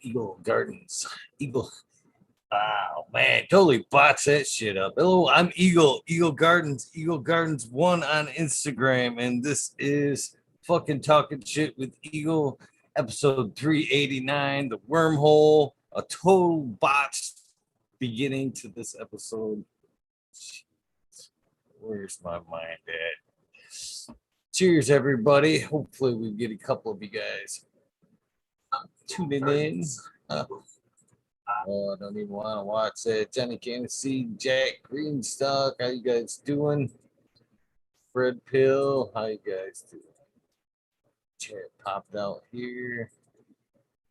Eagle Gardens. Eagle. Oh man, totally box that shit up. Hello, I'm Eagle Gardens, Eagle Gardens 1 on Instagram, and this is fucking talking shit with Eagle, episode 389, the wormhole, a total botched beginning to this episode. Where's my mind at? Cheers, everybody. Hopefully, we get a couple of you guys tuning in. Oh, I don't even want to watch that. Johnny Canna, Jack Greenstalk. How you guys doing? Fred Pill. How you guys doing? Chat popped out here.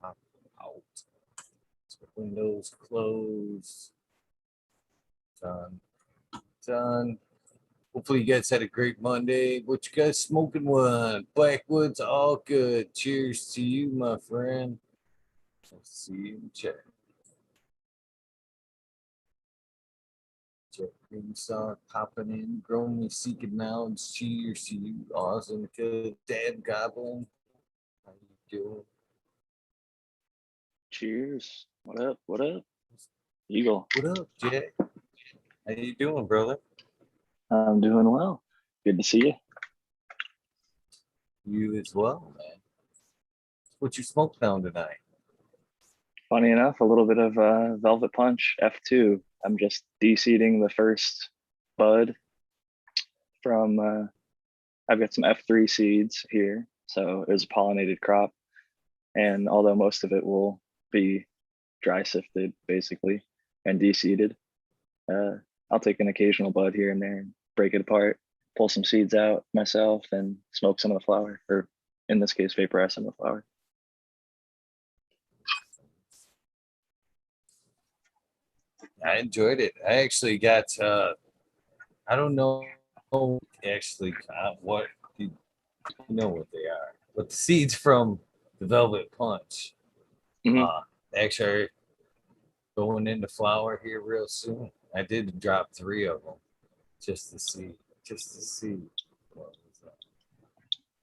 Pop out. Windows closed. Done. Hopefully you guys had a great Monday. What you guys smoking one? Blackwoods, all good. Cheers to you, my friend. Let's see you in chat. Greenstalk popping in, growing, seeking knowledge. Cheers to you, awesome. Good dad goblin. How you doing? Cheers. What up? What up? Eagle. What up, Jack? How you doing, brother? I'm doing well. Good to see you. You as well, man. What you smoked down tonight? Funny enough, a little bit of Velvet Punch F2. I'm just de-seeding the first bud from, I've got some F3 seeds here. So it was a pollinated crop. And although most of it will be dry sifted basically and de-seeded, I'll take an occasional bud here and there and break it apart, pull some seeds out myself, and smoke some of the flower, or in this case, vaporize some of the flower. I enjoyed it. I actually got, I don't know actually what, you know what they are, but the seeds from the Velvet Punch actually are going into flower here real soon. I did drop 3 of them just to see. What was that?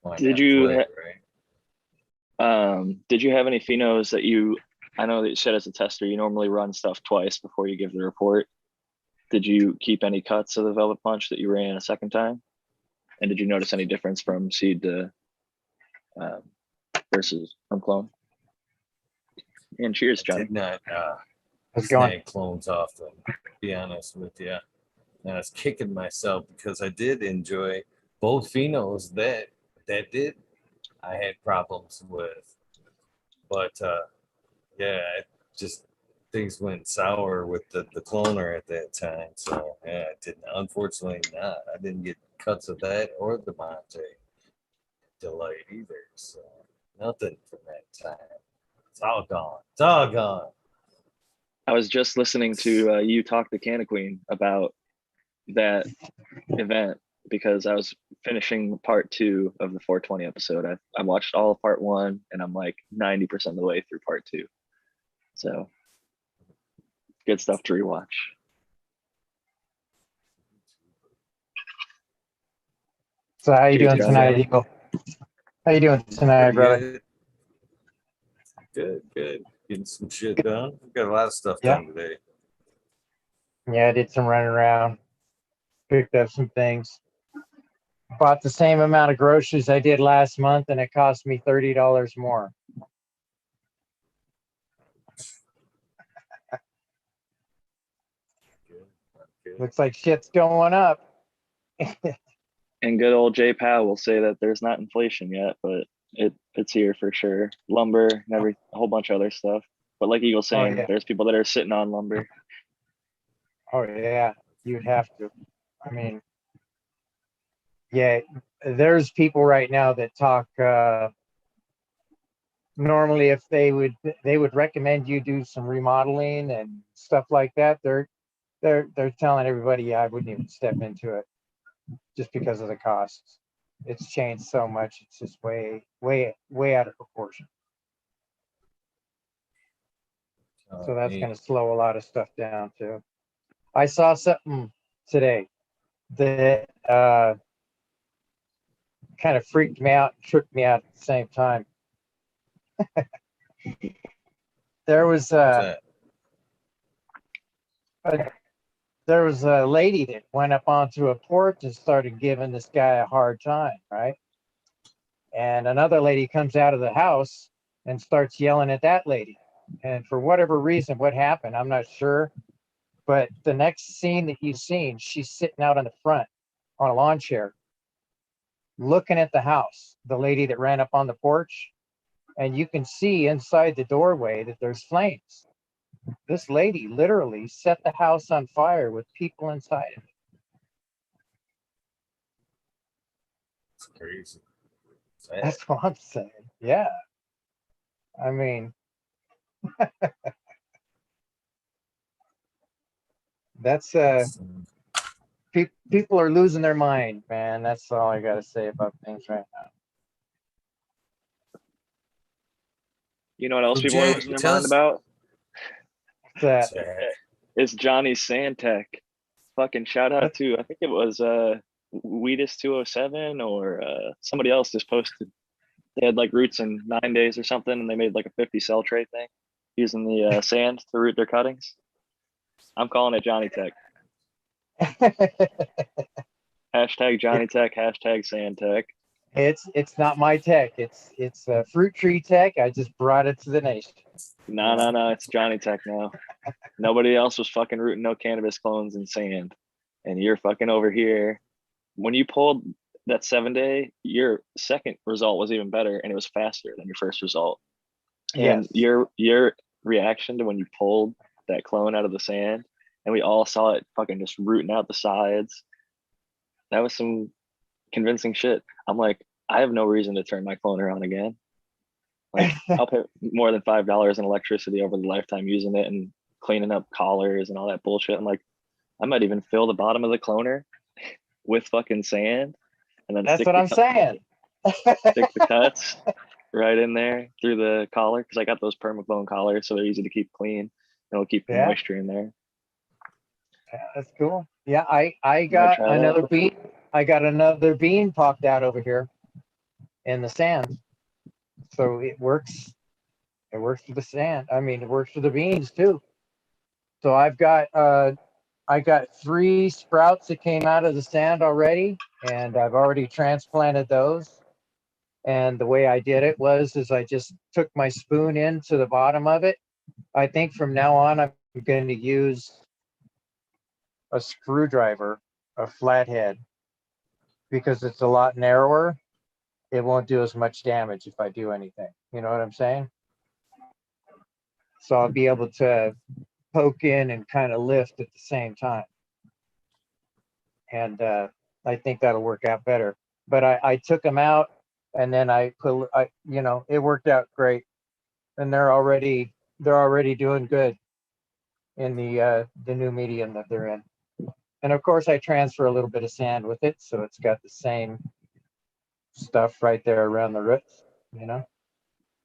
Why Did not you play, right? Did you have any phenos that you, I know that you said as a tester you normally run stuff twice before you give the report. Did you keep any cuts of the Velvet Punch that you ran a second time? And did you notice any difference from seed to versus from clone? And cheers, Johnny. I did not How's it going? snag clones off them, to be honest with you. And I was kicking myself because I did enjoy both phenos that did I had problems with. But yeah, it just things went sour with the cloner at that time. So yeah, I didn't, unfortunately not. I didn't get cuts of that or the Monte Delight either. So nothing from that time. It's all gone. It's all gone. I was just listening to you talk to Canna Queen about that event because I was finishing part 2 of the 420 episode. I watched all of part 1 and I'm like 90% of the way through part 2. So good stuff to rewatch. So how you doing tonight, Eagle? How you doing tonight, brother? Good. Getting some shit done. We've got a lot of stuff done today. Yeah, I did some running around, picked up some things. Bought the same amount of groceries I did last month, and it cost me $30 more. Good. Looks like shit's going up. And good old Jay Powell will say that there's not inflation yet, but it's here for sure. Lumber and a whole bunch of other stuff. But like Eagle's saying, there's people that are sitting on lumber. Oh yeah, you'd have to. I mean, yeah, there's people right now that talk. Normally, if they would recommend you do some remodeling and stuff like that. They're telling everybody, yeah, I wouldn't even step into it, just because of the costs. It's changed so much. It's just way out of proportion. So that's going to slow a lot of stuff down too. I saw something today that kind of freaked me out and tripped me out at the same time. there was What's that? there was a lady that went up onto a porch and started giving this guy a hard time, right? And another lady comes out of the house and starts yelling at that lady. And for whatever reason, what happened, I'm not sure. But the next scene that you've seen, she's sitting out on the front on a lawn chair, looking at the house, the lady that ran up on the porch. And you can see inside the doorway that there's flames. This lady literally set the house on fire with people inside of it. It's crazy. Sad. That's what I'm saying. Yeah. I mean, that's people are losing their mind, man. That's all I gotta say about things right now. You know what else So people are Jay, losing their tell mind us- about? That Sad. It's Johnny Santec. Fucking shout out to, I think it was Weedus 207 or somebody else just posted. They had like roots in 9 days or something, and they made like a 50 cell tray thing using the sand to root their cuttings. I'm calling it Johnny Tech. Hashtag Johnny Tech, hashtag Santec. it's not my tech. It's fruit tree tech. I just brought it to the nation. No, it's Johnny Tech now. Nobody else was fucking rooting no cannabis clones in sand. And you're fucking over here. When you pulled that 7 day, your second result was even better and it was faster than your first result. And Yes. your reaction to when you pulled that clone out of the sand and we all saw it fucking just rooting out the sides, that was some convincing shit. I'm like, I have no reason to turn my cloner on again. Like, I'll pay more than $5 in electricity over the lifetime using it and cleaning up collars and all that bullshit. I'm like, I might even fill the bottom of the cloner with fucking sand and then That's what I'm saying. stick the cuts right in there through the collar because I got those permaclone collars, so they're easy to keep clean and it'll keep the moisture in there. Yeah, that's cool. Yeah, I got another bean. I got another bean popped out over here in the sand. So it works. It works for the sand. I mean, it works for the beans too. So I got 3 sprouts that came out of the sand already, and I've already transplanted those. And the way I did it is I just took my spoon into the bottom of it. I think from now on, I'm going to use a screwdriver, a flathead, because it's a lot narrower. It won't do as much damage if I do anything. You know what I'm saying? So I'll be able to poke in and kind of lift at the same time. And I think that'll work out better. But I took them out and then it worked out great. And they're already doing good in the new medium that they're in. And of course I transfer a little bit of sand with it, so it's got the same stuff right there around the roots, you know?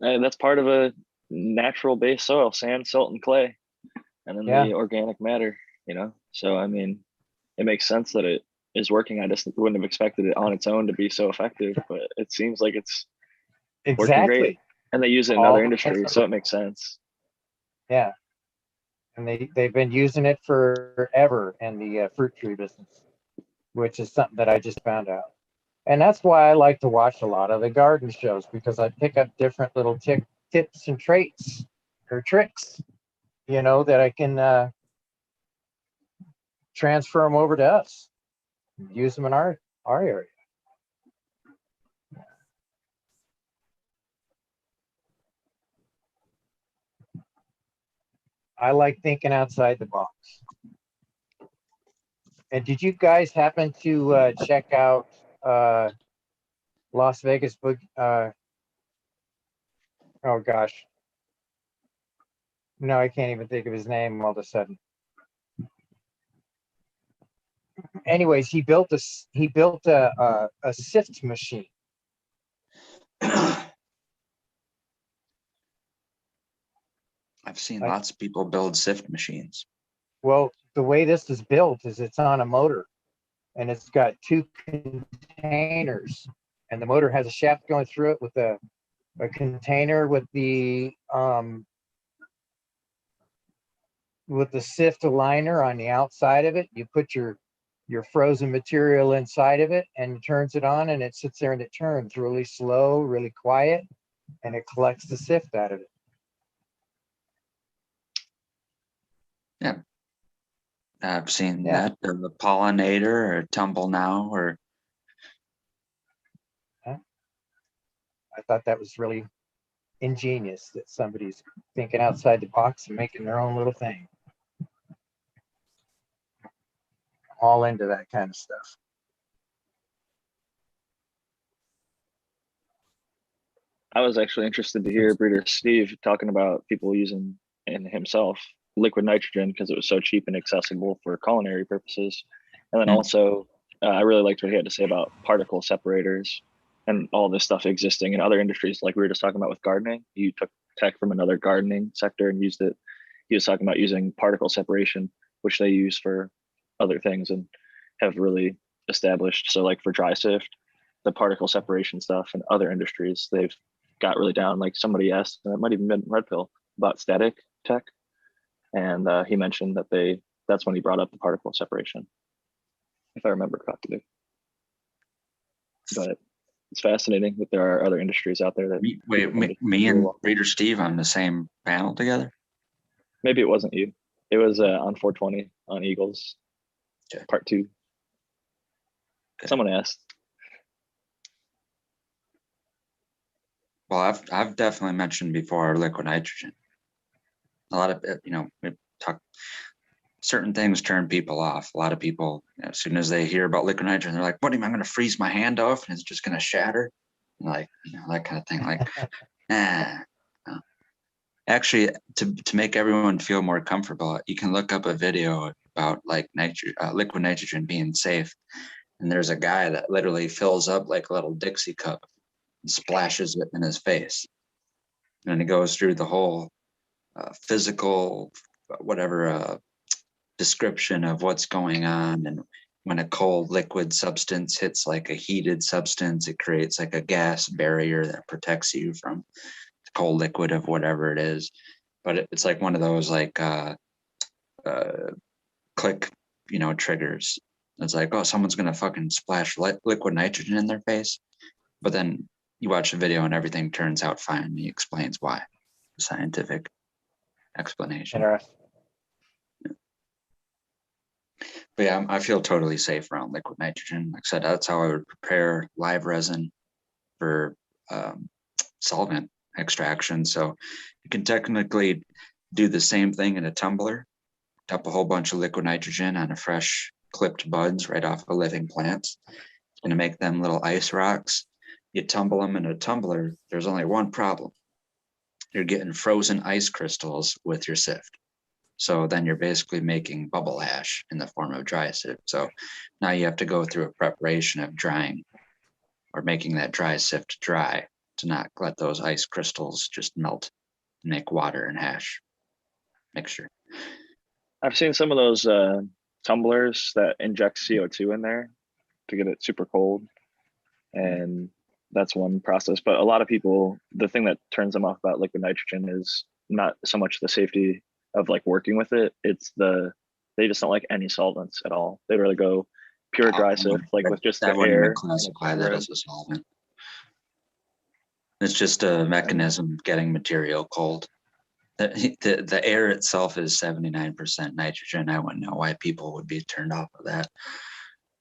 And that's part of a natural base soil, sand, salt, and clay. And then the organic matter, you know? So, I mean, it makes sense that it is working. I just wouldn't have expected it on its own to be so effective, but it seems like it's working great. And they use it in other industries, so it makes sense. Yeah. And they've been using it forever in the fruit tree business, which is something that I just found out. And that's why I like to watch a lot of the garden shows, because I pick up different little tips and traits or tricks, you know, that I can transfer them over to us, use them in our area. I like thinking outside the box. And did you guys happen to check out Las Vegas oh gosh. No, I can't even think of his name all of a sudden. Anyways, he built a sift machine. I've seen lots of people build sift machines. Well, the way this is built is it's on a motor, and it's got 2 containers, and the motor has a shaft going through it with a container with the with the sift aligner on the outside of it. You put your frozen material inside of it and it turns it on, and it sits there and it turns really slow, really quiet, and it collects the sift out of it. Yeah. I've seen Yeah. that, the pollinator or tumble now, or I thought that was really ingenious that somebody's thinking outside the box and making their own little thing. All into that kind of stuff. I was actually interested to hear Breeder Steve talking about people using, and himself, liquid nitrogen because it was so cheap and accessible for culinary purposes. And then also, I really liked what he had to say about particle separators and all this stuff existing in other industries. Like we were just talking about with gardening, you took tech from another gardening sector and used it. He was talking about using particle separation, which they use for other things and have really established. So like for dry sift, the particle separation stuff in other industries, they've got really down. Like somebody asked, and it might even been Red Pill, about static tech. And he mentioned that that's when he brought up the particle separation, if I remember correctly. But it's fascinating that there are other industries out there that me and Breeder Steve on the same panel together. Maybe it wasn't you. It was on 420 on Eagles, part 2. Someone asked. Well, I've definitely mentioned before liquid nitrogen. A lot of it, we talk. Certain things turn people off. A lot of people, as soon as they hear about liquid nitrogen, they're like, "What am I going to freeze my hand off and it's just going to shatter?" And like, that kind of thing. Like, nah. Actually, to make everyone feel more comfortable, you can look up a video about like liquid nitrogen being safe. And there's a guy that literally fills up like a little Dixie cup and splashes it in his face. And he goes through the whole physical, description of what's going on. And when a cold liquid substance hits like a heated substance, it creates like a gas barrier that protects you from the cold liquid of whatever it is. But it's like one of those like click, triggers. It's like, oh, someone's gonna fucking splash liquid nitrogen in their face. But then you watch the video and everything turns out fine. And he explains why. The scientific explanation. Interesting. But yeah, I feel totally safe around liquid nitrogen. Like I said, that's how I would prepare live resin for solvent extraction. So you can technically do the same thing in a tumbler, dump a whole bunch of liquid nitrogen on a fresh clipped buds right off of living plants. It's going to make them little ice rocks. You tumble them in a tumbler. There's only one problem. You're getting frozen ice crystals with your sift. So then you're basically making bubble hash in the form of dry sift. So now you have to go through a preparation of drying or making that dry sift dry to not let those ice crystals just melt and make water and hash mixture. I've seen some of those tumblers that inject CO2 in there to get it super cold. And that's one process. But a lot of people, the thing that turns them off about liquid nitrogen is not so much the safety of like working with it. It's they just don't like any solvents at all. They'd rather go pure dry sift, like with just the air. Classify that as a solvent. It's just a mechanism of getting material cold. The air itself is 79% nitrogen. I wouldn't know why people would be turned off of that.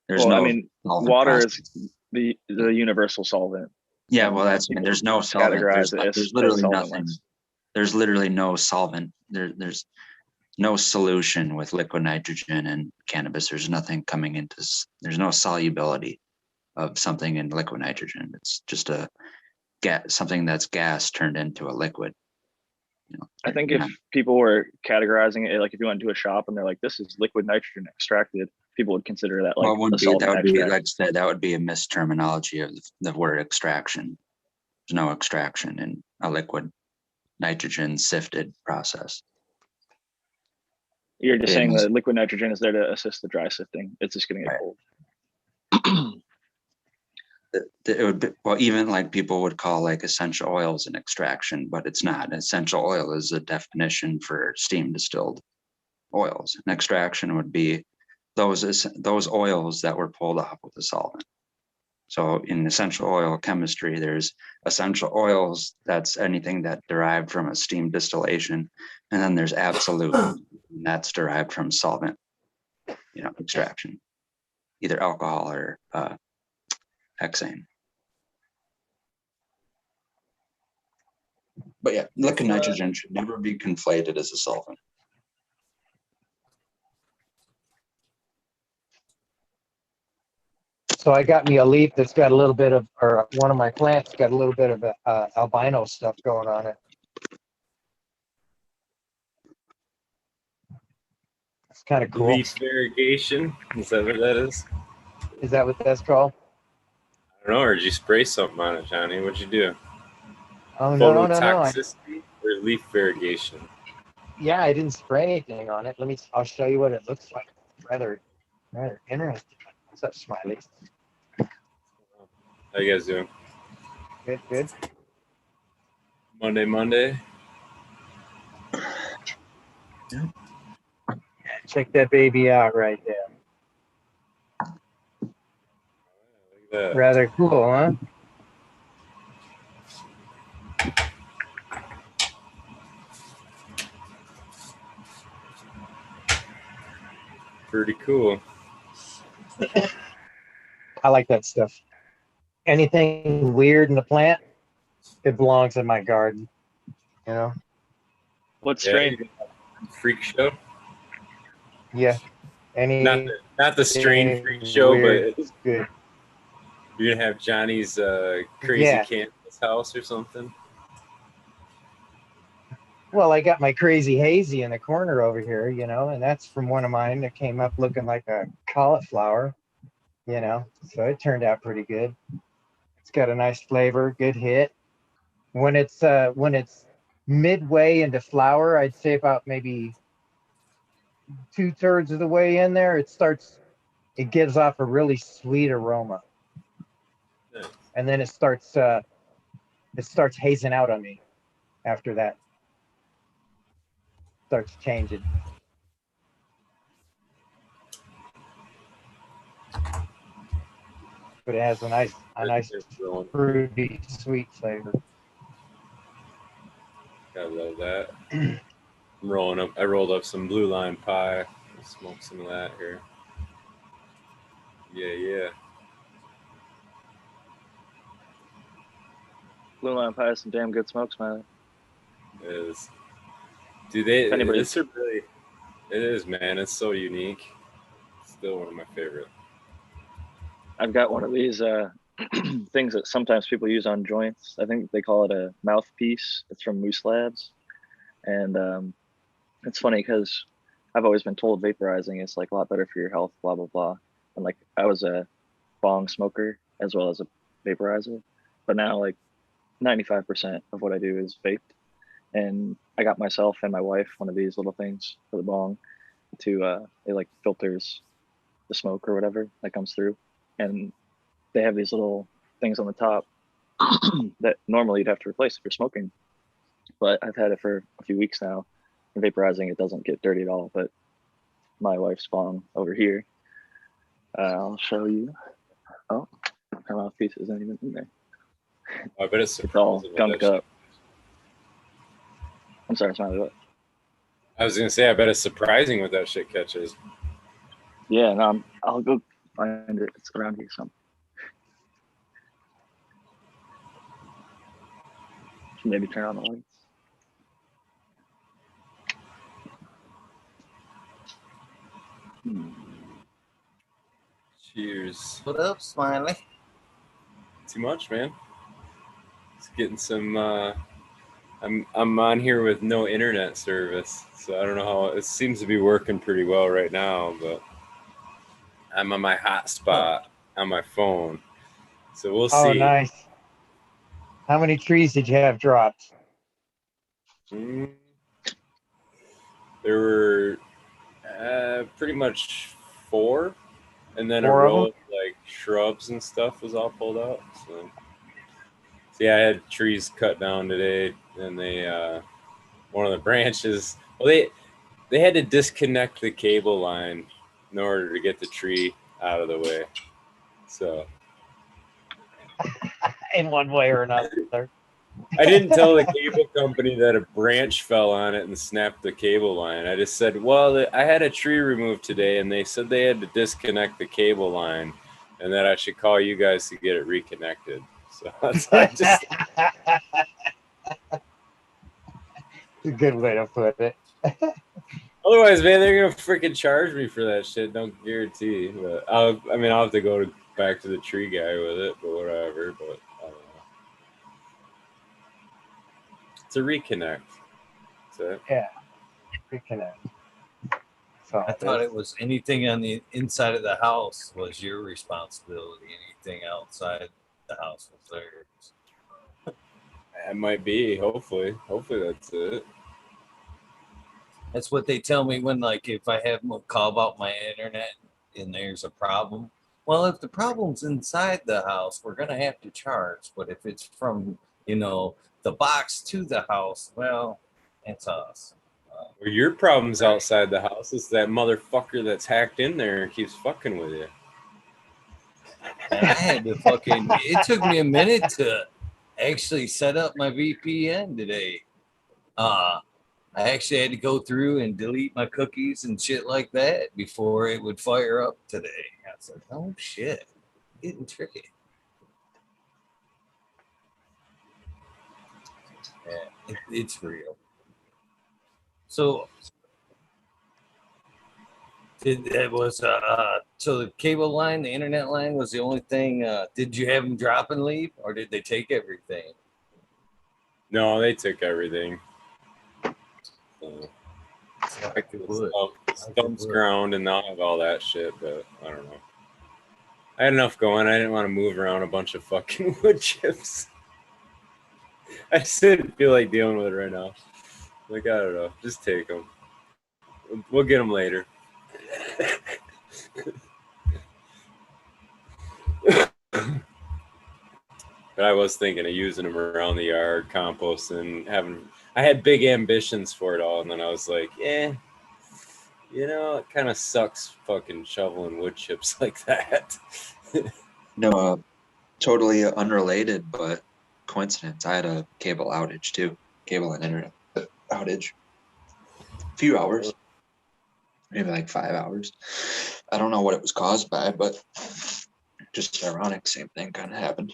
Water is the universal solvent. Yeah, well, there's no solvent. There's literally nothing. There's literally no solvent. There's no solution with liquid nitrogen and cannabis. There's nothing coming into. There's no solubility of something in liquid nitrogen. It's just something that's gas turned into a liquid. I think if people were categorizing it, like if you went to a shop and they're like, "This is liquid nitrogen extracted," people would consider that like that would be, like I said, that would be a misterminology of the word extraction. There's no extraction in a liquid nitrogen sifted process. You're just saying that liquid nitrogen is there to assist the dry sifting. It's just going to get cold. It would be, well, even like people would call like essential oils an extraction, but it's not. Essential oil is a definition for steam distilled oils. An extraction would be those oils that were pulled off with a solvent. So in essential oil chemistry, there's essential oils, that's anything that derived from a steam distillation. And then there's absolute, and that's derived from solvent, extraction, either alcohol or hexane. But yeah, liquid nitrogen should never be conflated as a solvent. So I got me a leaf that's got a little bit of, or one of my plants got a little bit of albino stuff going on it. It's kind of cool. Leaf variegation, is that what that is? Is that what that's called? I don't know, or did you spray something on it, Johnny? What'd you do? Oh, no. Phototoxicity or leaf variegation? Yeah, I didn't spray anything on it. I'll show you what it looks like. Rather interesting. What's up, Smiley? How you guys doing? Good. Monday. Check that baby out right there. Look at that. Rather cool, huh? Pretty cool. I like that stuff. Anything weird in the plant, it belongs in my garden. What strain? Freak show? Yeah. Not the strain freak show, weird, but it's good. you're gonna have Johnny's crazy Yeah. campus house or something. Well, I got my crazy hazy in the corner over here, and that's from one of mine that came up looking like a cauliflower, so it turned out pretty good. It's got a nice flavor, good hit. When it's midway into flower, I'd say about maybe 2/3 of the way in there, it gives off a really sweet aroma. Nice. And then it starts hazing out on me after that. Starts changing. But it has a nice fruity, sweet flavor. I love that. I rolled up some blue line pie. I'll smoke some of that here. Yeah. Blue Line Pie is some damn good smoke, Smiley. It is. It is, man. It's so unique. Still one of my favorite. I've got one of these things that sometimes people use on joints. I think they call it a mouthpiece. It's from Moose Labs. And it's funny because I've always been told vaporizing is like a lot better for your health, blah, blah, blah. And like I was a bong smoker as well as a vaporizer. But now like 95% of what I do is vaped. And I got myself and my wife one of these little things for the bong to it like filters the smoke or whatever that comes through. And they have these little things on the top that normally you'd have to replace if you're smoking. But I've had it for a few weeks now. And vaporizing, it doesn't get dirty at all. But my wife's bong over here, I'll show you. Oh, her mouthpiece isn't even in there. I bet it's all gunked up. I'm sorry, Smiley, what? I was gonna say, I bet it's surprising what that shit catches. Yeah, no, I'll go find it. It's around here somewhere. Can maybe turn on the lights. Cheers. What up, Smiley? Too much, man. It's getting some. I'm on here with no internet service, so I don't know how it seems to be working pretty well right now. But I'm on my hotspot on my phone, so we'll see. Oh, nice. How many trees did you have dropped? There were pretty much 4, and then Four a of row them? of like shrubs and stuff was all pulled out. So yeah, I had trees cut down today, and they one of the branches. Well, they had to disconnect the cable line in order to get the tree out of the way. So In one way or another. I didn't tell the cable company that a branch fell on it and snapped the cable line. I just said, well, I had a tree removed today, and they said they had to disconnect the cable line, and that I should call you guys to get it reconnected. So I just It's a good way to put it. otherwise, man, they're gonna freaking charge me for that shit. Don't guarantee, but I'll have to go back to the tree guy with it, but whatever. But I don't know. It's a reconnect. So Yeah, reconnect. So I thought it was anything on the inside of the house was your responsibility. Anything outside the house was theirs. it might be. Hopefully that's it. That's what they tell me when, like, if I have them call about my internet and there's a problem. Well, if the problem's inside the house, we're gonna have to charge. But if it's from, the box to the house, well, it's us. Well, your problem's outside the house. It's that motherfucker that's hacked in there and keeps fucking with you. And I had to it took me a minute to actually set up my VPN today. I actually had to go through and delete my cookies and shit like that before it would fire up today. I was like, oh shit, getting tricky. Yeah, it's real. So it was so the cable line, the internet line was the only thing. Did you have them drop and leave, or did they take everything? No, they took everything. So, Like it would. stump's ground, and I'll have all that shit, but I don't know. I had enough going. I didn't want to move around a bunch of fucking wood chips. I just didn't feel like dealing with it right now. Like, I don't know. Just take them. We'll get them later. But I was thinking of using them around the yard, composting, I had big ambitions for it all, and then I was like, it kind of sucks fucking shoveling wood chips like that. No, totally unrelated, but coincidence. I had a cable outage too. Cable and internet outage. A few hours. Maybe like 5 hours. I don't know what it was caused by, but just ironic. Same thing kind of happened.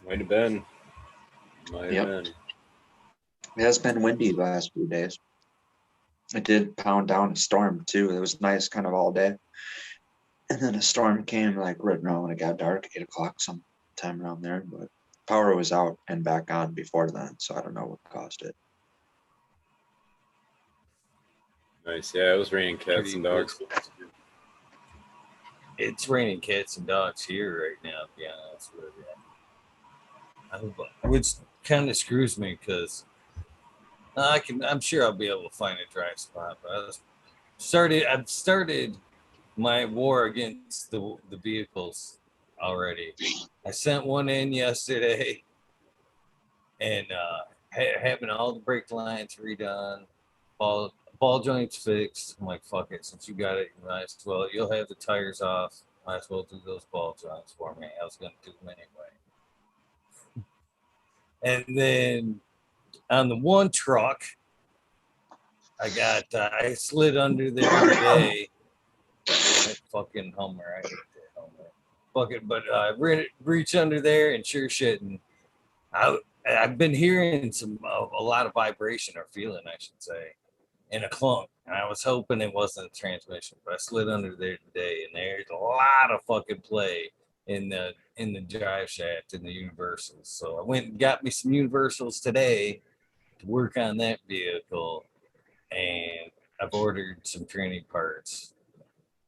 Might have been. It has been windy the last few days. It did pound down a storm too. It was nice kind of all day. And then a storm came like right around when it got dark, 8 o'clock, sometime around there. But power was out and back on before then, so I don't know what caused it. Nice. Yeah, it was raining cats and dogs. It's raining cats and dogs here right now, to be honest with you. Which kind of screws me because I'm sure I'll be able to find a dry spot. But I've started my war against the vehicles already. I sent one in yesterday, and having all the brake lines redone, ball joints fixed. I'm like, fuck it, since you got it, you might as well. You'll have the tires off. Might as well do those ball joints for me. I was gonna do them anyway. And then on the one truck, I slid under there today. That fucking Hummer, I hate that Hummer. Fucking, but I reached under there and sure shit, and I've been hearing a lot of vibration or feeling, I should say, in a clunk. And I was hoping it wasn't a transmission, but I slid under there today, and there's a lot of fucking play in the drive shaft in the universals. So I went and got me some universals today to work on that vehicle, and I've ordered some training parts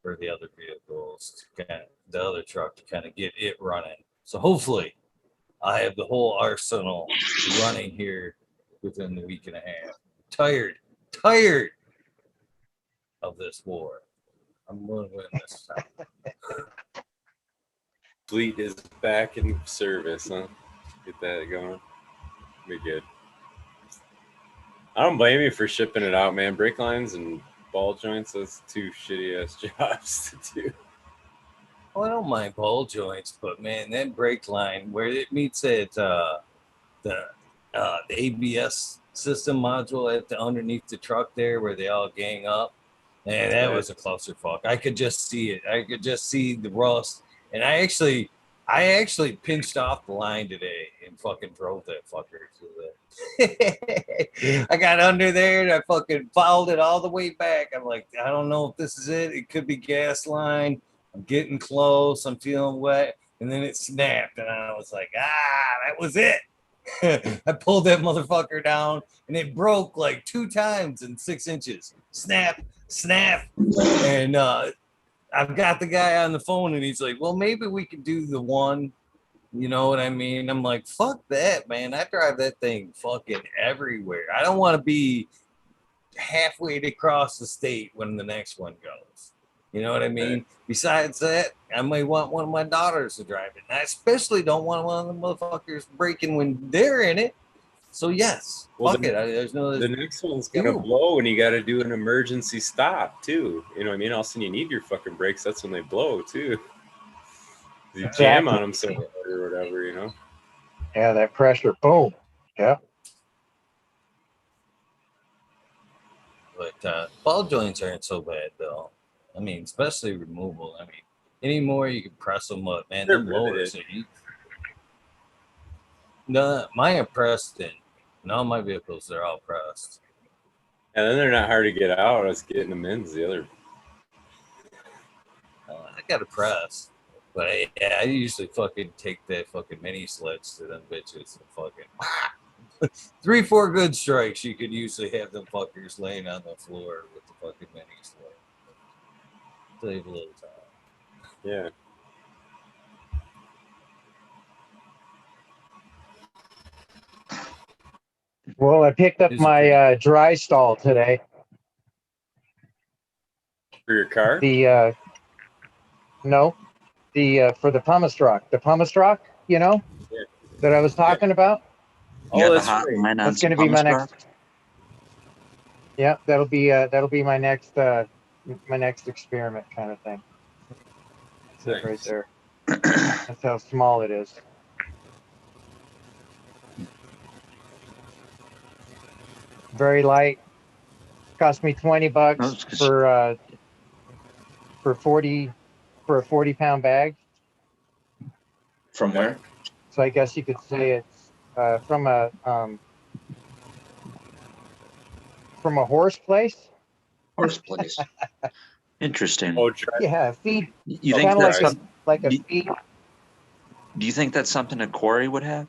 for the other vehicles, the other truck, to kind of get it running. So hopefully I have the whole arsenal running here within the week and a half. Tired of this war. I'm going to win this time. Fleet is back in service, huh? Get that going. Be good. I don't blame you for shipping it out, man. Brake lines and ball joints, those two shitty ass jobs to do. Well, I don't mind ball joints, but man, that brake line where it meets at the ABS system module at the underneath the truck there, where they all gang up, and that was a clusterfuck. I could just see it. I could just see the rust, and I actually pinched off the line today and fucking drove that fucker to the. I got under there and I fucking followed it all the way back. I'm like, I don't know if this is it. It could be gas line. I'm getting close. I'm feeling wet. And then it snapped. And I was like, that was it. I pulled that motherfucker down and it broke like 2 times in 6 inches. Snap, snap. And I've got the guy on the phone and he's like, well, maybe we could do the one. You know what I mean? I'm like, fuck that, man. I drive that thing fucking everywhere. I don't want to be halfway across the state when the next one goes. You know what I mean? Besides that, I might want one of my daughters to drive it. And I especially don't want one of the motherfuckers breaking when they're in it. So yes, Well, fuck it. There's no. The next one's gonna blow, and you got to do an emergency stop too. You know what I mean? All of a sudden, you need your fucking brakes. That's when they blow too. You jam on them so hard or whatever, you know. Yeah, that pressure, boom. Yeah. But ball joints aren't so bad though. I mean, especially removal. I mean, anymore you can press them up, man. They're Them lowers. No, mine are pressed in. And all my vehicles, they're all pressed. And then they're not hard to get out. It's getting them in's the other. I got a press. But I usually fucking take that fucking mini sleds to them bitches and fucking 3-4 good strikes. You could usually have them fuckers laying on the floor with the fucking mini sled. Save a little time. Yeah. Well, I picked up my dry stall today. For your car? The no, the for the pumice rock. The pumice rock, you know, that I was talking about. You got that's the hot right. line on That's some going to be my pumice next. rock? Yeah, that'll be my next experiment kind of thing. That's it right there. That's how small it is. Very light. Cost me $20 for 40 for a 40-pound bag. From where? So I guess you could say it's from a horse place. Horse place. Interesting. Oh, dry. Yeah, feed. You Kind think of that's like a feed. do you think that's something a quarry would have?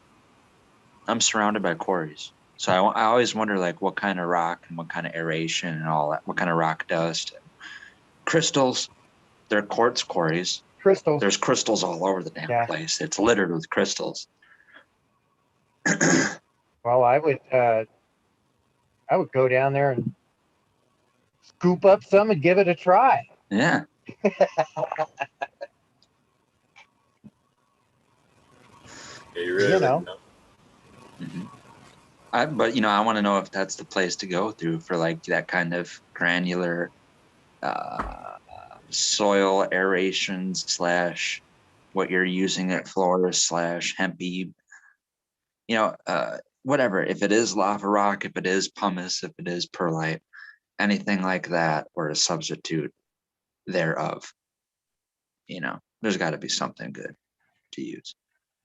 I'm surrounded by quarries. So I always wonder like what kind of rock and what kind of aeration and all that, what kind of rock dust. Crystals, they're quartz quarries. Crystals. There's crystals all over the damn place. It's littered with crystals. Well, I would go down there and scoop up some and give it a try. Yeah. You really You know. Mm-hmm. But you know, I want to know if that's the place to go through for like that kind of granular soil aeration / what you're using at floors / hempy. You know, whatever. If it is lava rock, if it is pumice, if it is perlite, anything like that, or a substitute thereof. You know, there's got to be something good to use.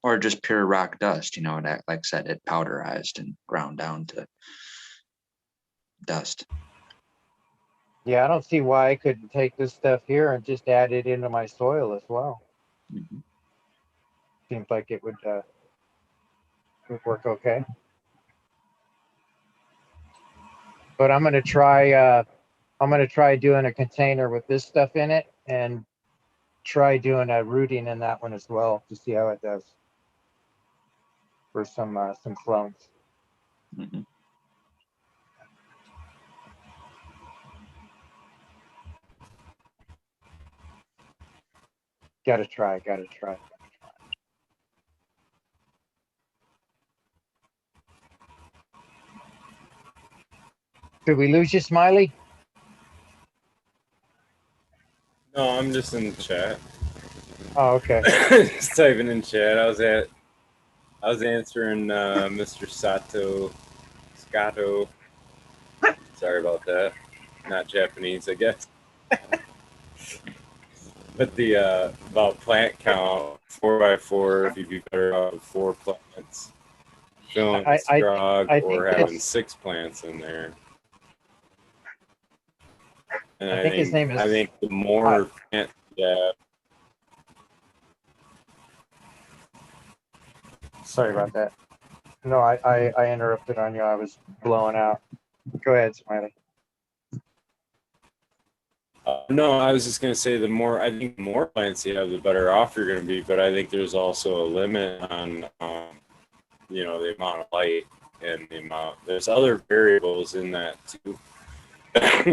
Or just pure rock dust, you know, and like I said, it powderized and ground down to dust. Yeah, I don't see why I couldn't take this stuff here and just add it into my soil as well. Mm-hmm. Seems like it would work okay. But I'm gonna try doing a container with this stuff in it and try doing a rooting in that one as well to see how it does for some clones. Mm-hmm. Gotta try. Did we lose you, Smiley? No, I'm just in the chat. Oh, okay. Just typing in chat. I was answering Mr. Scotto. Sorry about that. Not Japanese, I guess. But the about plant count, 4x4, if you'd be better off with 4 plants, filling a scrog, I or think having it's- 6 plants in there. And I think his name is- I think the more plants you have, Sorry about that. No, I interrupted on you. I was blowing out. Go ahead, Smiley. no, I was just gonna say the more plants you have, the better off you're gonna be. But I think there's also a limit on, the amount of light and the amount. There's other variables in that too.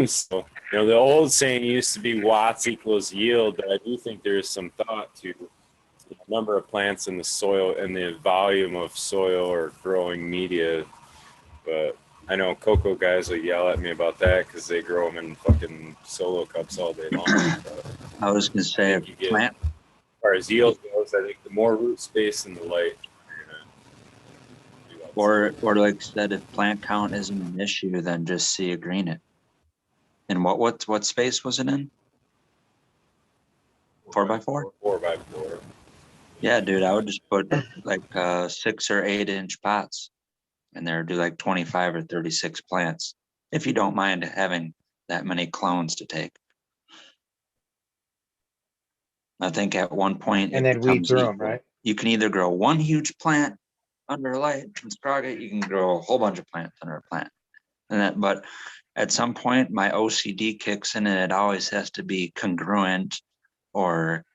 So, the old saying used to be watts equals yield, but I do think there's some thought to the number of plants in the soil and the volume of soil or growing media. But I know cocoa guys will yell at me about that because they grow them in fucking solo cups all day long. But I was gonna say, you get, plant. as far as yield goes, I think the more root space and the light, you're gonna do that. Or like I said, if plant count isn't an issue, then just see a green it. And what space was it in? 4x4? 4x4. Yeah, dude, I would just put like 6 or 8 inch pots in there, do like 25 or 36 plants, if you don't mind having that many clones to take. I think at one point And it then weed becomes through them, equal. right? You can either grow one huge plant under a light and scrog it, you can grow a whole bunch of plants under a plant. But at some point my OCD kicks in and it always has to be congruent or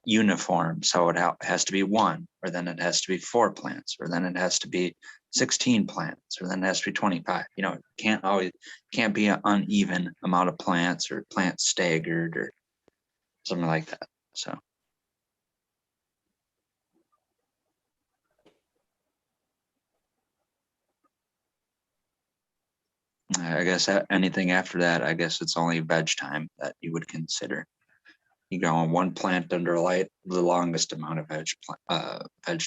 uniform. So it has to be 1, or then it has to be 4 plants, or then it has to be 16 plants, or then it has to be 25. It can't be an uneven amount of plants or plants staggered or something like that. So. I guess anything after that, I guess it's only veg time that you would consider. You go on 1 plant under light, the longest amount of veg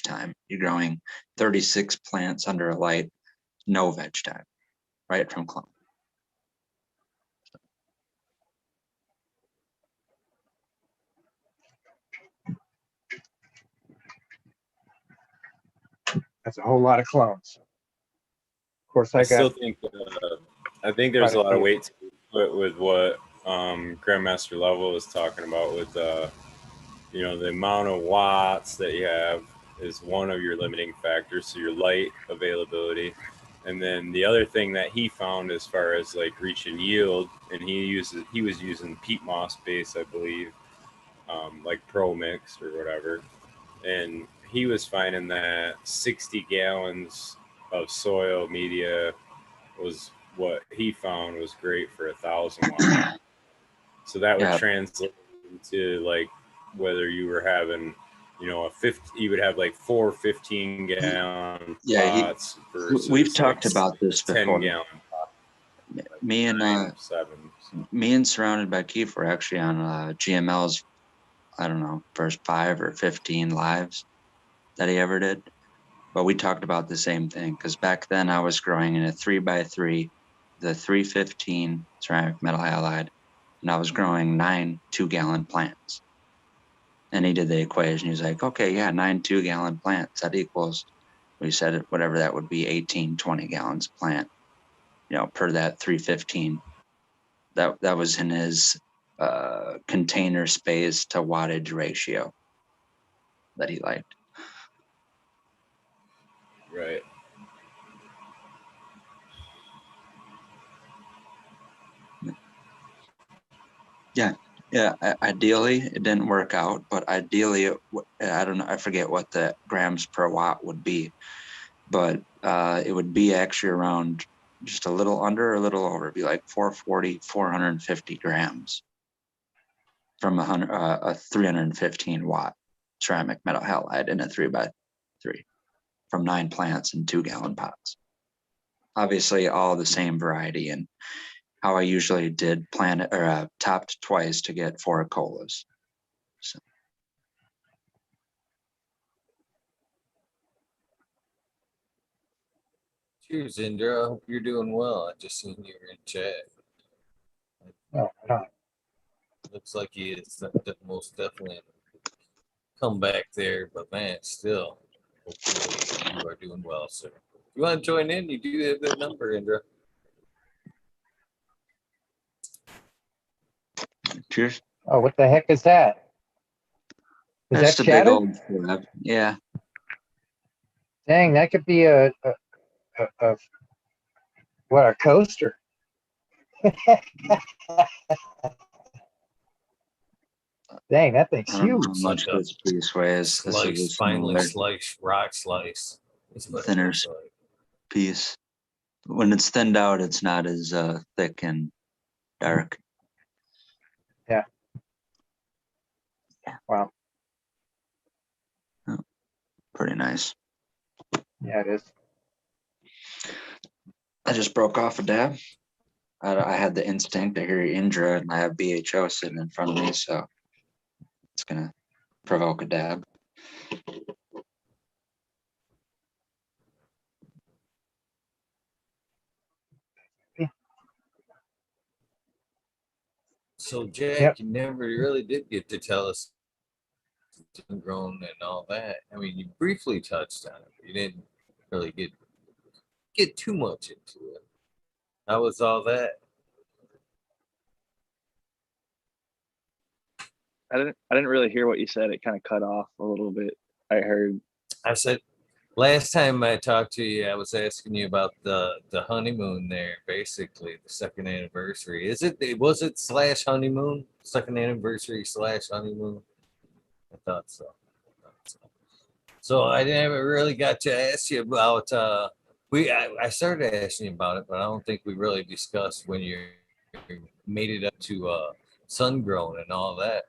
time. You're growing 36 plants under a light, no veg time, right from clone. That's a whole lot of clones. Of course, I I still got. think there's a lot of few. weight to put with what Grandmaster Level was talking about with the amount of watts that you have is one of your limiting factors. So your light availability, and then the other thing that he found as far as like reaching yield, and he was using peat moss base, I believe, like Pro Mix or whatever, and he was finding that 60 gallons of soil media was what he found was great for 1,000 watts. So that would translate into like whether you were having, you would have like 4 15-gallon pots versus we've talked about this 10 before. gallon pots. Me and Surrounded by Keith were actually on GML's, I don't know, first 5 or 15 lives that he ever did. But we talked about the same thing because back then I was growing in a 3x3, the 315 ceramic metal halide, and I was growing 9 2-gallon plants. And he did the equation. He was like, okay, yeah, 9 2-gallon plants. That equals, we said it, whatever that would be, 18, 20 gallons a plant, per that 315. That was in his container space to wattage ratio that he liked. Right. Yeah. Ideally, it didn't work out, but ideally, I don't know. I forget what the grams per watt would be, but it would be actually around just a little under, or a little over. It'd be like 440, 450 grams from a 315 watt ceramic metal halide in a 3x3 from 9 plants in 2-gallon pots. obviously all the same variety, and how I usually did plant it, or topped twice to get 4 colas. So Cheers, Indra. I hope you're doing well. I just seen you were in chat. No, I don't. Looks like he is most definitely come back there, but man, still, hopefully you are doing well, sir. If you want to join in, you do have that number, Indra. cheers. Oh, what the heck is that? Is Just that a big chatter? old flap. Yeah. Dang, that could be a what, a coaster? Dang, that thing's I don't know huge. how much Like a this piece weighs. This is a Slice, finally smaller, slice, rock slice. That's what it thinner looks like. piece. When it's thinned out, it's not as thick and dark. Yeah. Wow. Pretty nice. Yeah, it is. I just broke off a dab. I had the instinct to hear Indra, and I have BHO sitting in front of me, so it's gonna provoke a dab. So, Jack, Yep. you never really did get to tell us grown and all that. I mean, you briefly touched on it, but you didn't really get too much into it. How was all that? I didn't really hear what you said. It kind of cut off a little bit. I heard I said last time I talked to you, I was asking you about the honeymoon there, basically the second anniversary. Was it slash honeymoon? Second anniversary slash honeymoon? I thought so. So I never really got to ask you about I started asking you about it, but I don't think we really discussed when you made it up to sun grown and all that.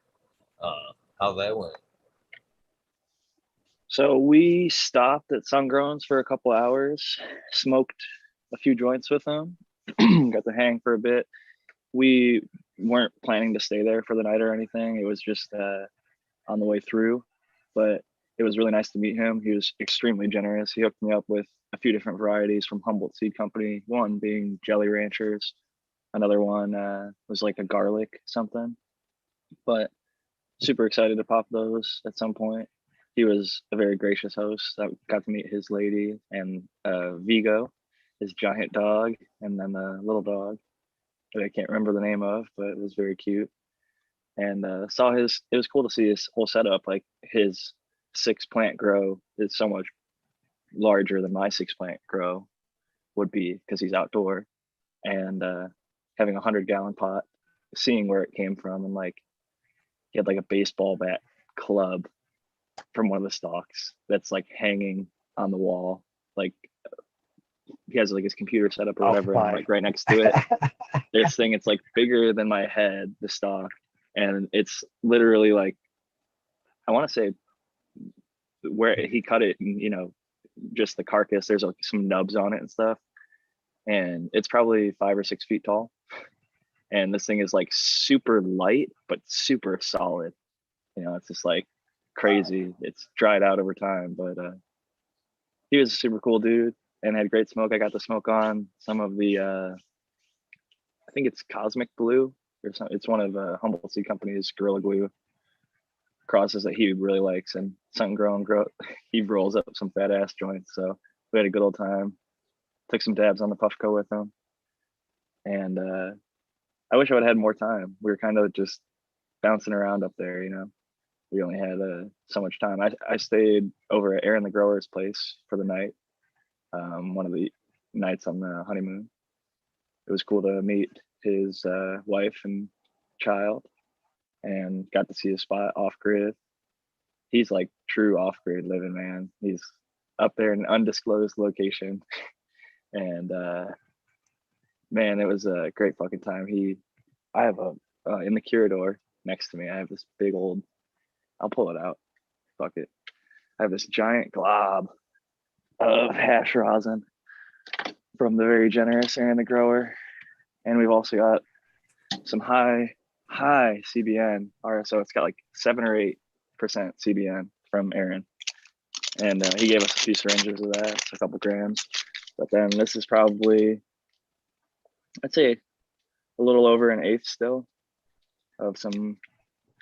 How that went. so we stopped at Sungroans for a couple hours, smoked a few joints with them, got to hang for a bit. We weren't planning to stay there for the night or anything. It was just on the way through, but it was really nice to meet him. He was extremely generous. He hooked me up with a few different varieties from Humboldt Seed Company, one being Jelly Ranchers, another one was like a garlic something, but super excited to pop those at some point. He was a very gracious host. I got to meet his lady and Vigo, his giant dog, and then a little dog that I can't remember the name of, but it was very cute. And saw his. It was cool to see his whole setup. Like his 6-plant grow is so much larger than my 6-plant grow would be because he's outdoor, and having a 100-gallon pot, seeing where it came from, and like he had like a baseball bat club from one of the stalks that's like hanging on the wall. Like he has like his computer set up or Oh, whatever, and fine. like right next to it, this thing, it's like bigger than my head, the stalk, and it's literally like, I want to say where he cut it, and just the carcass, there's like some nubs on it and stuff, and it's probably 5 or 6 feet tall, and this thing is like super light but super solid. It's just like crazy. It's dried out over time, but he was a super cool dude and had great smoke. I got to smoke on some of the I think it's Cosmic Blue or something. It's one of Humboldt Seed Company's Gorilla Glue crosses that he really likes, and Sun Grown he rolls up some fat ass joints. So we had a good old time. Took some dabs on the Puffco with him, and I wish I would have had more time. We were kind of just bouncing around up there, We only had so much time. I stayed over at Aaron the Grower's place for the night, one of the nights on the honeymoon. It was cool to meet his wife and child, and got to see his spot off grid. He's like true off grid living, man. He's up there in an undisclosed location, and man, it was a great fucking time. I have in the Curador next to me, I have this big old, I'll pull it out. Fuck it. I have this giant glob of hash rosin. from the very generous Aaron the grower. And we've also got some high CBN RSO. It's got like 7 or 8% CBN from Aaron. And he gave us a few syringes of that, a couple grams. But then this is probably, I'd say, a little over an eighth still of some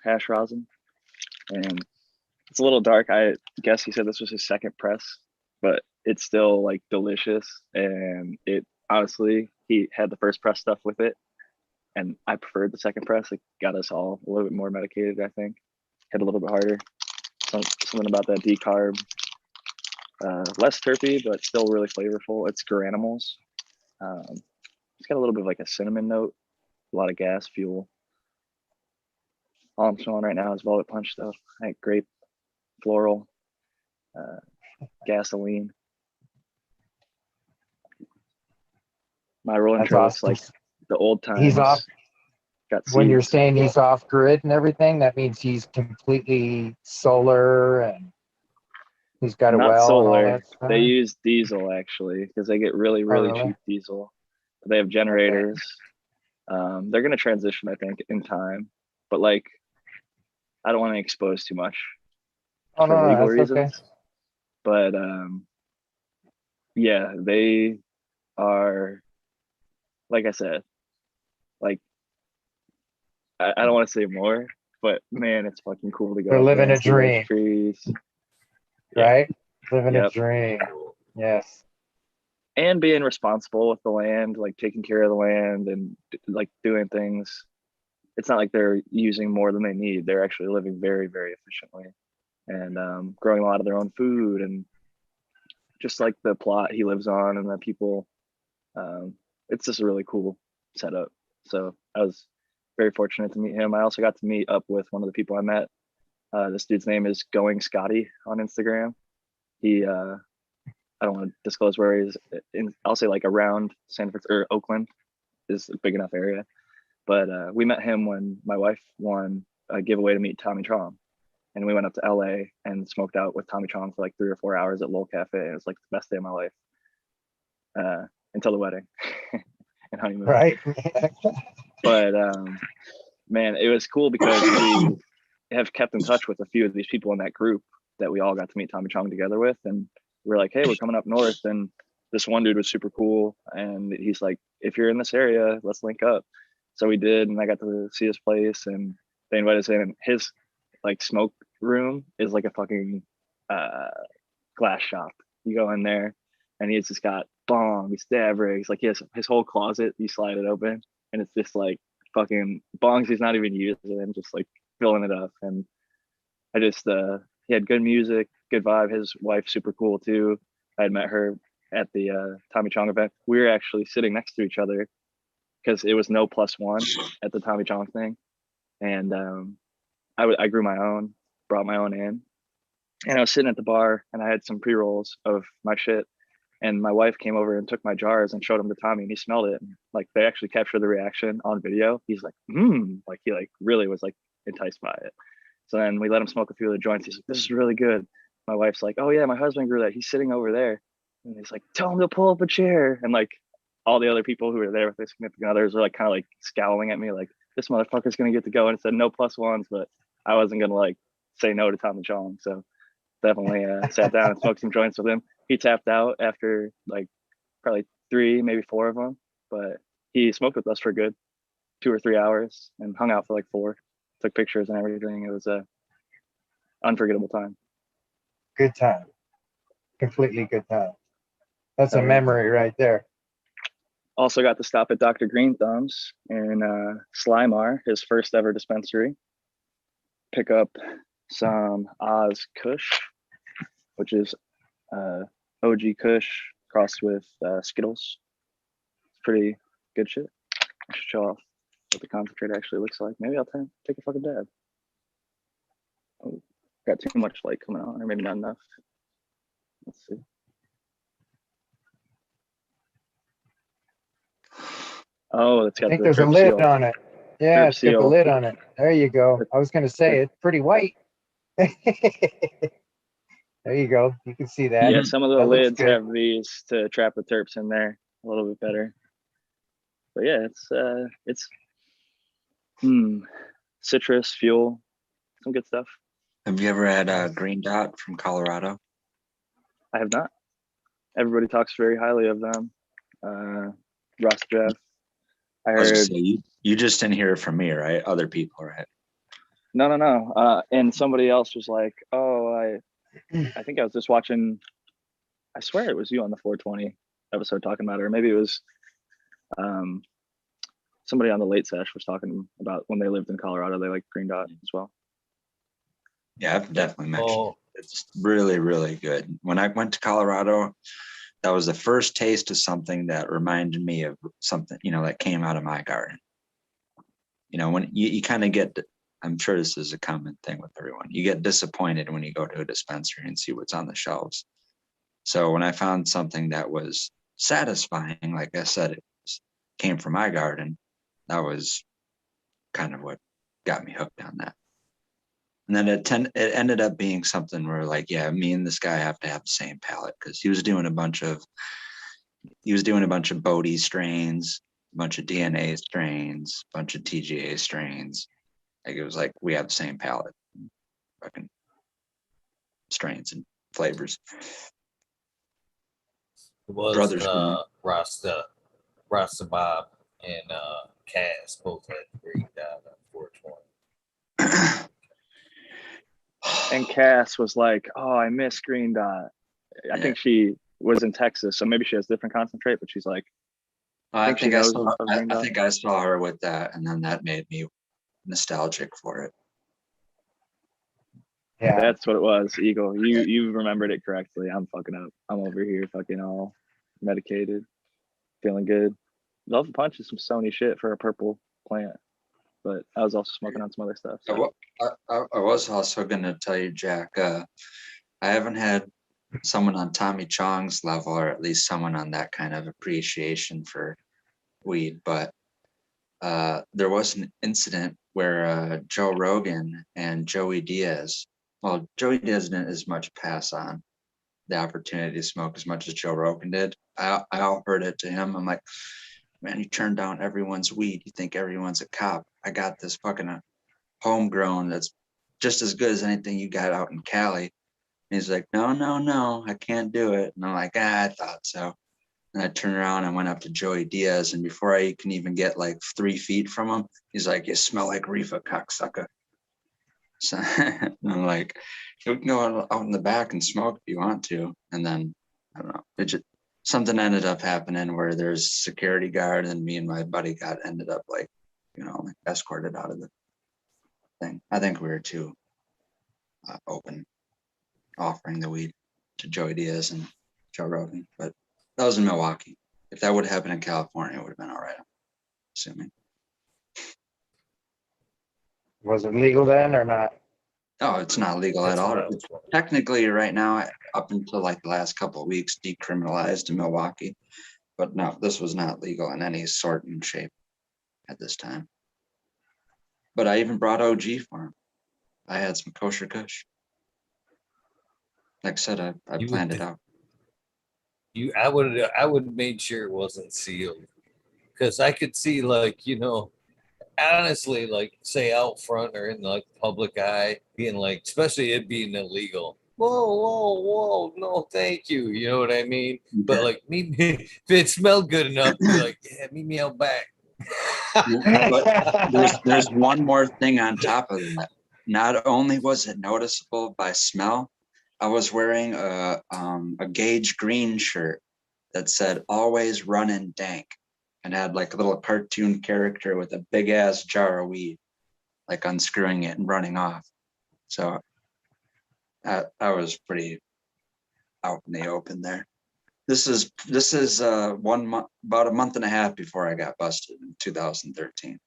hash rosin. And it's a little dark. I guess he said this was his second press, but it's still like delicious. And it honestly, he had the first press stuff with it, and I preferred the second press. It got us all a little bit more medicated, I think. Hit a little bit harder. Something about that decarb. Less terpy, but still really flavorful. It's granimals. It's got a little bit of like a cinnamon note, a lot of gas, fuel. All I'm smelling right now is Velvet Punch stuff. Like grape, floral, gasoline. My rolling That's trail's awesome. like the old times. He's off. Got When you're seeds. saying he's off grid and everything, that means he's completely solar and he's got a Not well and all solar. that stuff. They use diesel actually because they get really really? cheap diesel. They have generators. They're gonna transition, I think, in time. But like, I don't want to expose too much Oh, for no, legal that's reasons. okay. But yeah, they are, like I said, like I don't want to say more, but man, it's fucking cool to go. They're up there living and a see those dream. trees. Right? Living a Yep. dream. Yes. And being responsible with the land, like taking care of the land and like doing things. It's not like they're using more than they need. They're actually living very, very efficiently and growing a lot of their own food, and just like the plot he lives on and the people. It's just a really cool setup. So I was very fortunate to meet him. I also got to meet up with one of the people I met. This dude's name is Going Scotty on Instagram. He I don't want to disclose where he is. I'll say like around San Francisco or Oakland is a big enough area. But we met him when my wife won a giveaway to meet Tommy Chong. And we went up to LA and smoked out with Tommy Chong for like 3 or 4 hours at Lowell Cafe. It was like the best day of my life until the wedding and honeymoon. Right? But man, it was cool because we have kept in touch with a few of these people in that group that we all got to meet Tommy Chong together with. And we're like, hey, we're coming up north. And this one dude was super cool. And he's like, if you're in this area, let's link up. So we did. And I got to see his place, and they invited us in. And his like smoke room is like a fucking glass shop. You go in there and he's just got bongs, stab rigs. Like he has his whole closet. You slide it open and it's just like fucking bongs he's not even using, and just like filling it up. And I just he had good music, good vibe. His wife's super cool too. I had met her at the Tommy Chong event. We were actually sitting next to each other because it was no +1 at the Tommy Chong thing. And I grew my own, brought my own in, and I was sitting at the bar and I had some pre-rolls of my shit. And my wife came over and took my jars and showed them to Tommy, and he smelled it. And like they actually captured the reaction on video. He's like, like he like really was like enticed by it. So then we let him smoke a few of the joints. He's like, this is really good. My wife's like, oh yeah, my husband grew that. He's sitting over there. And he's like, tell him to pull up a chair. And like all the other people who were there with their significant others were like kind of like scowling at me like, this motherfucker's gonna get to go. And it said no +1s, but I wasn't gonna like say no to Tommy Chong. So definitely sat down and smoked some joints with him. He tapped out after like probably 3, maybe 4 of them, but he smoked with us for a good 2 or 3 hours and hung out for like 4, took pictures and everything. It was a unforgettable time. Good time. Completely good time. That's a yeah. memory right there. Also got to stop at Dr. Green Thumbs in Slimar, his first ever dispensary. Pick up some Oz Kush, which is OG Kush crossed with Skittles. It's pretty good shit. I should show off what the concentrate actually looks like. Maybe I'll take a fucking dab. Oh, got too much light coming on, or maybe not enough. Let's see. Oh, it's got I think the there's a drip lid seal. on it. Yeah, Drip it's got the seal. lid on it. There you go. I was going to say it's pretty white. There you go. You can see that. Yeah, some of the That looks lids good. have these to trap the terps in there. a little bit better. But yeah, it's citrus, fuel, some good stuff. Have you ever had a green dot from Colorado? I have not. Everybody talks very highly of them. Ross Jeff. I I was gonna heard. say, you just didn't hear it from me, right? Other people, right? No. And somebody else was like, "Oh, I think I was just watching. I swear it was you on the 420 episode talking about it, or maybe it was somebody on the late sesh was talking about when they lived in Colorado, they liked green dot as well." Yeah, I've definitely mentioned Oh, it. It's really, really good. When I went to Colorado, that was the first taste of something that reminded me of something, that came out of my garden. When you kind of get, I'm sure this is a common thing with everyone, you get disappointed when you go to a dispensary and see what's on the shelves. So when I found something that was satisfying, like I said, came from my garden, that was kind of what got me hooked on that. And then it ended up being something where, like, yeah, me and this guy have to have the same palate, because he was doing a bunch of Bodhi strains, a bunch of DNA strains, a bunch of TGA strains. Like, it was like we have the same palate, fucking strains and flavors. it was Brothers. Rasta Bob and Cass both had green dot on 420. And Cass was like, "Oh, I miss green dot." I think she was in Texas, so maybe she has different concentrate, but she's like, I think I Green Dot. saw her with that, and then that made me nostalgic for it. Yeah. That's what it was, Eagle. You remembered it correctly. I'm fucking up. I'm over here fucking all medicated, feeling good. Velvet Punch is some Sony shit for a purple plant, but I was also smoking on some other stuff. So. I was also going to tell you, Jack, I haven't had someone on Tommy Chong's level, or at least someone on that kind of appreciation for weed, but there was an incident where Joe Rogan and Joey Diaz, well, Joey Diaz didn't as much pass on the opportunity to smoke as much as Joe Rogan did. I offered it to him. I'm like, man, you turn down everyone's weed. You think everyone's a cop. I got this fucking homegrown that's just as good as anything you got out in Cali. And he's like, no, I can't do it. And I'm like, I thought so. And I turned around and went up to Joey Diaz, and before I can even get like 3 feet from him, he's like, "You smell like reefer, cocksucker." So I'm like, "You can go out in the back and smoke if you want to." And then I don't know, something ended up happening where there's a security guard, and me and my buddy ended up like, escorted out of the thing. I think we were too open offering the weed to Joey Diaz and Joe Rogan, but that was in Milwaukee. If that would have happened in California, it would have been all right, I'm assuming. Was it legal then or not? No, it's not legal at all. It's technically right now, up until like the last couple of weeks, decriminalized in Milwaukee. But no, this was not legal in any sort and shape at this time. But I even brought OG for him. I had some kosher kush. Like I said, I planned it out. I would made sure it wasn't sealed, because I could see, like, honestly, like, say out front or in like public eye, being like, especially it being illegal. Whoa, no, thank you. You know what I mean? Okay. But like, if it smelled good enough, be like, yeah, meet me out back. But there's one more thing on top of that. Not only was it noticeable by smell, I was wearing a Gage Green shirt that said "Always running dank," and had like a little cartoon character with a big ass jar of weed, like unscrewing it and running off. So I was pretty out in the open there. This is 1 month, about a month and a half before I got busted in 2013.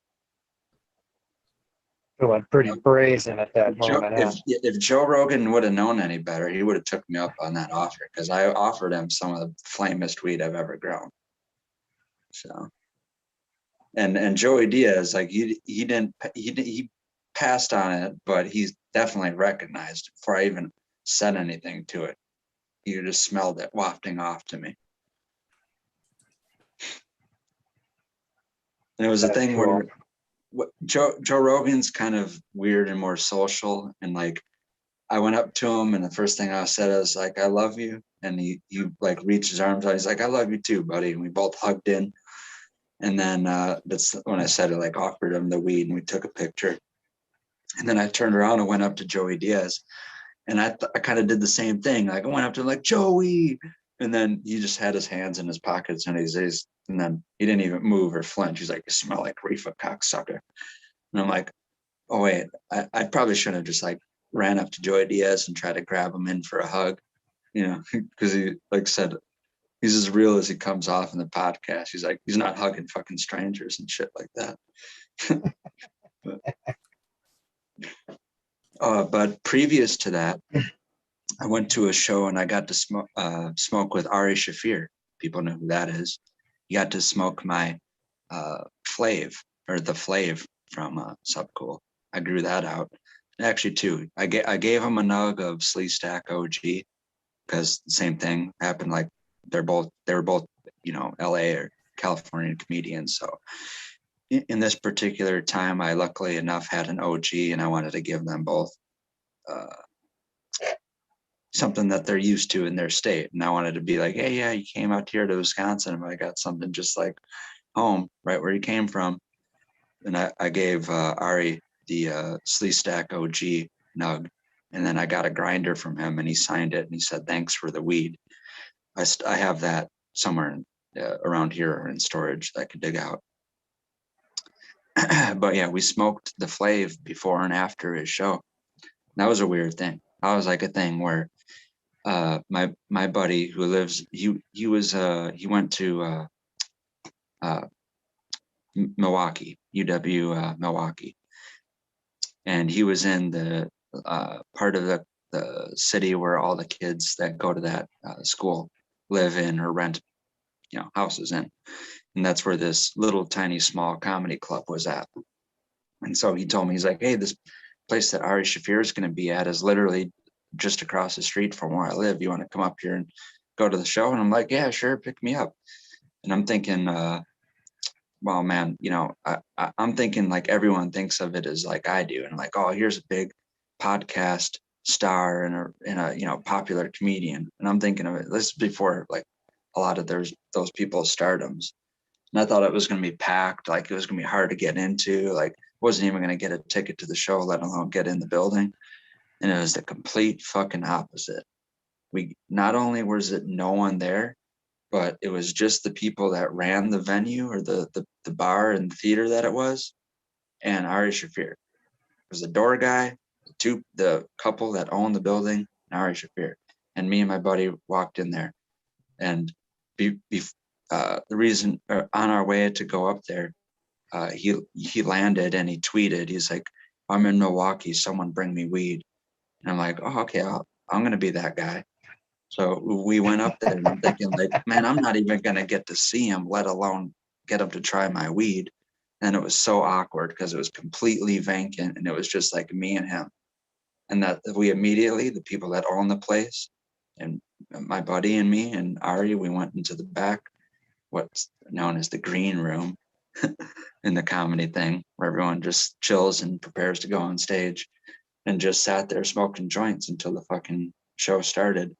Feeling pretty brazen at that moment. If Joe Rogan would have known any better, he would have took me up on that offer, because I offered him some of the flamest weed I've ever grown. So, and Joey Diaz, like he passed on it, but he's definitely recognized it before I even said anything to it. You just smelled it wafting off to me. And it was a That's thing cool. where Joe Rogan's kind of weird and more social, and like I went up to him, and the first thing I said was like, "I love you," and he like reached his arms out. He's like, "I love you too, buddy," and we both hugged in. And then that's when I said it, like offered him the weed, and we took a picture. And then I turned around and went up to Joey Diaz, and I kind of did the same thing. Like I went up to him like, "Joey," and then he just had his hands in his pockets, and and then he didn't even move or flinch. He's like, "You smell like reefer, cocksucker." And I'm like, "Oh wait, I probably shouldn't have just like ran up to Joey Diaz and tried to grab him in for a hug, you know, because he like said he's as real as he comes off in the podcast. He's like, he's not hugging fucking strangers and shit like that." But previous to that, I went to a show and I got to smoke with Ari Shafir. People know who that is. He got to smoke my Flav, or the Flav from Subcool. I grew that out. Actually, two. I gave him a nug of Slee Stack OG because the same thing happened. Like they were both, you know, LA or California comedians. So in this particular time, I luckily enough had an OG, and I wanted to give them both something that they're used to in their state. And I wanted to be like, "Hey, yeah, you came out here to Wisconsin, and I got something just like home, right where you came from." And I gave Ari the Slee Stack OG nug, and then I got a grinder from him, and he signed it, and he said, "Thanks for the weed." I have that somewhere around here in storage that I could dig out. But yeah, we smoked the Flav before and after his show. That was a weird thing. That was like a thing where my buddy who lives, he went to Milwaukee, UW Milwaukee, and he was in the part of the city where all the kids that go to that school live in or rent, you know, houses in. And that's where this little tiny small comedy club was at. And so he told me, he's like, "Hey, this place that Ari Shafir is going to be at is literally just across the street from where I live. You want to come up here and go to the show?" And I'm like, "Yeah, sure, pick me up." And I'm thinking, well, man, you know, I'm thinking like everyone thinks of it as like I do, and like, oh, here's a big podcast star and a you know, popular comedian. And I'm thinking of it, this is before like a lot of those people's stardoms. And I thought it was going to be packed, like it was going to be hard to get into, like wasn't even going to get a ticket to the show, let alone get in the building. And it was the complete fucking opposite. We not only was it no one there, but it was just the people that ran the venue or the bar and the theater that it was, and Ari Shafir. It was the door guy, the couple that owned the building, and Ari Shafir. And me and my buddy walked in there, and the reason on our way to go up there, he landed and he tweeted, he's like, "I'm in Milwaukee, someone bring me weed." And I'm like, "Oh, okay, I'm gonna be that guy." So we went up there, and I'm thinking like, man, I'm not even gonna get to see him, let alone get him to try my weed. And it was so awkward because it was completely vacant, and it was just like me and him. And that we immediately, the people that own the place, and my buddy and me and Ari, we went into the back, what's known as the green room in the comedy thing, where everyone just chills and prepares to go on stage, and just sat there smoking joints until the fucking show started.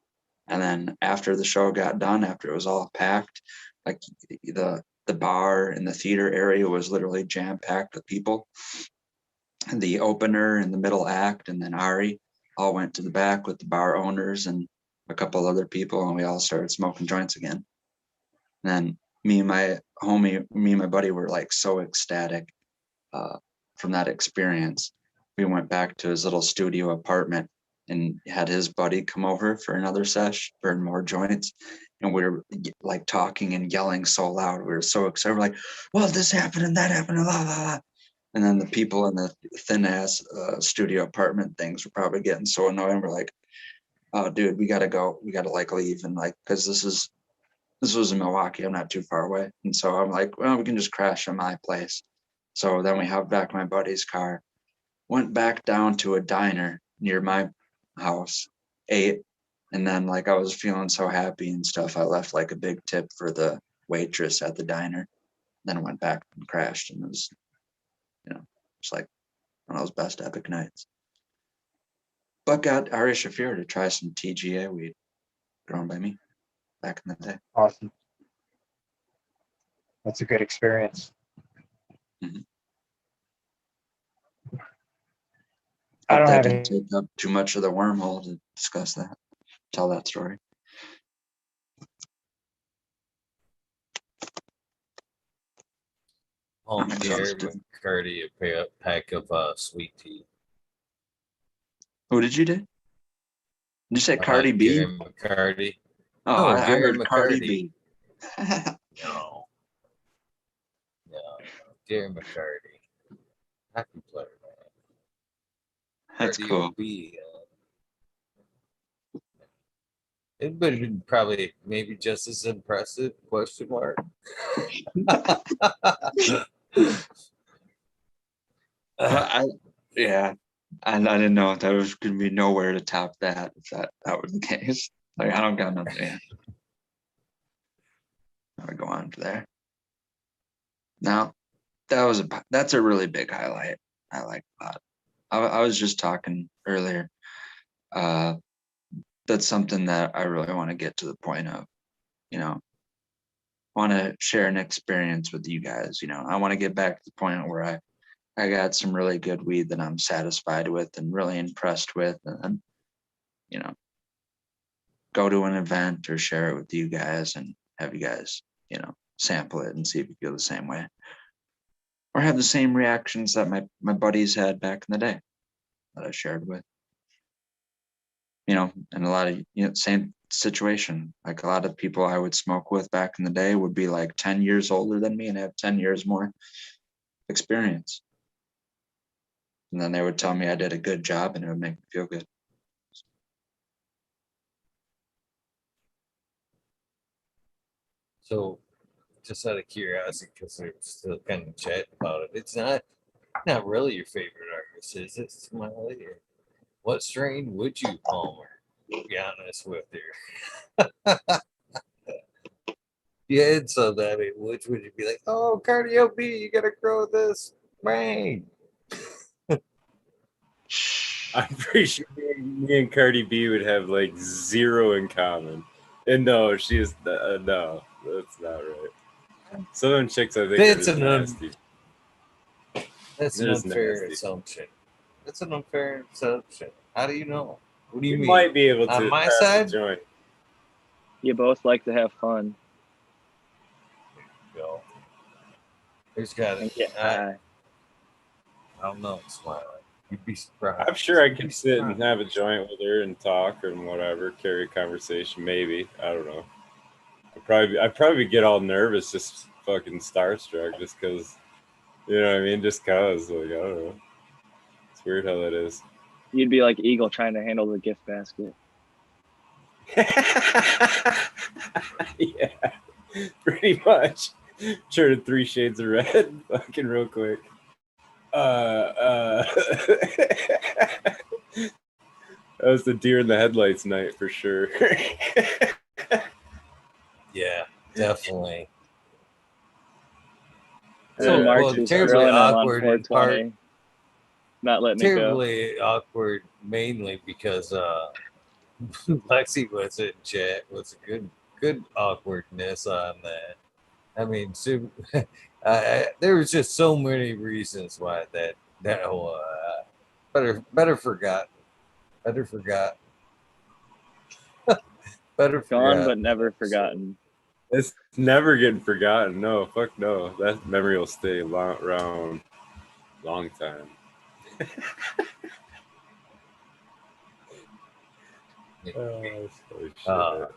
And then after the show got done, after it was all packed, like the bar and the theater area was literally jam packed with people. And the opener and the middle act, and then Ari all went to the back with the bar owners and a couple other people, and we all started smoking joints again. And then me and my buddy were like so ecstatic from that experience. We went back to his little studio apartment and had his buddy come over for another sesh, burn more joints. And we were like talking and yelling so loud. We were so excited. We're like, "Well, this happened and that happened, blah, blah, blah." And then the people in the thin ass studio apartment things were probably getting so annoying. We're like, "Oh, dude, we got to go. We got to like leave." And like, cause this was in Milwaukee. I'm not too far away. And so I'm like, "Well, we can just crash at my place." So then we hopped back my buddy's car, went back down to a diner near my house, ate, and then like I was feeling so happy and stuff, I left like a big tip for the waitress at the diner. then went back and crashed, and it was, it's like one of those best epic nights. But got Ari Shafir to try some TGA weed grown by me back in the day. Awesome. That's a good experience. Mhm. I Hope don't that have didn't any. take up too much of the wormhole to discuss that, tell that story. Home I'm Gary exhausted. McCarty a pack of sweet tea. Who did you do? Did you say Cardi B? Gary McCarty. Oh, No, I Gary heard Cardi McCarty. B. No. Gary McCarty. Hockey player, man. That's Cardi cool. B. It would have been probably maybe just as impressive, question mark. Yeah, and I didn't know if there was going to be nowhere to top that if that was the case. Like, I don't got nothing. Yeah. I would go on to there. Now, that's a really big highlight. I like that. I was just talking earlier. That's something that I really want to get to the point of, want to share an experience with you guys. I want to get back to the point where I got some really good weed that I'm satisfied with and really impressed with, and go to an event or share it with you guys and have you guys, sample it and see if you feel the same way or have the same reactions that my buddies had back in the day that I shared with. And a lot of, same situation. Like a lot of people I would smoke with back in the day would be like 10 years older than me and have 10 years more experience. And then they would tell me I did a good job and it would make me feel good. So, just out of curiosity, because we're still kind of chatting about it, it's not really your favorite artist, is it, Smiley? What strain would you, Palmer, be honest with here? You had some that, which would you be like, oh, Cardio B, you gotta grow this brain? I'm pretty sure me and Cardi B would have like zero in common. And no, she is no, that's not right. Some of them chicks I think That's are just nasty. That's an They're just unfair nasty. assumption. That's an unfair assumption. How do you know? What do you You mean? might be able to On my pass side? the joint. You both like to have fun. Go. Who's got And it? get high. I don't know, Smiley. You'd be surprised. I'm sure I You'd be could sit and surprised. have a joint with her and talk and whatever, carry a conversation, maybe. I don't know. I'd probably get all nervous, just fucking starstruck, just because, you know what I mean? Just cause, like, I don't know. It's weird how that is. You'd be like Eagle trying to handle the gift basket. Yeah, pretty much. Turn 3 shades of red, fucking real quick. That was the deer in the headlights night for sure. Yeah, definitely. And So, then Mark's well, just terribly grilling him on awkward in part. 420. Not letting it go. Terribly awkward, mainly because Lexi was in chat. Was a good awkwardness on that. I mean, there was just so many reasons why that whole better forgotten, better forgotten, better Gone forgotten. but never forgotten. It's never getting forgotten. No, fuck no. That memory will stay around long time. Oh, shit.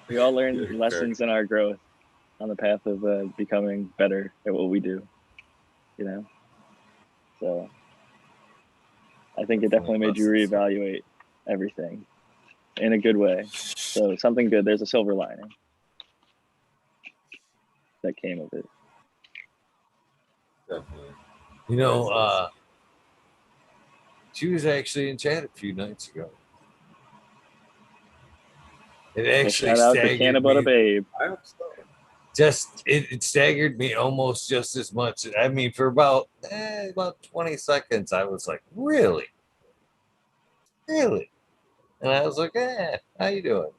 We all learn Yeah, lessons in our growth on the path of becoming better at what we do. So I think it definitely made you reevaluate everything in a good way. So something good. There's a silver lining that came of it. Definitely. She was actually in chat a few nights ago. It So actually shout out to staggered Canna Butter me. Babe. I hope so. It staggered me almost just as much. I mean, for about 20 seconds, I was like, really? Really? And I was like, how you doing?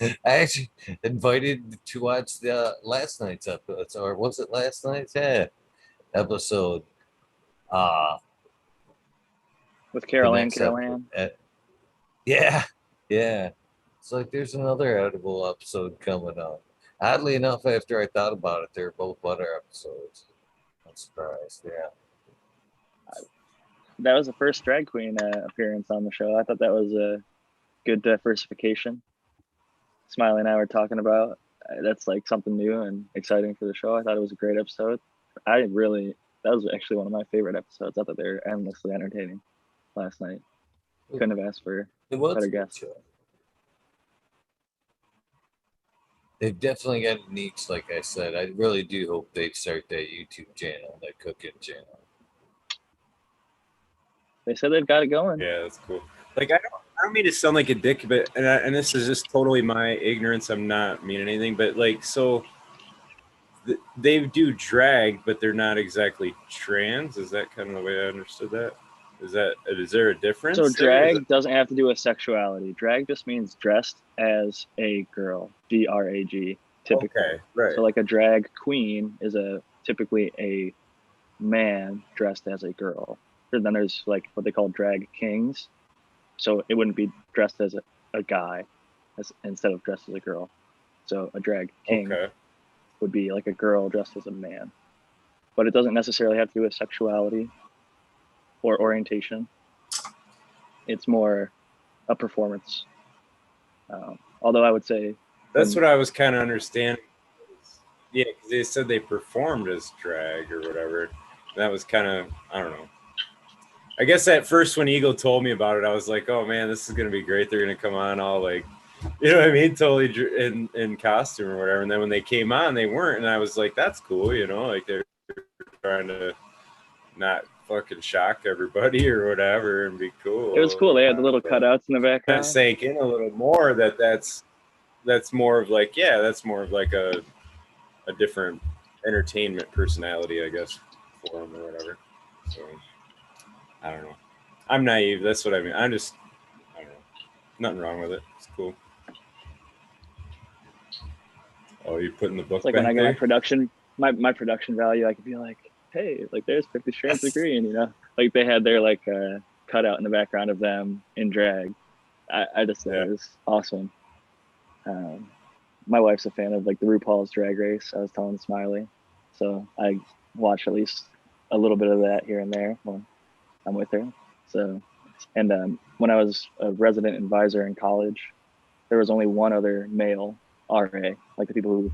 I actually invited to watch the last night's episode, or was it last night's episode? With The Carol Ann. next episode. Carol Ann. Yeah, yeah. It's like there's another edible episode coming up. Oddly enough, after I thought about it, they're both butter episodes. I'm surprised. Yeah. That was the first drag queen appearance on the show. I thought that was a good diversification. Smiley and I were talking about that's like something new and exciting for the show. I thought it was a great episode. That was actually one of my favorite episodes. I thought they were endlessly entertaining last night. Couldn't have asked for It was better a good guests. show. They've definitely got a niche, like I said. I really do hope they start that YouTube channel, that cooking channel. They said they've got it going. Yeah, that's cool. Like I don't mean to sound like a dick, but and this is just totally my ignorance. I'm not meaning anything, but like so they do drag, but they're not exactly trans. Is that kind of the way I understood that? Is there a difference? So there? drag doesn't have to do with sexuality. Drag just means dressed as a girl. DRAG typically. Okay, right. So like a drag queen is typically a man dressed as a girl. And then there's like what they call drag kings. So it wouldn't be dressed as a guy instead of dressed as a girl. So a drag king would be like a girl dressed as a man. But it doesn't necessarily have to do with sexuality or orientation. It's more a performance. Although I would say that's what I was kind of understanding. Yeah, because they said they performed as drag or whatever. That was kind of, I don't know. I guess at first when Eagle told me about it, I was like, oh man, this is going to be great. They're going to come on all like, you know what I mean? Totally in costume or whatever. And then when they came on, they weren't. And I was like, that's cool. You know, like they're trying to not fucking shock everybody or whatever and be cool. It was cool. They had the little cutouts in the background. That sank in a little more that's more of like, yeah, that's more of like a different entertainment personality, I guess, for them or whatever. So I don't know. I'm naive. That's what I mean. I don't know. Nothing wrong with it. It's cool. Oh, you putting the book it's like back when I get there? my production value, I could be like, hey, like there's 50 Strands of Green, you know? Like they had their like cutout in the background of them in drag. I just thought it was awesome. My wife's a fan of like the RuPaul's Drag Race. I was telling Smiley. So I watch at least a little bit of that here and there when I'm with her. So, and when I was a resident advisor in college, there was only one other male RA, like the people who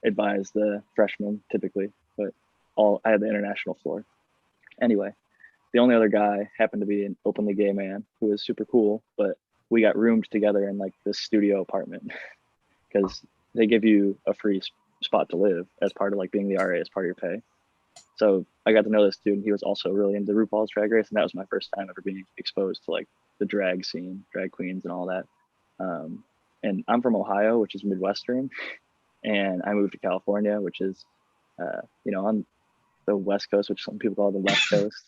advise the freshmen typically, but I had the international floor. Anyway, the only other guy happened to be an openly gay man who was super cool, but we got roomed together in like this studio apartment because they give you a free spot to live as part of like being the RA as part of your pay. So I got to know this dude, and he was also really into RuPaul's Drag Race, and that was my first time ever being exposed to like the drag scene, drag queens, and all that. And I'm from Ohio, which is Midwestern, and I moved to California, which is, you know, on the West Coast, which some people call the left coast.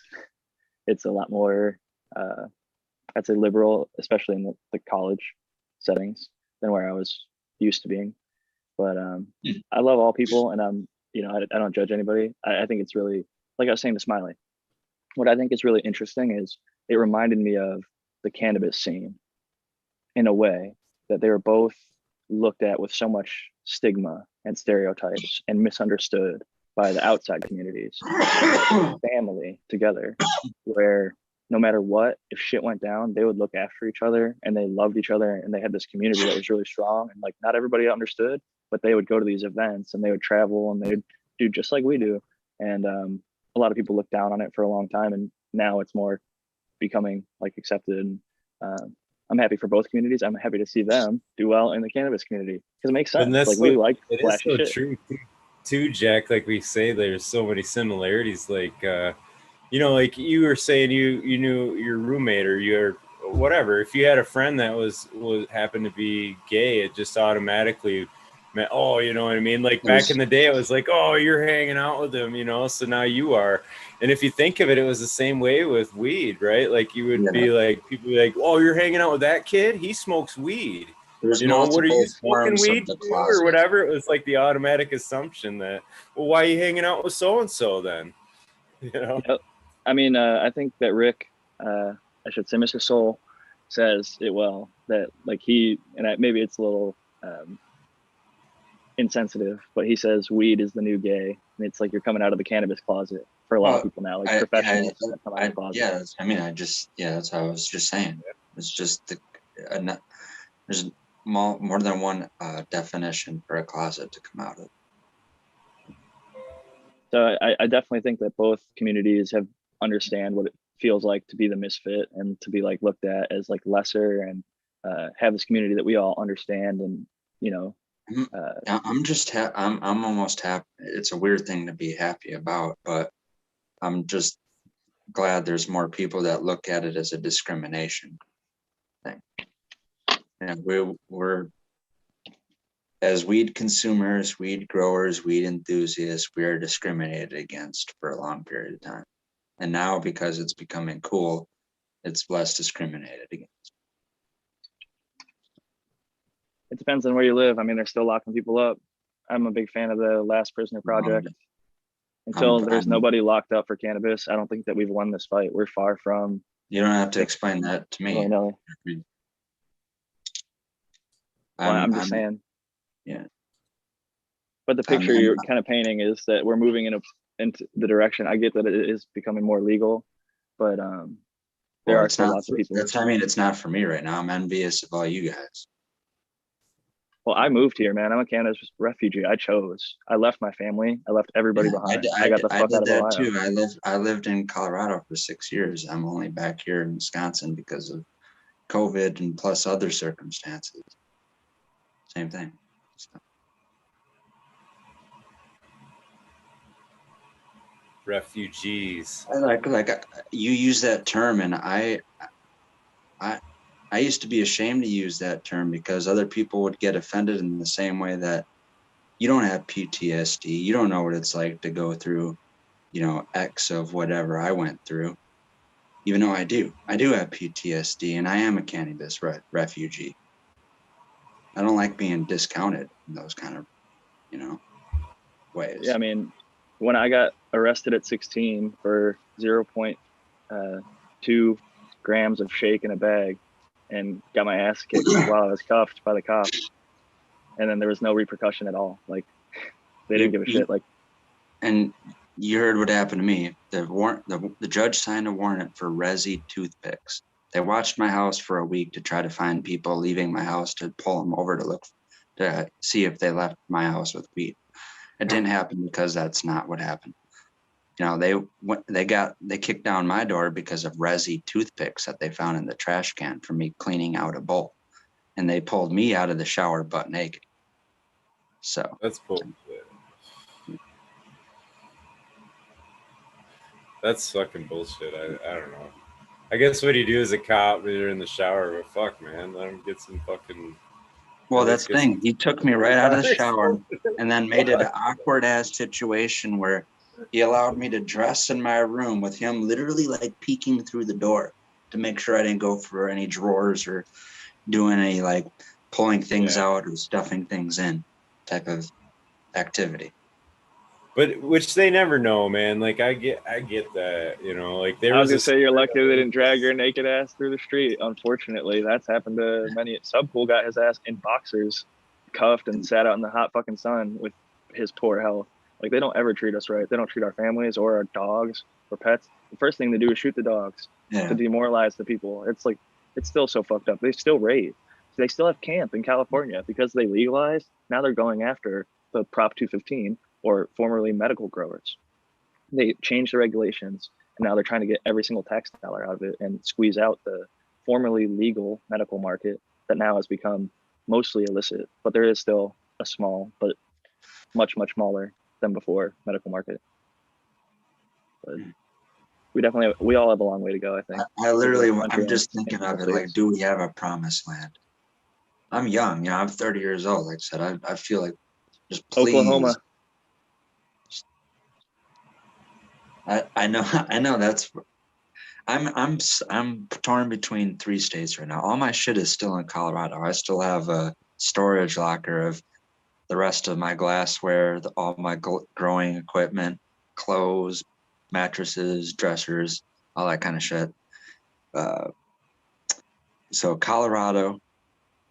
It's a lot more, I'd say, liberal, especially in the college settings, than where I was used to being. But I love all people, and you know, I don't judge anybody. I think it's really, like I was saying to Smiley, what I think is really interesting is it reminded me of the cannabis scene in a way that they were both looked at with so much stigma and stereotypes and misunderstood by the outside communities, family together, where no matter what, if shit went down, they would look after each other and they loved each other and they had this community that was really strong. And like, not everybody understood, but they would go to these events and they would travel and they would do just like we do. And a lot of people looked down on it for a long time. And now it's more becoming like accepted. And I'm happy for both communities. I'm happy to see them do well in the cannabis community because it makes sense. Like we like flashy shit. It is so true too, Jack. Like we say, there's so many similarities. Like, you know, like you were saying, you knew your roommate or your whatever. If you had a friend that was happened to be gay, it just automatically meant, oh, you know what I mean? Like back in the day, it was like, oh, you're hanging out with him, you know, so now you are. And if you think of it, it was the same way with weed, right? Like you would be like, people be like, oh, you're hanging out with that kid? He smokes weed. There's You know, what are you multiple smoking forms of weed the too, or closet. whatever? It was like the automatic assumption that, well, why are you hanging out with so and so then? You know. Yep. I mean, I think that Rick, I should say Mr. Soul, says it well, that like maybe it's a little insensitive, but he says weed is the new gay, and it's like you're coming out of the cannabis closet for a lot of people now, like professionals that come out of the closet. Yeah, I mean, that's what I was just saying. It's just there's more than one definition for a closet to come out of. So I definitely think that both communities have understand what it feels like to be the misfit and to be like looked at as like lesser, and have this community that we all understand. And you know, I'm almost happy. It's a weird thing to be happy about, but I'm just glad there's more people that look at it as a discrimination thing. And we're as weed consumers, weed growers, weed enthusiasts, we are discriminated against for a long period of time. And now, because it's becoming cool, it's less discriminated against. it depends on where you live. I mean, they're still locking people up. I'm a big fan of the Last Prisoner Project. Until there's nobody locked up for cannabis, I don't think that we've won this fight. We're far from. You don't have to explain that to me. Well, I'm just saying. Yeah. But the picture you're kind of painting is that we're moving into the direction. I get that it is becoming more legal, but there are still lots of people. It's not for me right now. I'm envious of all you guys. Well, I moved here, man. I'm a cannabis refugee. I chose. I left my family. I left everybody behind. I got the fuck out of Ohio. Too. I lived in Colorado for 6 years. I'm only back here in Wisconsin because of COVID and plus other circumstances. Same thing. So. Refugees. I like you use that term, and I used to be ashamed to use that term because other people would get offended in the same way that you don't have PTSD. You don't know what it's like to go through, X of whatever I went through, even though I do have PTSD, and I am a cannabis refugee. I don't like being discounted in those kind of, ways. Yeah, I mean, when I got arrested at 16 for 0.2 grams of shake in a bag and got my ass kicked while I was cuffed by the cops, and then there was no repercussion at all. Like, they didn't give a shit. Like, and you heard what happened to me. The judge signed a warrant for resi toothpicks. They watched my house for a week to try to find people leaving my house to pull them over to see if they left my house with weed. It didn't happen because that's not what happened. They kicked down my door because of resi toothpicks that they found in the trash can for me cleaning out a bowl, and they pulled me out of the shower butt naked. So that's bullshit. That's fucking bullshit. I don't know. I guess what you do as a cop when you're in the shower, but fuck, man, let him get some fucking. Well, that's the thing. He took me right out of the shower and then made it an awkward ass situation where he allowed me to dress in my room with him literally like peeking through the door to make sure I didn't go for any drawers or doing any like pulling things out or stuffing things in type of activity. But which they never know, man. Like I get that, like there was I was gonna say you're lucky they didn't drag your naked ass through the street. Unfortunately, that's happened to many. Subpool got his ass in boxers, cuffed, and sat out in the hot fucking sun with his poor health. Like, they don't ever treat us right. They don't treat our families or our dogs or pets. The first thing they do is shoot the dogs to demoralize the people. It's like, it's still so fucked up. They still raid. They still have camp in California because they legalized. Now they're going after the Prop 215 or formerly medical growers. They changed the regulations, and now they're trying to get every single tax dollar out of it and squeeze out the formerly legal medical market that now has become mostly illicit. But there is still a small, but much, much smaller than before medical market. But we all have a long way to go, I think. I literally, Country I'm just and thinking of United it like, States. do we have a promised land? I'm young, I'm 30 years old. Like I said, I feel like just please. Oklahoma. I know, I know that's. I'm torn between 3 states right now. All my shit is still in Colorado. I still have a storage locker of the rest of my glassware, all my growing equipment, clothes, mattresses, dressers, all that kind of shit. So Colorado,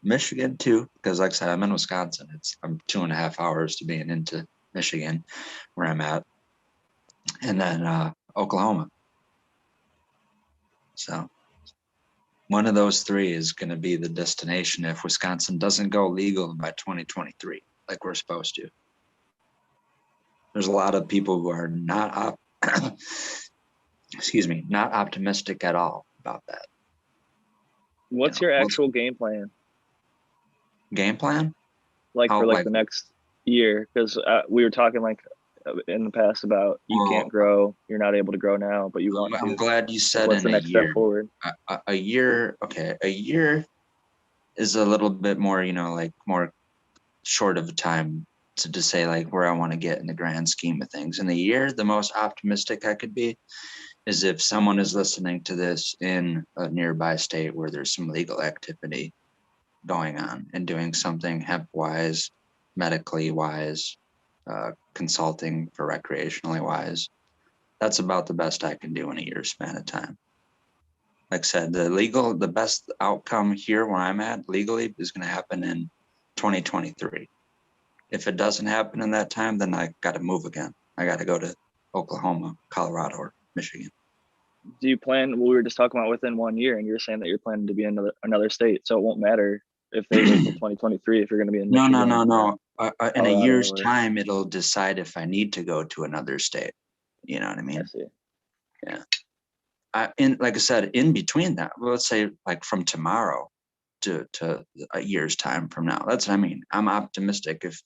Michigan too, because like I said, I'm in Wisconsin. I'm 2.5 hours to being into Michigan, where I'm at, and then Oklahoma. So one of those 3 is going to be the destination if Wisconsin doesn't go legal by 2023, like we're supposed to. There's a lot of people who are not not optimistic at all about that. What's your actual game plan? Game plan? Like for the next year? Because we were talking like in the past about you can't grow, you're not able to grow now, but you want to. I'm glad you said what's in the next a year. step forward? A year, okay. A year is a little bit more, like more short of a time to say like where I want to get in the grand scheme of things. In a year, the most optimistic I could be is if someone is listening to this in a nearby state where there's some legal activity going on and doing something hemp wise, medically wise, consulting for recreationally wise. That's about the best I can do in a year's span of time. Like I said, the best outcome here where I'm at legally is going to happen in 2023. If it doesn't happen in that time, then I got to move again. I got to go to Oklahoma, Colorado, or Michigan. Do you plan? Well, we were just talking about within 1 year, and you're saying that you're planning to be in another state, so it won't matter if they wait till 2023 if you're going to be in Michigan. No. In a year's time, it'll decide if I need to go to another state. You know what I mean? I see. Yeah. Like I said, in between that, well, let's say like from tomorrow to a year's time from now. That's what I mean. I'm optimistic if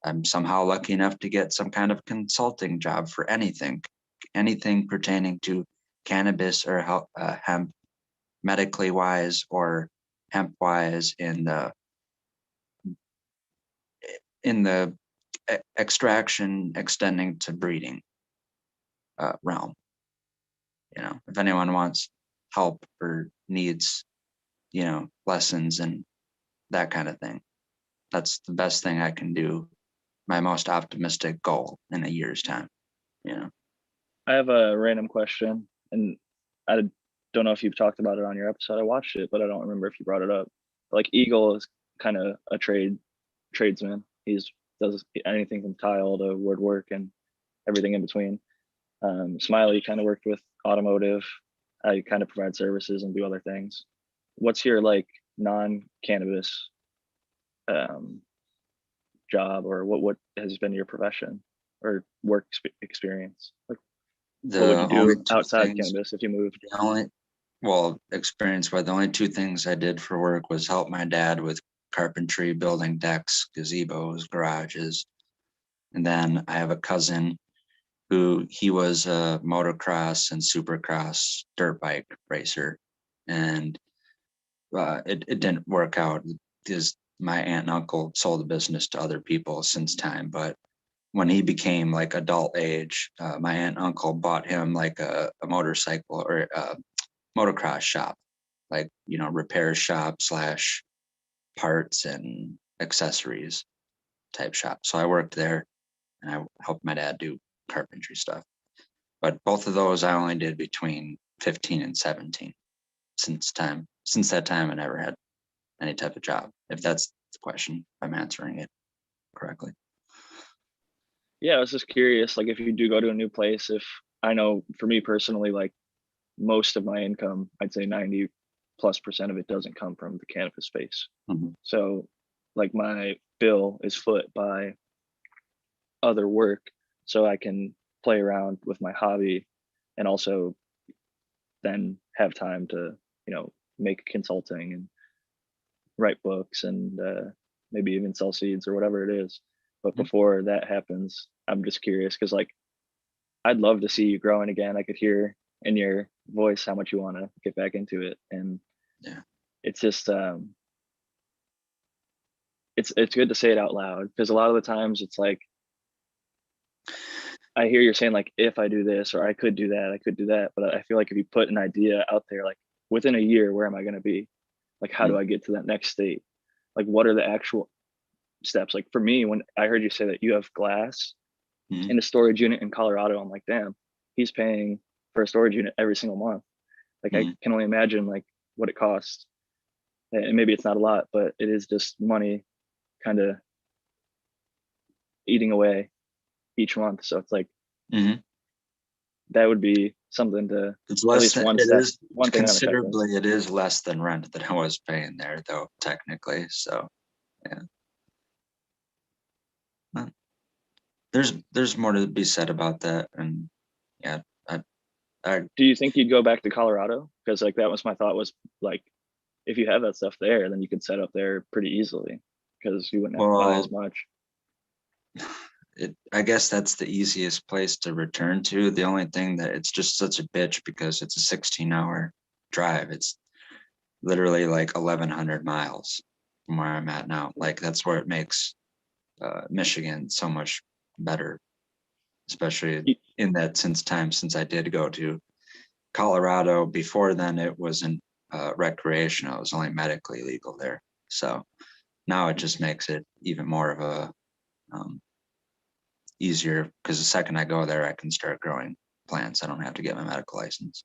I'm somehow lucky enough to get some kind of consulting job for anything pertaining to cannabis or hemp, medically wise or hemp wise in the extraction extending to breeding realm. If anyone wants help or needs, lessons and that kind of thing, that's the best thing I can do. My most optimistic goal in a year's time. I have a random question, and I don't know if you've talked about it on your episode. I watched it, but I don't remember if you brought it up. Like Eagle is kind of a tradesman. Does anything from tile to woodwork and everything in between. Smiley kind of worked with automotive. I kind of provide services and do other things. What's your like non-cannabis job, or what has been your profession or work experience? Like what would you do outside cannabis if you moved? Experience where the only 2 things I did for work was help my dad with carpentry, building decks, gazebos, garages. And then I have a cousin who he was a motocross and supercross dirt bike racer. And it didn't work out because my aunt and uncle sold the business to other people since time. But when he became like adult age, my aunt and uncle bought him like a motorcycle or a motocross shop, like, repair shop / parts and accessories type shop. So I worked there and I helped my dad do carpentry stuff. But both of those I only did between 15 and 17. Since that time, I never had any type of job. If that's the question, I'm answering it correctly. Yeah, I was just curious, like if you do go to a new place, if I know for me personally, like most of my income, I'd say 90+% of it doesn't come from the cannabis space. Mm-hmm. So like my bill is foot by other work, so I can play around with my hobby and also then have time to, make consulting and write books and maybe even sell seeds or whatever it is. But before that happens, I'm just curious because like I'd love to see you growing again. I could hear in your voice how much you want to get back into it. And Yeah. it's just it's good to say it out loud, because a lot of the times it's like, I hear you're saying like, if I do this, or I could do that, but I feel like if you put an idea out there, like within a year, where am I going to be? Like, how do I get to that next state? Like, what are the actual steps? Like for me, when I heard you say that you have glass in a storage unit in Colorado, I'm like, damn, he's paying for a storage unit every single month. Like I can only imagine like what it costs. And maybe it's not a lot, but it is just money kind of eating away each month. So it's like, that would be something to, It's at less least than one it step, is one thing on the checklist. considerably. It is less than rent that I was paying there, though, technically. So, yeah. Well, there's more to be said about that, and yeah, Do you think you'd go back to Colorado? Because like that was my thought, was like, if you have that stuff there, then you could set up there pretty easily, because you wouldn't have to buy as much. I guess that's the easiest place to return to. The only thing that it's just such a bitch because it's a 16-hour drive. It's literally like 1,100 miles from where I'm at now. Like that's where it makes Michigan so much better, especially in that since I did go to Colorado. Before then, it wasn't recreational. It was only medically legal there. So now it just makes it even more of a easier, because the second I go there, I can start growing plants. I don't have to get my medical license.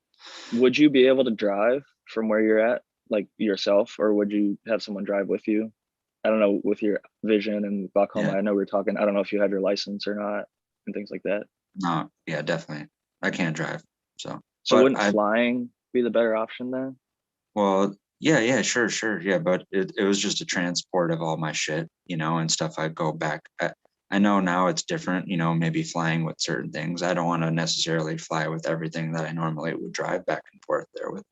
Would you be able to drive from where you're at, like yourself, or would you have someone drive with you? I don't know, with your vision and glaucoma. Yeah. I know we were talking, I don't know if you had your license or not and things like that. No, yeah, definitely. I can't drive. So wouldn't flying be the better option then? Well, yeah, sure. Yeah, but it was just a transport of all my shit, and stuff. I go back. I know now it's different, maybe flying with certain things. I don't want to necessarily fly with everything that I normally would drive back and forth there with.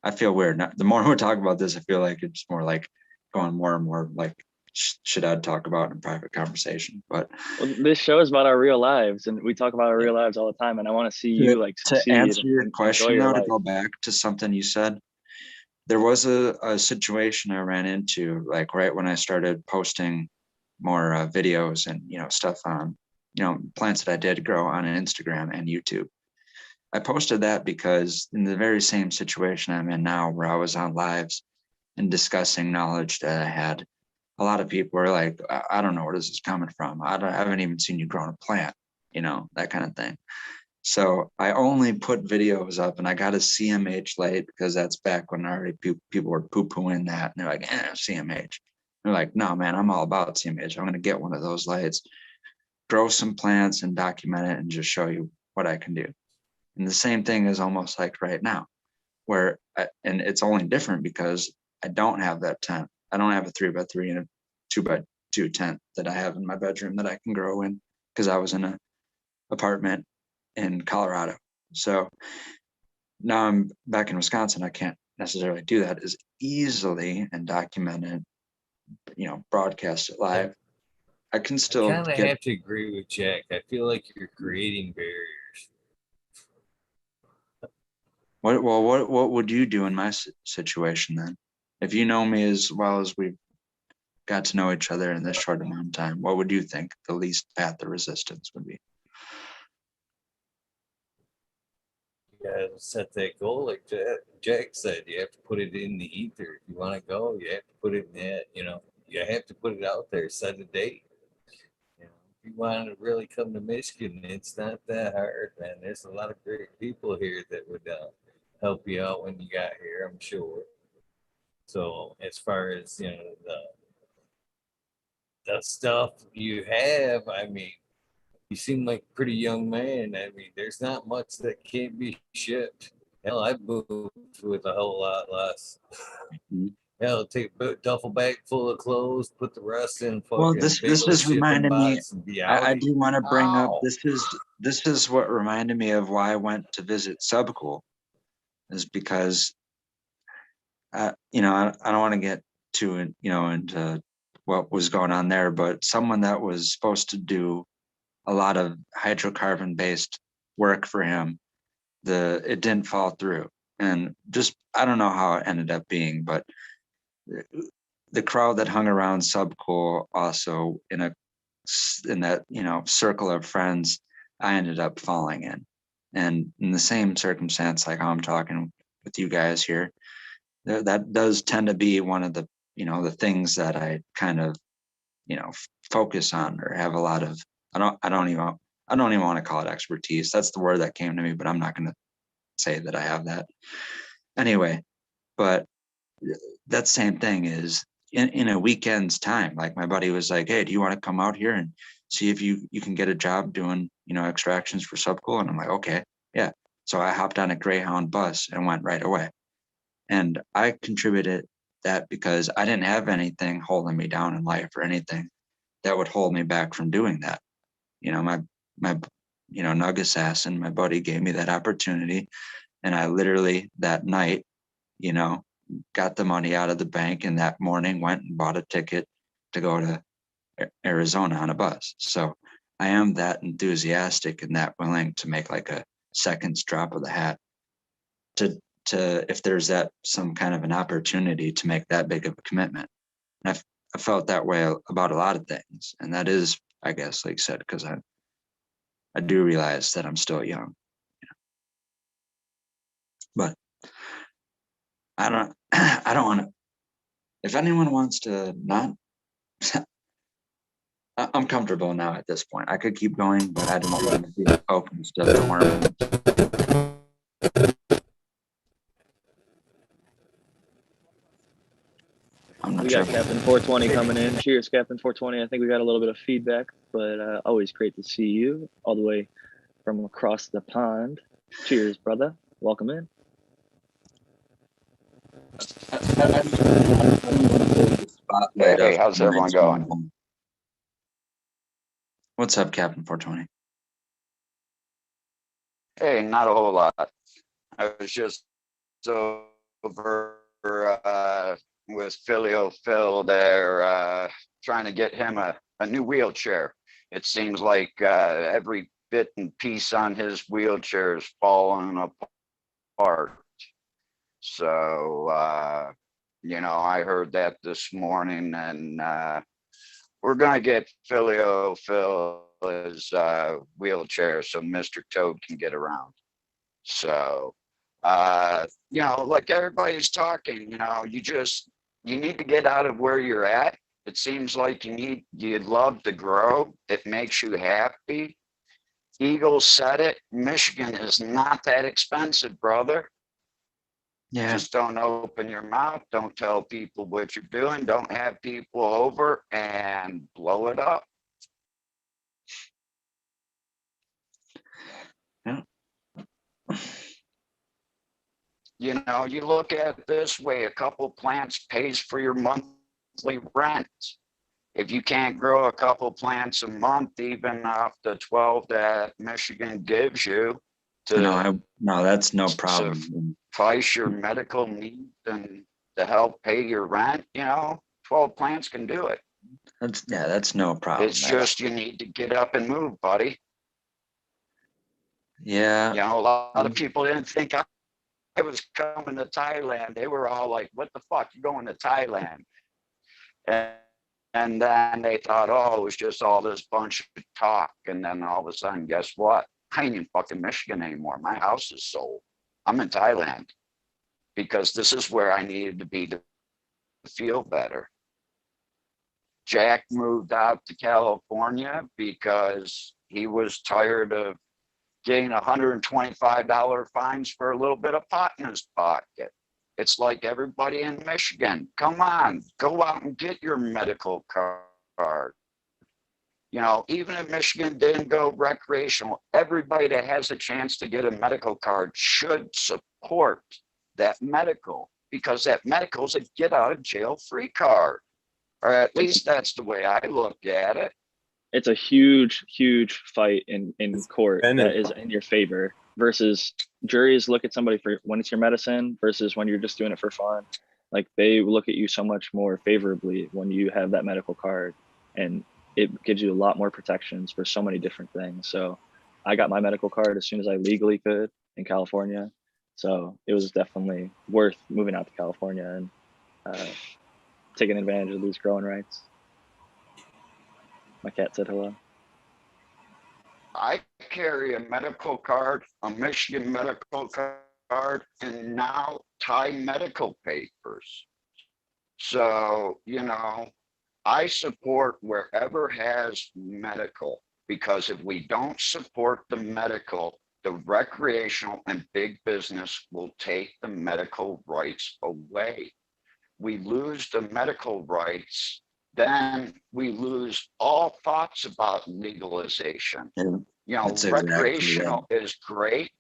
I feel weird. Now, the more we talk about this, I feel like it's more like going more and more like shit I'd talk about in private conversation. But this show is about our real lives, and we talk about our real lives all the time. And I want to see you like succeed. To answer your and question, though, to go back to something you said, there was a situation I ran into, like right when I started posting more videos and stuff on plants that I did grow on Instagram and YouTube. I posted that because in the very same situation I'm in now, where I was on lives and discussing knowledge that I had, a lot of people were like, I don't know where this is coming from. I haven't even seen you growing a plant, that kind of thing. So I only put videos up, and I got a CMH light because that's back when already people were poo-pooing that. And they're like, CMH. They're like, no, man, I'm all about CMH. I'm going to get one of those lights, grow some plants and document it and just show you what I can do. And the same thing is almost like right now, where, and it's only different because I don't have that tent. I don't have a 3x3 and a 2x2 tent that I have in my bedroom that I can grow in, because I was in an apartment in Colorado. So now I'm back in Wisconsin. I can't necessarily do that as easily and document it, broadcast it live. I can still kind of have to agree with Jack. I feel like you're creating barriers. What would you do in my situation then? If you know me as well as we've got to know each other in this short amount of time, what would you think the least path of resistance would be? You gotta set that goal, like Jack said. You have to put it in the ether. If you want to go, you have to put it in that. You have to put it out there. Set a date. If you want to really come to Michigan, it's not that hard, man. There's a lot of great people here that would help you out when you got here, I'm sure. So as far as the stuff you have, I mean, you seem like a pretty young man. I mean, there's not much that can't be shipped. Hell, I moved with a whole lot less. Hell, take a duffel bag full of clothes, put the rest in fucking. Well, this is reminding me. I do want to bring up this is what reminded me of why I went to visit Subcool, is because I don't want to get too into what was going on there, but someone that was supposed to do a lot of hydrocarbon based work for him it didn't fall through. And just, I don't know how it ended up being, but the crowd that hung around Subcool also in that, you know, circle of friends, I ended up falling in. And in the same circumstance, like how I'm talking with you guys here, that does tend to be one of the, you know, the things that I kind of, you know, focus on or have a lot of, I don't even want to call it expertise. That's the word that came to me, but I'm not going to say that I have that anyway. But that same thing is in a weekend's time, like my buddy was like, hey, do you want to come out here and see if you can get a job doing, you know, extractions for Subcool? And I'm like, okay, yeah. So I hopped on a Greyhound bus and went right away. And I contributed that because I didn't have anything holding me down in life or anything that would hold me back from doing that. You know, my you know, Nug Assassin, my buddy, gave me that opportunity. And I literally that night, you know, got the money out of the bank, and that morning went and bought a ticket to go to Arizona on a bus. So I am that enthusiastic and that willing to make like a second drop of the hat to if there's that some kind of an opportunity to make that big of a commitment. And I felt that way about a lot of things. And that is, I guess, like I said, because I do realize that I'm still young. You know? But I don't want to, if anyone wants to not, I'm comfortable now at this point. I could keep going, but I don't want to be open to the worm. I'm not We sure. got Captain 420 coming in. Cheers, Captain 420. I think we got a little bit of feedback, but always great to see you all the way from across the pond. Cheers, brother. Welcome in. Hey, how's everyone going? What's up, Captain 420? Hey, not a whole lot. I was just over with Filio Phil there, trying to get him a new wheelchair. It seems like every bit and piece on his wheelchair is falling apart. So, you know, I heard that this morning, and we're going to get Filio Phil his wheelchair so Mr. Toad can get around. So, you know, like everybody's talking, you know, you need to get out of where you're at. It seems like you'd love to grow. It makes you happy. Eagle said it. Michigan is not that expensive, brother. Yeah. Just don't open your mouth. Don't tell people what you're doing. Don't have people over and blow it up. Yeah. You know, you look at it this way, a couple plants pays for your monthly rent. If you can't grow a couple plants a month, even off the 12 that Michigan gives you to no, that's no problem. suffice your medical needs and to help pay your rent, you know, 12 plants can do it. That's no problem. It's just you need to get up and move, buddy. Yeah. You know, a lot of people didn't think I was coming to Thailand. They were all like, what the fuck, you going to Thailand? And then they thought, oh, it was just all this bunch of talk. And then all of a sudden, guess what? I ain't in fucking Michigan anymore. My house is sold. I'm in Thailand because this is where I needed to be to feel better. Jack moved out to California because he was tired of getting $125 fines for a little bit of pot in his pocket. It's like everybody in Michigan. Come on, go out and get your medical card. You know, even if Michigan didn't go recreational, everybody that has a chance to get a medical card should support that medical, because that medical is a get out of jail free card. Or at least that's the way I look at it. It's a huge fight in court that is in your favor, versus juries look at somebody for when it's your medicine versus when you're just doing it for fun. Like, they look at you so much more favorably when you have that medical card, and it gives you a lot more protections for so many different things. So I got my medical card as soon as I legally could, in California. So it was definitely worth moving out to California and taking advantage of these growing rights. My cat said hello. I carry a medical card, a Michigan medical card, and now Thai medical papers. So, you know, I support wherever has medical, because if we don't support the medical, the recreational and big business will take the medical rights away. We lose the medical rights, then we lose all thoughts about legalization. And You know, that's exactly recreational is great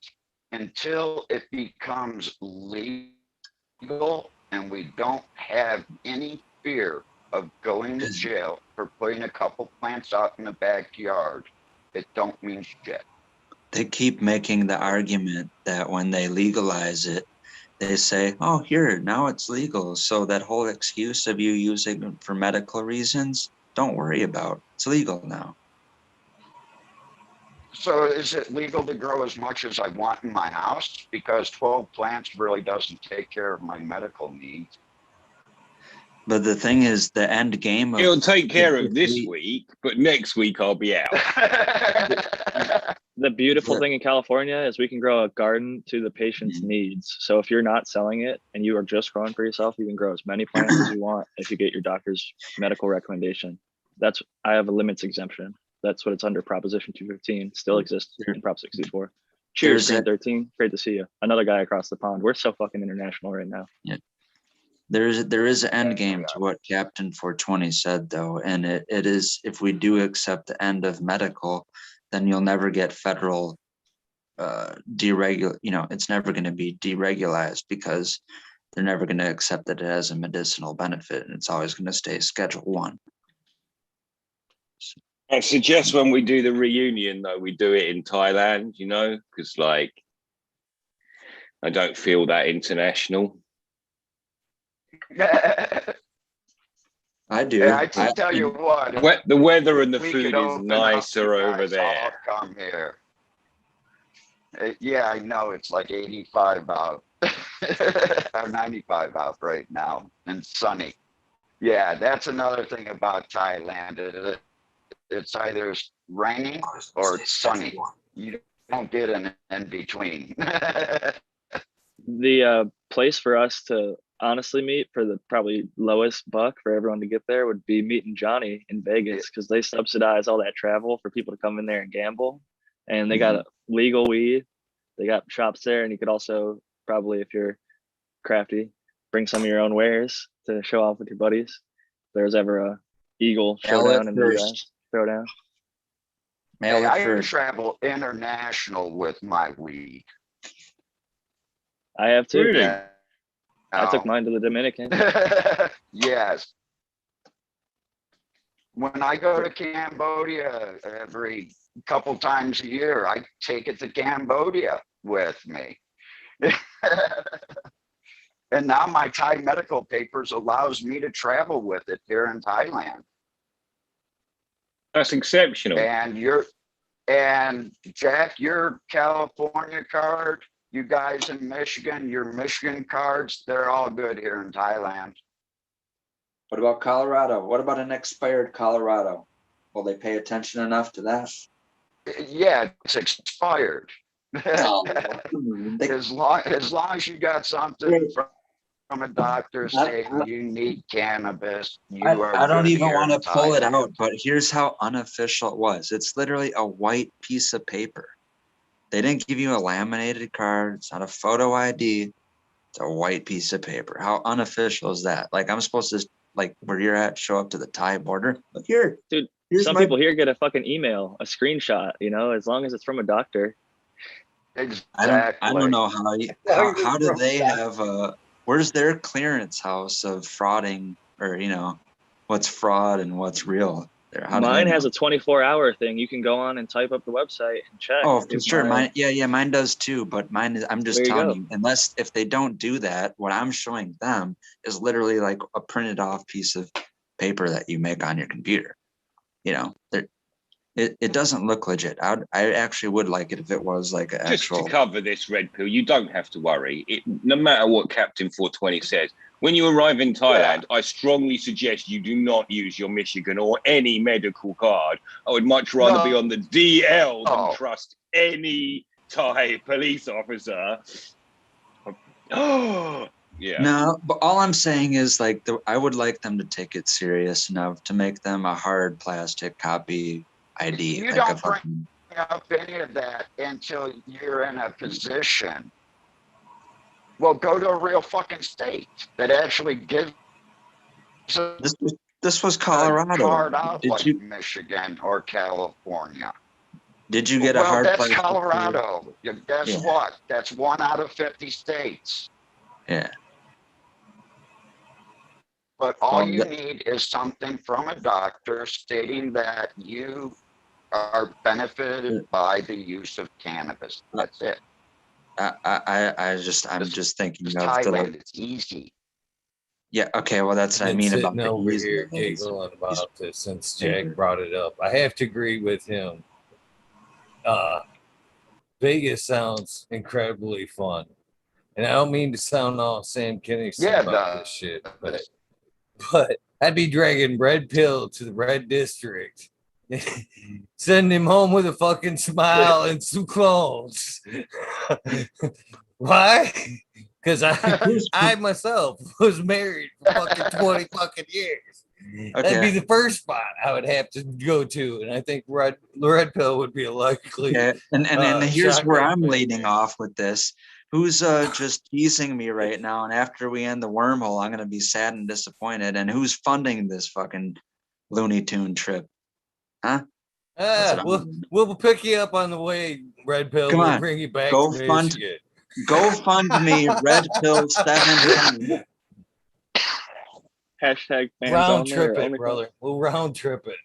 until it becomes legal and we don't have any fear of going to jail for putting a couple plants out in the backyard. It don't mean shit. they keep making the argument that when they legalize it, they say, oh, here, now it's legal. So that whole excuse of you using it for medical reasons, don't worry about. It's legal now. So is it legal to grow as much as I want in my house? Because 12 plants really doesn't take care of my medical needs. But the thing is, the end game of It'll take care if of this we- week, but next week I'll be out. The beautiful Yeah. thing in California is we can grow a garden to the patient's Mhm. needs. So if you're not selling it and you are just growing for yourself, you can grow as many plants as you want if you get your doctor's medical recommendation. I have a limits exemption. That's what it's under. Proposition 215 still exists in Prop 64. Cheers, There's Green 13. Great to see you. Another guy across the pond. We're so fucking international right now. there is an end game to what Captain 420 said, though, and it is, if we do accept the end of medical, then you'll never get federal it's never going to be deregularized, because they're never going to accept that it has a medicinal benefit, and it's always going to stay Schedule 1. I suggest when we do the reunion, though, we do it in Thailand, you know, because like I don't feel that international. I do. Yeah, I can tell you what. The weather and the we food could is open up, nicer you over guys there. all come here. Yeah, I know it's like 85 out or 95 out right now and sunny. Yeah, that's another thing about Thailand. It's either raining or it's sunny. You don't get an in between. The place for us to honestly meet for the probably lowest buck for everyone to get there would be meeting Johnny in Vegas, because they subsidize all that travel for people to come in there and gamble. And they got legal weed. They got shops there, and you could also probably, if you're crafty, bring some of your own wares to show off with your buddies. If there's ever a Eagle showdown in the US, throwdown. Mail I it first. travel international with my weed. I have too. Really? I took mine to the Dominican. Yes. When I go to Cambodia every couple times a year, I take it to Cambodia with me. And now my Thai medical papers allows me to travel with it here in Thailand. That's exceptional. And Jack, your California card, you guys in Michigan, your Michigan cards, they're all good here in Thailand. What about Colorado? What about an expired Colorado? Will they pay attention enough to that? Yeah, it's expired. Oh, as long as you got something from a doctor saying you need cannabis, I don't even want to pull it out, but here's how unofficial it was. It's literally a white piece of paper. They didn't give you a laminated card. It's not a photo ID. It's a white piece of paper. How unofficial is that? Like, I'm supposed to, like, where you're at, show up to the Thai border. Look here. Dude, here's some people here get a fucking email, a screenshot, you know, as long as it's from a doctor. Exactly. I don't know how do they have where's their clearance house of frauding, or, you know, what's fraud and what's real there? Mine has a 24-hour thing. You can go on and type up the website and check. Oh, for sure. Mine does too. But mine is, I'm just telling you, unless if they don't do that, what I'm showing them is literally like a printed off piece of paper that you make on your computer. You know, It doesn't look legit. I actually would like it if it was like an Just actual. to cover this, Red Pill, you don't have to worry. No matter what Captain 420 says, when you arrive in Thailand, I strongly suggest you do not use your Michigan or any medical card. I would much rather be on the DL than trust any Thai police officer. Oh, yeah. No, but all I'm saying is like I would like them to take it serious enough to make them a hard plastic copy ID. You like don't bring up any of that until you're in a position. Well, go to a real fucking state that actually gives. This was Colorado. Card out Did like you? Michigan or California. Did you get a Well, hard that's plastic? Colorado. Guess Yeah. what? That's 1 out of 50 states. Yeah. But all you need is something from a doctor stating that you are benefited by the use of cannabis. That's it. I'm just thinking of Thailand. It's easy. Yeah. Okay. Well, that's what I Been mean sitting about the over ease here of things. giggling about this since Jack brought it up. I have to agree with him. Vegas sounds incredibly fun, and I don't mean to sound all Sam Kinison about this shit, but I'd be dragging Red Pill to the Red District, send him home with a fucking smile and some clones. Why? Because I myself was married for fucking 20 fucking years. That'd be the first spot I would have to go to, and I think Red Pill would be a likely. Yeah, and here's where I'm leading off with this. Who's just teasing me right now? And after we end the wormhole, I'm gonna be sad and disappointed. And who's funding this fucking Looney Tune trip? Huh? We'll pick you up on the way, Red Pill. Come we'll on, bring you back go to fund, Michigan. go fund me, Red Pill 7. Hashtag fans round trip only, it, brother. We'll round trip it.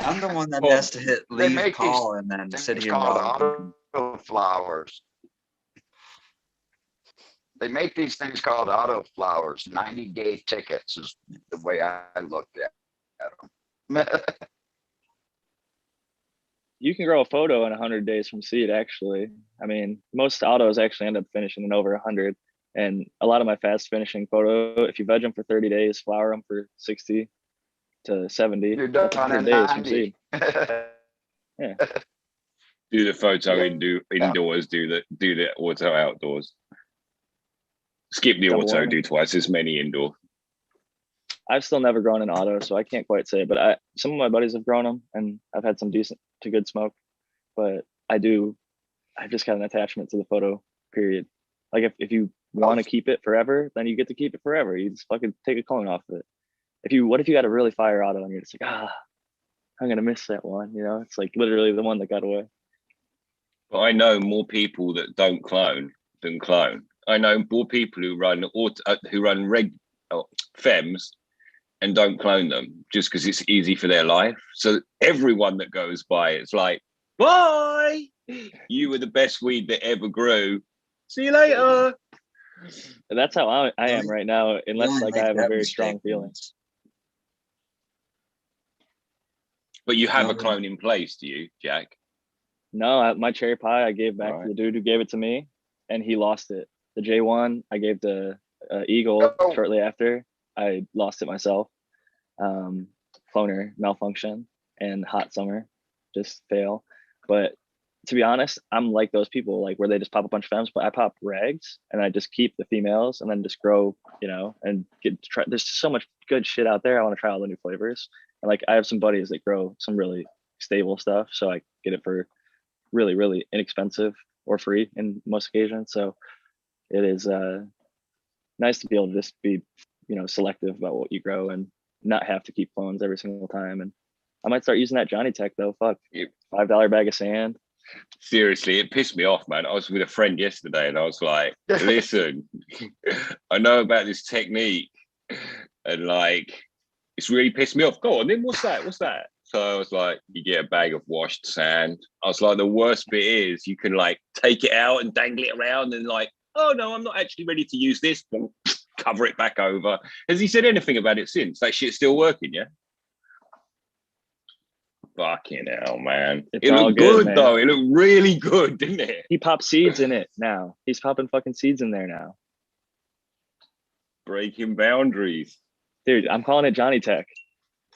I'm the one that has to hit leave call and then sit here. Auto flowers. They make these things called auto flowers. 90-day tickets is the way I looked at them. You can grow a photo in 100 days from seed, actually. I mean, most autos actually end up finishing in over 100. And a lot of my fast finishing photo, if you veg them for 30 days, flower them for 60 to 70, you're done that's 100 in days 90. from seed. Yeah. Do the photo indoors, do the auto outdoors. Skip the auto, do twice as many indoor. I've still never grown an auto, so I can't quite say, but some of my buddies have grown them and I've had some decent to good smoke, but I've just got an attachment to the photo, period. Like if you want to keep it forever, then you get to keep it forever. You just fucking take a clone off of it. What if you got a really fire auto and you're just like, I'm gonna miss that one, you know? It's like literally the one that got away. But I know more people that don't clone than clone. I know more people who run fems and don't clone them just because it's easy for their life. So everyone that goes by, it's like, bye. You were the best weed that ever grew. See you later. And that's how I am right now, unless I have a very strong feeling. But you have a clone in place, do you, Jack? No, my cherry pie I gave back to the dude who gave it to me, and he lost it. The J1 I gave to Eagle shortly after. I lost it myself. Cloner malfunction and hot summer just fail. But to be honest, I'm like those people like where they just pop a bunch of fems, but I pop rags and I just keep the females and then just grow, and there's so much good shit out there. I want to try all the new flavors. And like I have some buddies that grow some really stable stuff, so I get it for really, really inexpensive or free in most occasions. So it is nice to be able to just be, selective about what you grow and not have to keep clones every single time. And I might start using that Johnny Tech though. Fuck, $5 bag of sand. Seriously, it pissed me off, man. I was with a friend yesterday and I was like, listen, I know about this technique and like, it's really pissed me off. Go on then, what's that? So I was like, you get a bag of washed sand. I was like, the worst bit is you can like take it out and dangle it around and like, oh no, I'm not actually ready to use this. Cover it back over. Has he said anything about it since? That shit's still working, yeah? Fucking hell, man. It's It all looked good, good, man. though. It looked really good, didn't it? He popped seeds in it now. He's popping fucking seeds in there now. Breaking boundaries. Dude, I'm calling it Johnny Tech.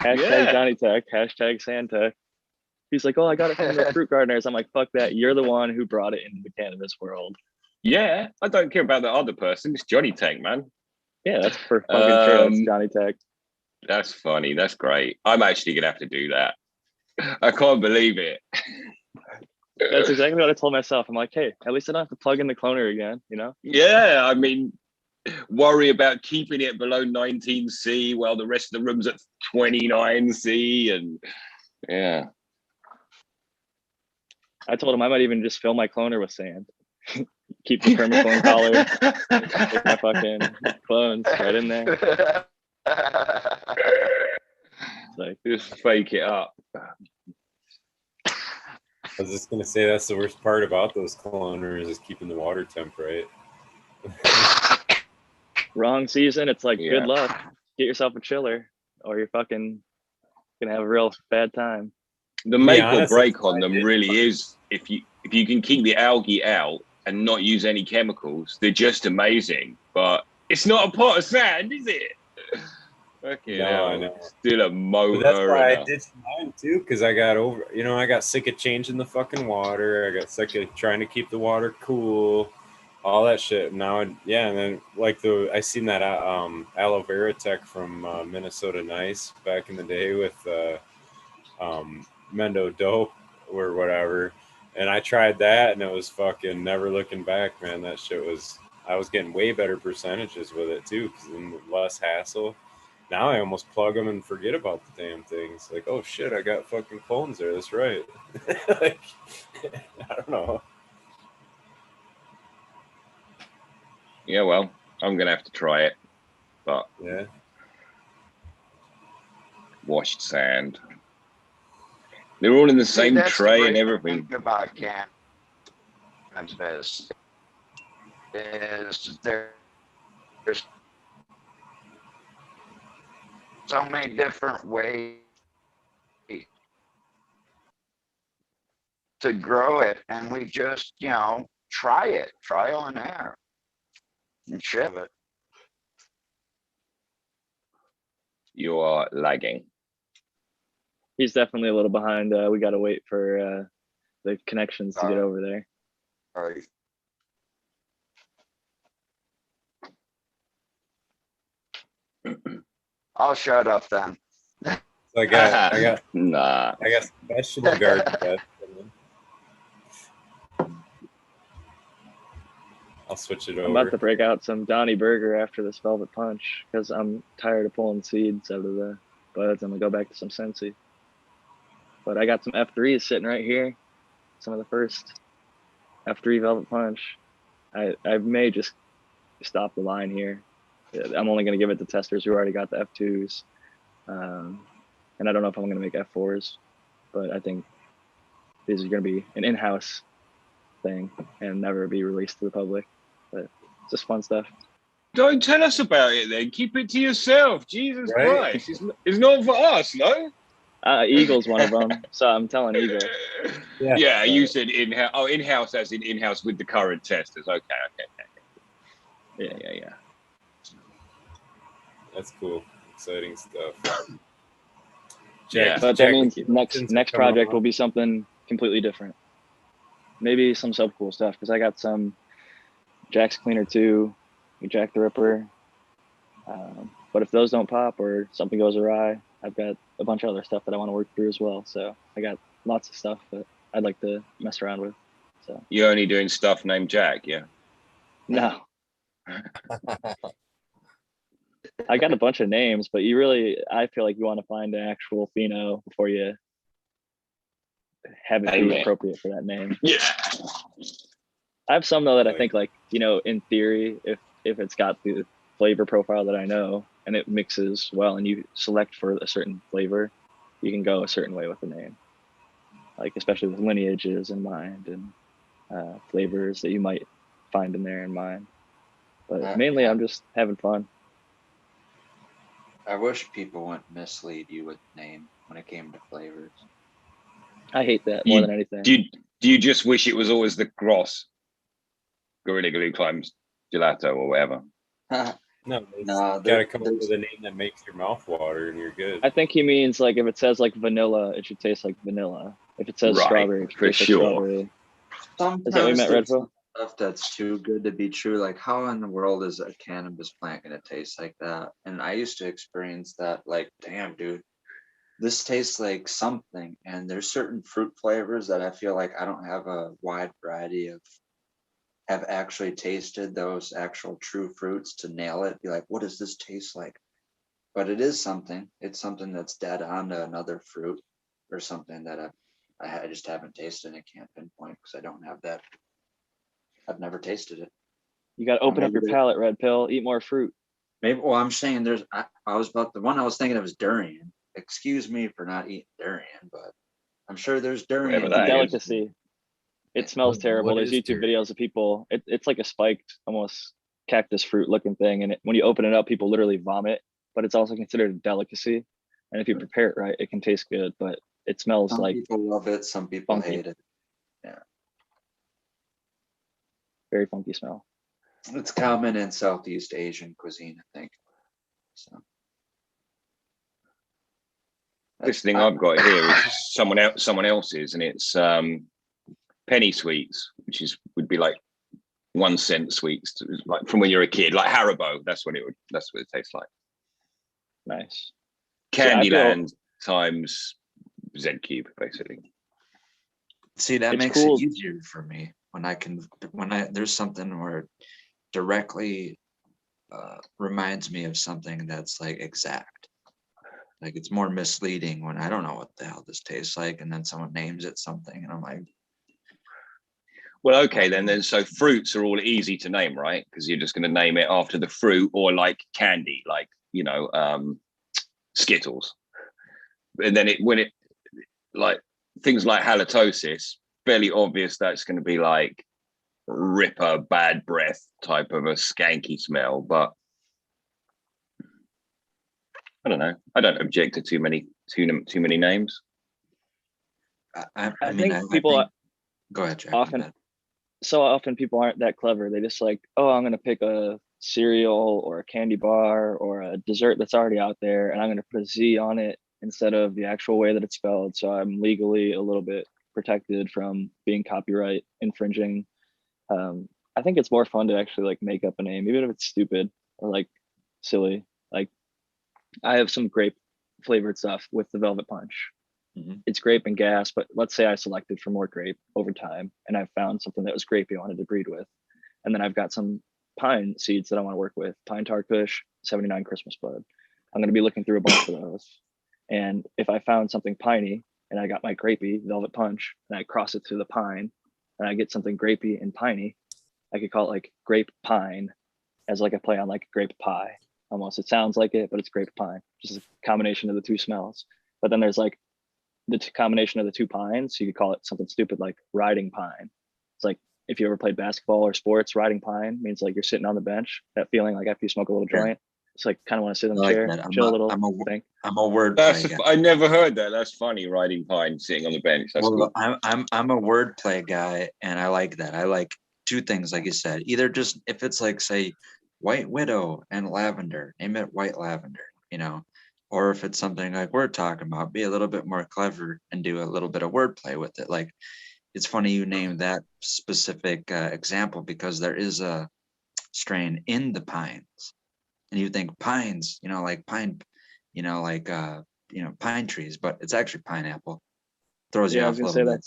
Hashtag Yeah. Johnny Tech, hashtag Santec. He's like, oh, I got it from the fruit gardeners. I'm like, fuck that. You're the one who brought it into the cannabis world. Yeah, I don't care about the other person. It's Johnny Tech, man. Yeah, that's for fucking sure. That's Johnny Tech. That's funny. That's great. I'm actually gonna have to do that. I can't believe it. That's exactly what I told myself. I'm like, hey, at least I don't have to plug in the cloner again, you know? Yeah, I mean, worry about keeping it below 19C while the rest of the room's at 29C, and yeah. I told him I might even just fill my cloner with sand. Keep the permaclone collar, stick my fucking clones right in there. Like, Just fake it up. I was just gonna say that's the worst part about those cloners is keeping the water temp right. wrong season, it's like, Yeah. good luck. Get yourself a chiller or you're fucking gonna have a real bad time. The make or honest, break on I them did really find- is if you can keep the algae out and not use any chemicals, they're just amazing. But it's not a pot of sand, is it? Okay, No, I know. Still a But motor. that's why and I ditched mine too, because I got I got sick of changing the fucking water. I got sick of trying to keep the water cool, all that shit. Now, and then like I seen that aloe vera tech from Minnesota Nice back in the day with Mendo Dope or whatever, and I tried that, and it was fucking never looking back, man. That shit was. I was getting way better percentages with it too, because less hassle. Now I almost plug them and forget about the damn things. Like, oh shit, I got fucking clones there. That's right. Like, I don't know. yeah, well, I'm gonna have to try it. But Yeah. washed sand. They're all in the See, same that's the tray and great everything. thing about cannabis is there's so many different ways to grow it, and we just, try it, trial and error, and ship it. You are lagging. He's definitely a little behind. We gotta wait for the connections to get over there. All right. I'll shut up then. So I got Nah. vegetable garden beds. I'll switch it I'm about over. to break out some Donnie Burger after this Velvet Punch because I'm tired of pulling seeds out of the buds. I'm gonna go back to some Sensi. But I got some F3s sitting right here. Some of the first F3 Velvet Punch. I may just stop the line here. I'm only gonna give it to testers who already got the F2s. And I don't know if I'm gonna make F4s, but I think these are gonna be an in-house thing and never be released to the public. But it's just fun stuff. Don't tell us about it then. Keep it to yourself. Jesus Right? Christ. It's not for us, no? Eagle's one of them, so I'm telling Eagle. Yeah, you said in-house. Oh, in-house as in in-house with the current testers. Okay. Yeah. That's cool. Exciting stuff. Yeah. But that Jack, means the next questions are coming project on. will be something completely different. Maybe some sub cool stuff because I got some Jack's Cleaner 2, Jack the Ripper. But if those don't pop or something goes awry, I've got a bunch of other stuff that I want to work through as well. So I got lots of stuff that I'd like to mess around with. So You're only doing stuff named Jack, yeah? no. I got a bunch of names, but I feel like you want to find an actual pheno before you have it be Amen. appropriate for that name. Yeah. I have some though that I think like, in theory, if it's got the flavor profile that I know and it mixes well and you select for a certain flavor, you can go a certain way with the name. Like especially with lineages in mind and flavors that you might find in there in mind. But mainly I'm just having fun. I wish people wouldn't mislead you with name when it came to flavors. I hate that more than anything. Do you just wish it was always the Gross Gorilla Glue Climbs Gelato or whatever? No, it's No, gotta come up with a name that makes your mouth water and you're good. I think he means like if it says like vanilla, it should taste like vanilla. If it says Right, strawberry, it should for taste sure. like strawberry. Sometimes Is that what you meant, there's Redfield? stuff that's too good to be true. Like, how in the world is a cannabis plant gonna taste like that? And I used to experience that. Like, damn, dude, this tastes like something. And there's certain fruit flavors that I feel like I don't have a wide variety of. Have actually tasted those actual true fruits to nail it. Be like, what does this taste like? But it is something. It's something that's dead on to another fruit or something that I just haven't tasted and can't pinpoint because I don't have that. I've never tasted it. You got to open up your palate, Red Pill. Eat more fruit. Maybe. Well, I'm saying I was about the one I was thinking of is durian. Excuse me for not eating durian, but I'm sure there's durian. Whatever It's a that is. delicacy. It smells terrible. What There's is YouTube durian? videos of people. It's like a spiked, almost cactus fruit looking thing, and when you open it up, people literally vomit. But it's also considered a delicacy, and if you prepare it right, it can taste good. But it smells Some like people love it. Some people funky. hate it. Very funky smell. It's common in Southeast Asian cuisine, I think. So. This thing I've got here is someone else's, and it's penny sweets, which would be like 1 cent sweets, like from when you're a kid, like Haribo. That's what it tastes like. Nice. Candyland times Z Cube, basically. See, that It's makes cool. it easier for me when there's something where it directly reminds me of something that's like exact. Like it's more misleading when I don't know what the hell this tastes like, and then someone names it something, and I'm like, Well, okay, then so fruits are all easy to name, right? Because you're just going to name it after the fruit, or like candy, like Skittles. And then when it like things like halitosis, fairly obvious that's going to be like Ripper, bad breath type of a skanky smell, but I don't know. I don't object to too many names. I think people go ahead, Jack. so often people aren't that clever. They just like, oh, I'm going to pick a cereal or a candy bar or a dessert that's already out there, and I'm going to put a Z on it instead of the actual way that it's spelled. So I'm legally a little bit protected from being copyright infringing. I think it's more fun to actually like make up a name, even if it's stupid or like silly. Like I have some grape flavored stuff with the Velvet Punch. Mm-hmm. It's grape and gas, but let's say I selected for more grape over time and I found something that was grapey I wanted to breed with. And then I've got some pine seeds that I want to work with, pine tar kush, 79 Christmas bud. I'm going to be looking through a bunch of those. And if I found something piney and I got my grapey Velvet Punch and I cross it through the pine and I get something grapey and piney, I could call it like grape pine as like a play on like grape pie. Almost, it sounds like it, but it's grape pine, just a combination of the two smells. But then there's like the combination of the two pines, so you could call it something stupid like riding pine. It's like if you ever played basketball or sports, riding pine means like you're sitting on the bench, that feeling like after you smoke a little joint. It's like kind of want to sit in the chair, chill a little. I'm a word. I never heard that. That's funny. Riding pine, sitting on the bench. That's cool. I'm a wordplay guy, and I like that. I like two things, like you said. Either just if it's like say White Widow and lavender, name it White Lavender, or if it's something like we're talking about, be a little bit more clever and do a little bit of wordplay with it. Like it's funny you named that specific example because there is a strain in the pines, and you think pines, like pine, pine trees, but it's actually pineapple. Throws you off a little bit.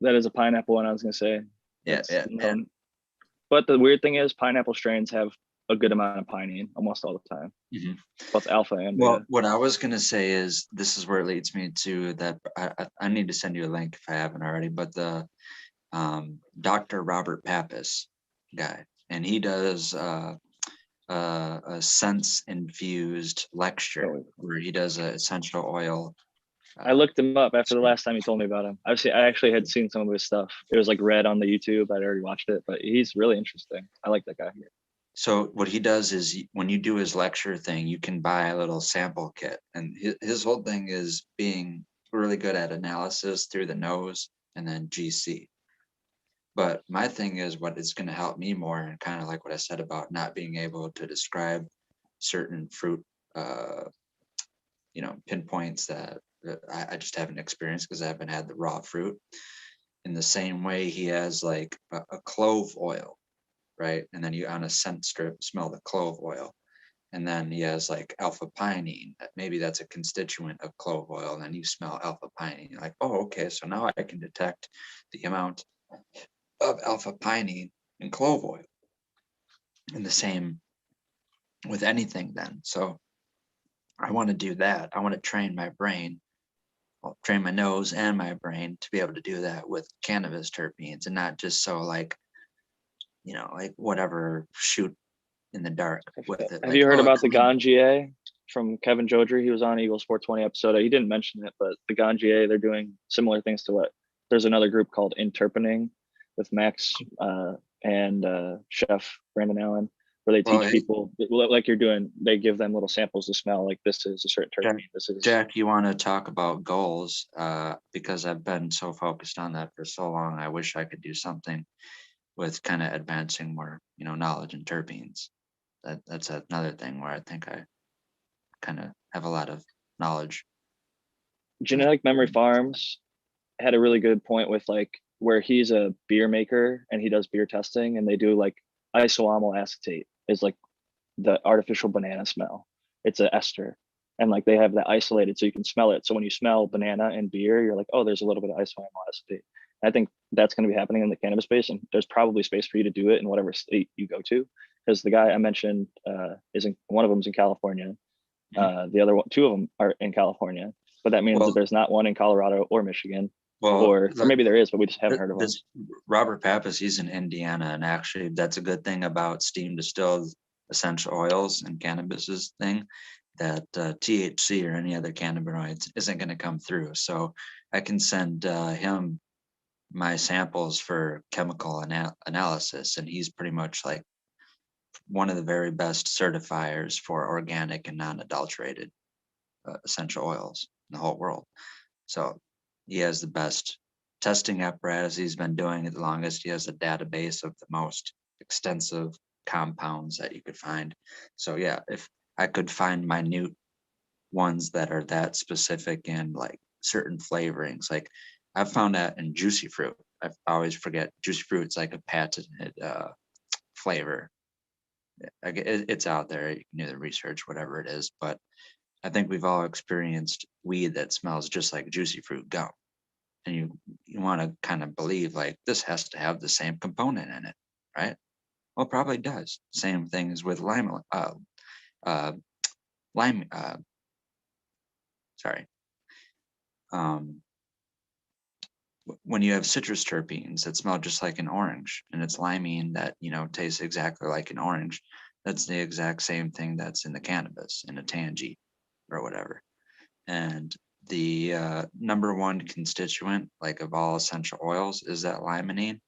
That is a pineapple one. I was gonna say. Yeah. But the weird thing is, pineapple strains have a good amount of pinene almost all the time. Mm-hmm. Both alpha and beta. Well, what I was gonna say is this is where it leads me to that. I need to send you a link if I haven't already. But the Dr. Robert Pappas guy, and he does a sense infused lecture where he does an essential oil. I looked him up after the last time you told me about him. I actually had seen some of his stuff. It was like red on the YouTube. I'd already watched it, but he's really interesting. I like that guy. So what he does is when you do his lecture thing, you can buy a little sample kit. And his whole thing is being really good at analysis through the nose and then GC. But my thing is what is going to help me more, and kind of like what I said about not being able to describe certain fruit, pinpoints that I just haven't experienced because I haven't had the raw fruit. In the same way, he has like a clove oil, right? And then you on a scent strip smell the clove oil. And then he has like alpha pinene. Maybe that's a constituent of clove oil. And then you smell alpha pinene. You're like, oh, okay. So now I can detect the amount of alpha pinene in clove oil. And the same with anything then. So I want to do that. I want to train my brain, train my nose and my brain to be able to do that with cannabis terpenes, and not just so like whatever shoot in the dark with it. Have you heard about the Ganjier from Kevin Jodry? He was on Eagles 420 episode. He didn't mention it, but the Ganjier, they're doing similar things to what there's another group called Interpening with Max and Chef Brandon Allen, where they teach people like you're doing. They give them little samples to smell. Like this is a certain terpene. This is Jack. You want to talk about goals? Because I've been so focused on that for so long. I wish I could do something with kind of advancing more, knowledge in terpenes. That's another thing where I think I kind of have a lot of knowledge. Genetic Memory Farms had a really good point with like where he's a beer maker and he does beer testing, and they do like isoamyl acetate is like the artificial banana smell. It's an ester, and like they have that isolated so you can smell it. So when you smell banana and beer, you're like, oh, there's a little bit of isoamyl acetate. I think that's going to be happening in the cannabis space, and there's probably space for you to do it in whatever state you go to. Because the guy I mentioned one of them's in California. The other one, two of them are in California, but that means that there's not one in Colorado or Michigan, or maybe there is, but we just haven't heard of them. Robert Pappas, he's in Indiana, and actually that's a good thing about steam distilled essential oils and cannabis's thing, that THC or any other cannabinoids isn't going to come through. So I can send him my samples for chemical analysis, and he's pretty much like one of the very best certifiers for organic and non-adulterated essential oils in the whole world. So he has the best testing apparatus. He's been doing it the longest. He has a database of the most extensive compounds that you could find. So yeah, if I could find minute ones that are that specific in like certain flavorings, like I've found that in juicy fruit. I always forget juicy fruit. It's like a patented flavor. It's out there. You can do the research, whatever it is. But I think we've all experienced weed that smells just like juicy fruit gum, and you want to kind of believe like this has to have the same component in it, right? Well, it probably does. Same things with when you have citrus terpenes that smell just like an orange, and it's limonene that tastes exactly like an orange, that's the exact same thing that's in the cannabis, in a tangy or whatever. And the number one constituent, like of all essential oils, is that limonene,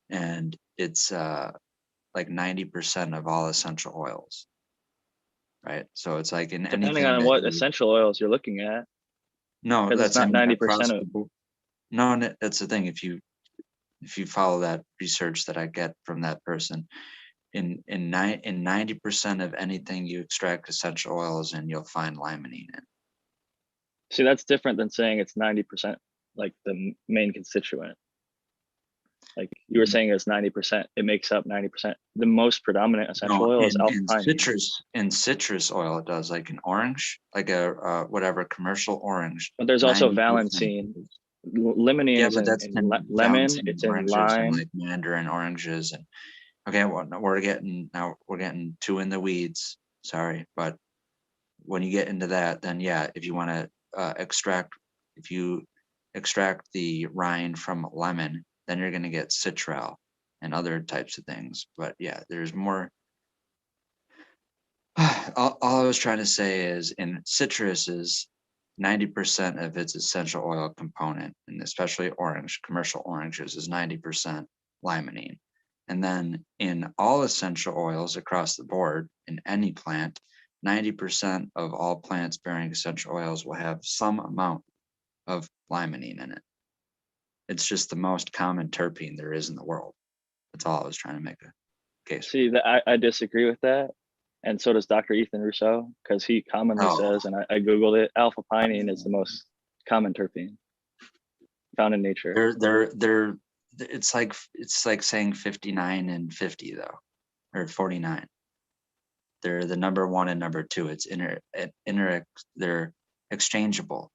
and it's like 90% of all essential oils, right? So it's like in depending anything on what essential oils you're looking at. No, that's not 90% of. No, that's the thing. If you follow that research that I get from that person, in 90% of anything you extract essential oils in, you'll find limonene in. See, that's different than saying it's 90%, like the main constituent. Like you were saying, it's 90%. It makes up 90%. The most predominant essential oil is alpha pinene. In citrus oil, it does, like an orange, like a whatever commercial orange. But there's also valencine. Limonene is in lemon. It's in lime, like mandarin oranges, and okay, well, we're getting too in the weeds. Sorry, but when you get into that, then yeah, if you want to extract the rind from lemon, then you're going to get citral and other types of things. But yeah, there's more. All I was trying to say is in citrus is 90% of its essential oil component, and especially commercial oranges, is 90% limonene. And then in all essential oils across the board, in any plant, 90% of all plants bearing essential oils will have some amount of limonene in it. It's just the most common terpene there is in the world. That's all I was trying to make a case. See, that I disagree with that, and so does Dr. Ethan Rousseau, because he commonly Oh. says, and I googled it, alpha pinene is the most common terpene found in nature. They're it's like saying 59 and 50 though, or 49. They're the number one and number two. It's they're exchangeable,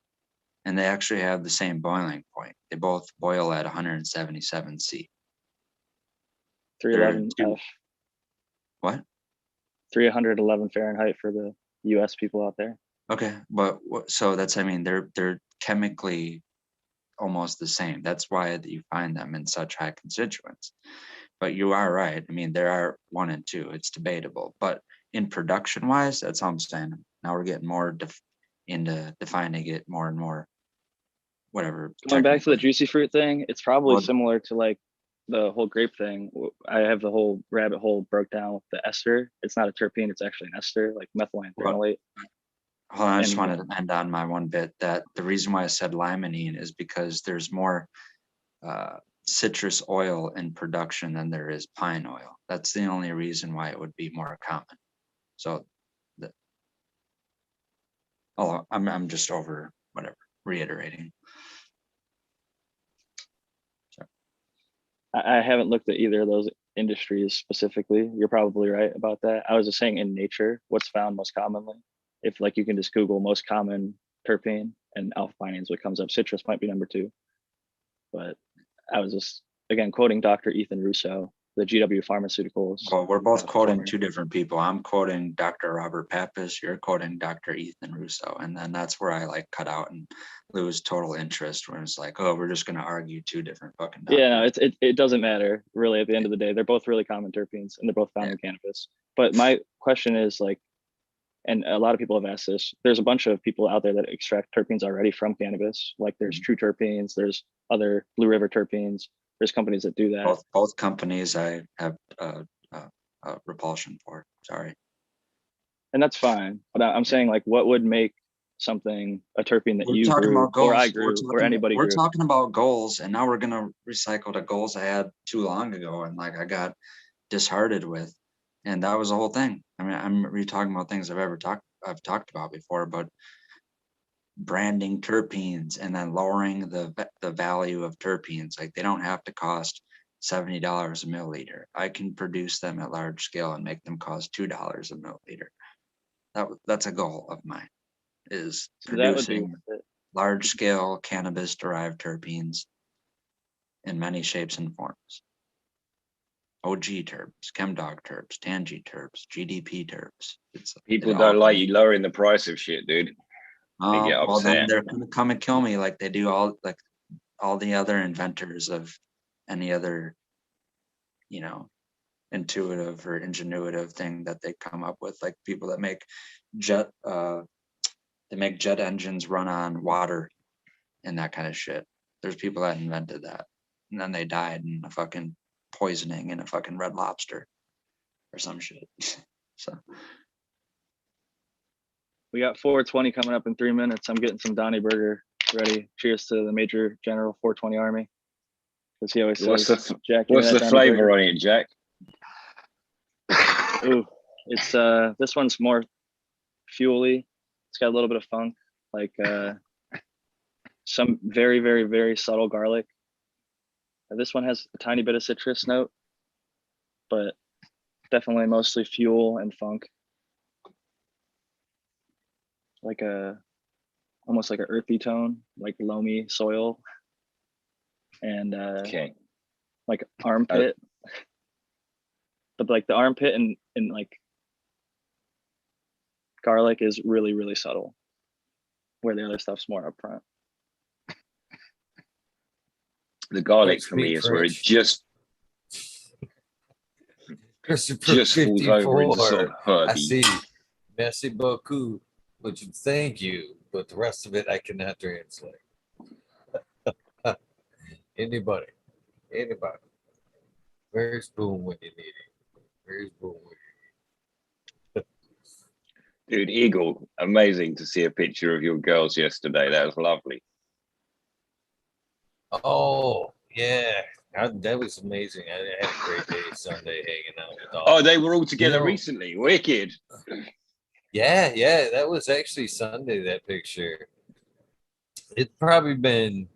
and they actually have the same boiling point. They both boil at 177 C. 311 F. What? 311 Fahrenheit for the US people out there. Okay, but so that's, I mean, they're chemically almost the same. That's why you find them in such high constituents. But you are right. I mean, there are 1 and 2. It's debatable, but in production wise, that's all I'm saying. Now we're getting more into defining it more and more. Whatever. Going back to the juicy fruit thing, it's probably Well, similar to like the whole grape thing. I have the whole rabbit hole broke down with the ester. It's not a terpene, it's actually an ester, like methylene phenolate. Hold on, I just And- wanted to end on my one bit that the reason why I said limonene is because there's more citrus oil in production than there is pine oil. That's the only reason why it would be more common. So, I'm just over whatever reiterating. I haven't looked at either of those industries specifically. You're probably right about that. I was just saying in nature, what's found most commonly. If like you can just Google most common terpene and alpha pinene is what comes up. Citrus might be number 2. But I was just, again, quoting Dr. Ethan Rousseau, the GW Pharmaceuticals. Well, we're both quoting former. 2 different people. I'm quoting Dr. Robert Pappas, you're quoting Dr. Ethan Russo. And then that's where I like cut out and lose total interest when it's like, oh, we're just going to argue 2 different fucking doctors. Yeah, no, it doesn't matter really at the end of the day. They're both really common terpenes and they're both found in cannabis. But my question is like, and a lot of people have asked this, there's a bunch of people out there that extract terpenes already from cannabis. Like there's True Terpenes, there's other Blue River Terpenes. There's companies that do that. Both companies I have repulsion for, sorry. And that's fine. But I'm saying like, what would make something a terpene that We're you talking grew about goals. or I grew or anybody We're grew? talking about goals, and now we're gonna recycle the goals I had too long ago, and like I got disheartened with, and that was the whole thing. I mean, I'm talking about things I've talked about before, but branding terpenes and then lowering the value of terpenes. Like they don't have to cost $70 a milliliter. I can produce them at large scale and make them cost $2 a milliliter. That's a goal of mine, is So that would be producing worth it. large scale cannabis derived terpenes in many shapes and forms. OG terps, chemdog terps, tangy terps, GDP terps. People don't like you lowering the price of shit, dude. They get Well, then upset. they're gonna come and kill me like they do all the other inventors of any other, intuitive or ingenuitive thing that they come up with, like people that make jet engines run on water and that kind of shit. There's people that invented that, and then they died in a fucking poisoning in a fucking Red Lobster or some shit. So We got 420 coming up in 3 minutes. I'm getting some Donnie Burger ready. Cheers to the Major General 420 Army. Because he always What's says, the Jack, give me what's that the Donnie flavor Burger. on it, Jack? Ooh, it's this one's more fuely. It's got a little bit of funk, like some very, very, very subtle garlic. This one has a tiny bit of citrus note, but definitely mostly fuel and funk. Like almost like an earthy tone, like loamy soil, and Okay. like armpit. But like the armpit and like garlic is really, really subtle, where the other stuff's more upfront. The garlic Don't for me speak is where it French. just Christopher falls over into sort of 54. I herby. see. Merci beaucoup. Which thank you, but the rest of it I cannot translate. Anybody. Where's Boom when you need it? Where's Boom when Dude, Eagle, amazing to see a picture of your girls yesterday. That was lovely. Oh, yeah. That was amazing. I had a great day Sunday hanging out with all. Oh, they were all together know- recently. Wicked. Yeah, yeah. That was actually Sunday, that picture. It's probably been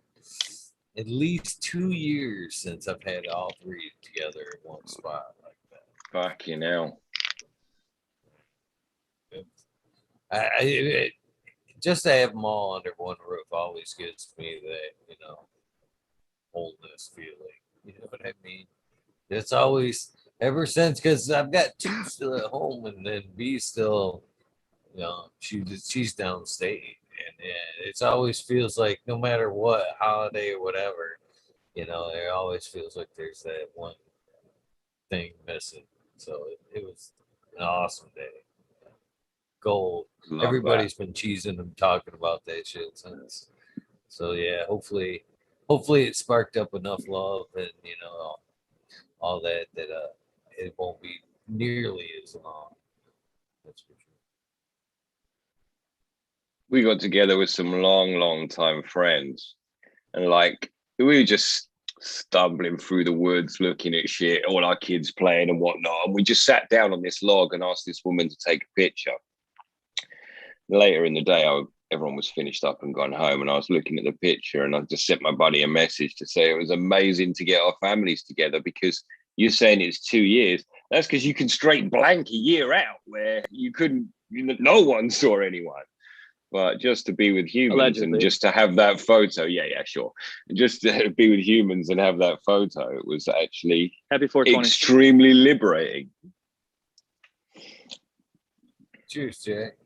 at least 2 years since I've had all three together in one spot like that. Fucking hell. Just to have them all under one roof always gives me that, you know, wholeness feeling. You know what I mean? It's always ever since, because I've got two still at home, and then B still, you know, she's downstate, and it's always feels like no matter what holiday or whatever, you know, it always feels like there's that one thing missing. So it was an awesome day. Gold. Love Everybody's been cheesing and talking about that shit since. So yeah, hopefully it sparked up enough love and, you know, all that it won't be nearly as long. That's for sure. We got together with some long time friends, and like we were just stumbling through the woods looking at shit, all our kids playing and whatnot, and we just sat down on this log and asked this woman to take a picture. Later in the day, everyone was finished up and gone home, and I was looking at the picture, and I just sent my buddy a message to say it was amazing to get our families together, because you're saying it's 2 years. That's because you can straight blank a year out where you couldn't, no one saw anyone. But just to be with humans Allegedly. and just to have that photo, yeah, sure. Just to be with humans and have that photo, it was actually Happy 420. extremely liberating. Cheers, Jack.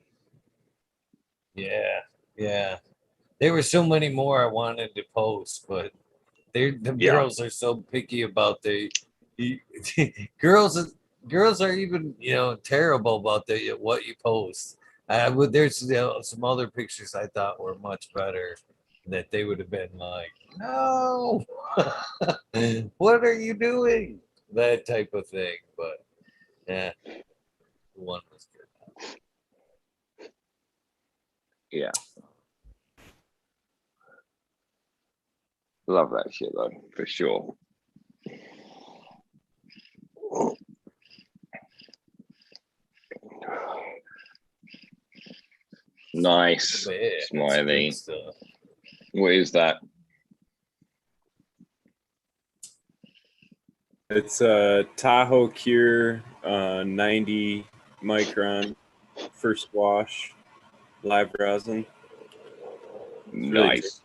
Yeah. There were so many more I wanted to post, but the girls are so picky about girls are even, you know, terrible about what you post. There's, you know, some other pictures I thought were much better that they would have been like, no, what are you doing? That type of thing. But yeah, one was good. Yeah. Love that shit though, for sure. Nice. Yeah, Smiley. What is that? It's a Tahoe Cure 90 micron first wash live resin. really Nice.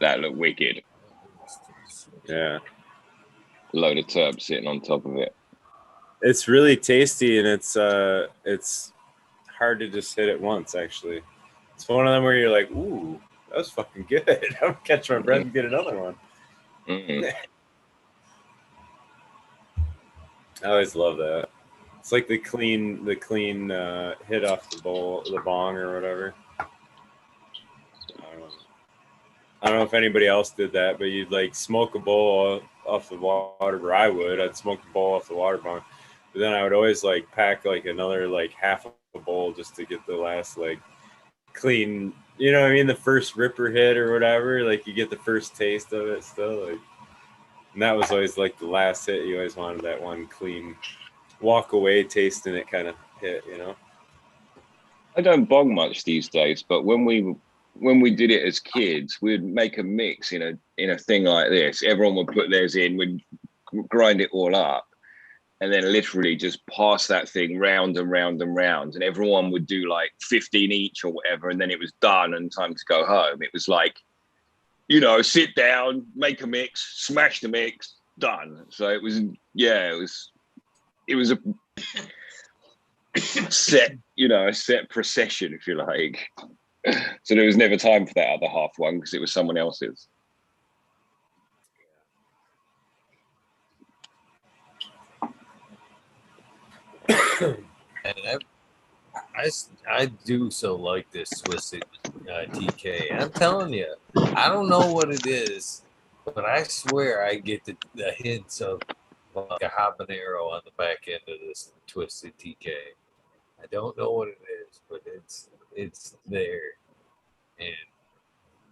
That looked wicked. Yeah. Load of turb sitting on top of it. It's really tasty, and it's hard to just hit it once, actually. It's one of them where you're like, ooh, that was fucking good. I'm gonna catch my breath and get another one. Mm-mm. I always love that. It's like the clean hit off the bong or whatever. I don't know if anybody else did that, but you'd like smoke a bowl off the water, or I would. I'd smoke a bowl off the water bong, but then I would always like pack like another like half of a bowl just to get the last like clean, you know what I mean? The first ripper hit or whatever, like you get the first taste of it still. Like, and that was always like the last hit. You always wanted that one clean, walk away tasting it kind of hit, you know? I don't bong much these days, but when we did it as kids, we'd make a mix in a thing like this. Everyone would put theirs in, we'd grind it all up, and then literally just pass that thing round and round and round, and everyone would do like 15 each or whatever, and then it was done and time to go home. It was like, you know, sit down, make a mix, smash the mix, done. So it was, yeah, it was a set, you know, a set procession, if you like. So there was never time for that other half one because it was someone else's. And I do so like this twisted TK. I'm telling you, I don't know what it is, but I swear I get the hints of like a habanero on the back end of this twisted TK. I don't know what it is, but it's there, and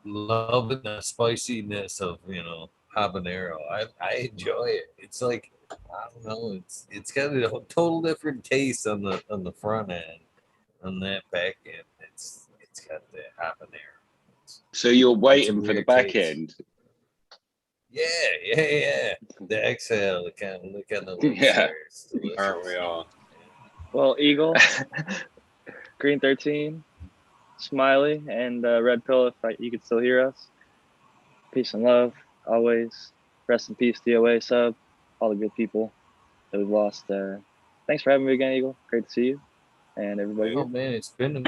loving the spiciness of, you know, habanero. I enjoy it. It's like, I don't know, it's got a total different taste on the front end. On that back end, it's got the habanero. So you're It's a waiting for the weird back taste. end. Yeah. The exhale, the kind of look on the lips Yeah. there. It's delicious. Aren't we all? Well, Eagle, Green 13, Smiley, and Red Pill, you could still hear us. Peace and love, always. Rest in peace, DOA sub, all the good people that we've lost. Thanks for having me again, Eagle. Great to see you and everybody Oh here. man, it's been.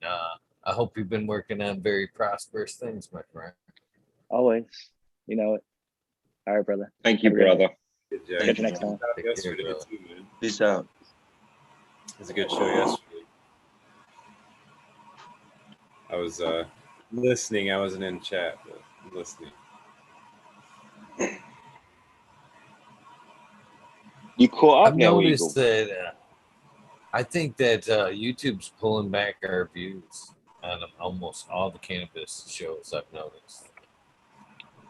I hope you've been working on very prosperous things, my friend. Always. You know it. All right, brother. Thank you, Have a good brother. Good job. Catch you next time. Take care, Yesterday brother. too, man. Peace out. It was a good show yesterday. I was listening. I wasn't in chat, but I'm listening. You caught up I've now, Eagle. noticed that. I think that YouTube's pulling back our views on almost all the cannabis shows. I've noticed.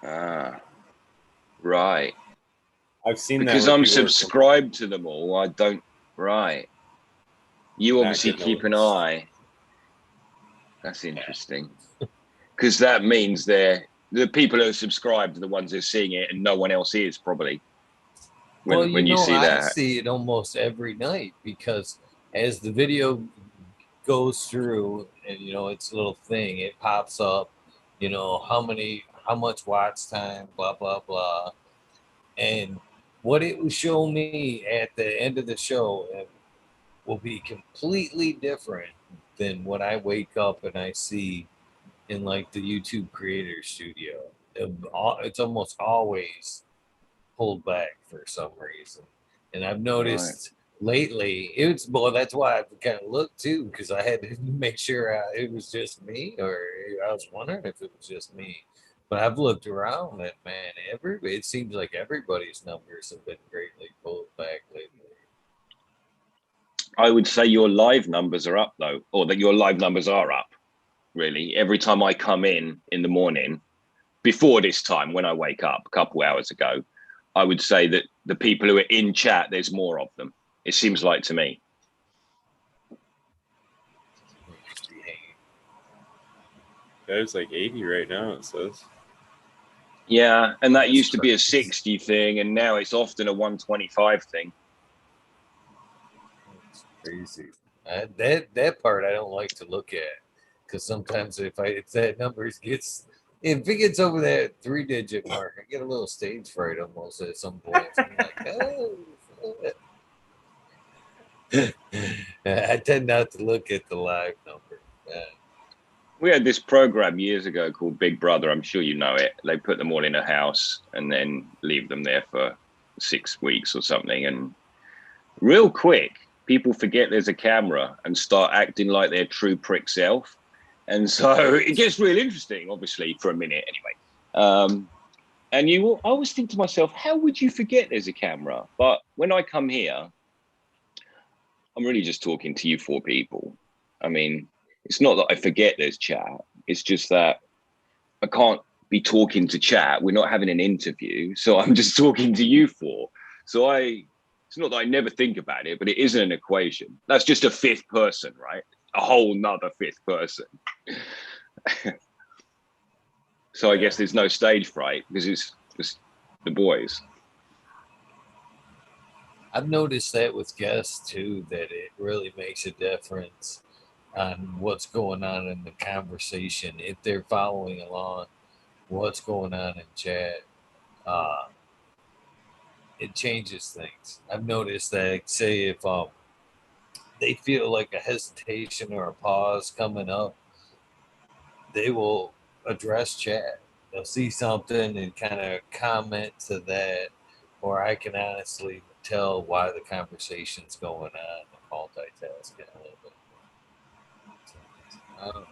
Ah, right. I've seen Because that where I'm people are subscribed to them all. I don't. Right. You Not obviously getting keep an alerts. eye. That's interesting. Because that means the people who are subscribed are the ones that are seeing it, and no one else is probably. When you see I that. see it almost every night because as the video goes through and, you know, it's a little thing, it pops up, you know, how much watch time, blah, blah, blah. And what it will show me at the end of the show will be completely different than what I wake up and I see in like the YouTube creator studio. It's almost always pulled back for some reason. And I've noticed lately, that's why I've kind of looked too, because I had to make sure it was just me, or I was wondering if it was just me. But I've looked around and man, it seems like everybody's numbers have been greatly pulled back lately. I would say your live numbers are up though, or that your live numbers are up. Really, every time I come in the morning, before this time when I wake up a couple hours ago, I would say that the people who are in chat, there's more of them. It seems like to me. There's like 80 right now, it says. Yeah, and that That's used to be a crazy. 60 thing, and now it's often a 125 thing. It's crazy. That part I don't like to look at because sometimes if that number gets if it gets over that 3-digit mark, I get a little stage fright almost at some point. I'm like, oh. I tend not to look at the live number. We had this program years ago called Big Brother. I'm sure you know it. They put them all in a house and then leave them there for 6 weeks or something. And real quick, people forget there's a camera and start acting like their true prick self. And so it gets real interesting, obviously, for a minute anyway. And I always think to myself, how would you forget there's a camera? But when I come here, I'm really just talking to you 4 people. I mean, it's not that I forget there's chat. It's just that I can't be talking to chat. We're not having an interview. So I'm just talking to you 4. So it's not that I never think about it, but it isn't an equation. That's just a 5th person, right? A whole nother 5th person. So I guess there's no stage fright because it's just the boys. I've noticed that with guests too, that it really makes a difference on what's going on in the conversation. If they're following along what's going on in chat, it changes things. I've noticed that, say, if they feel like a hesitation or a pause coming up, they will address chat. They'll see something and kind of comment to that, or I can honestly tell why the conversation's going on. Multitasking a little bit. I don't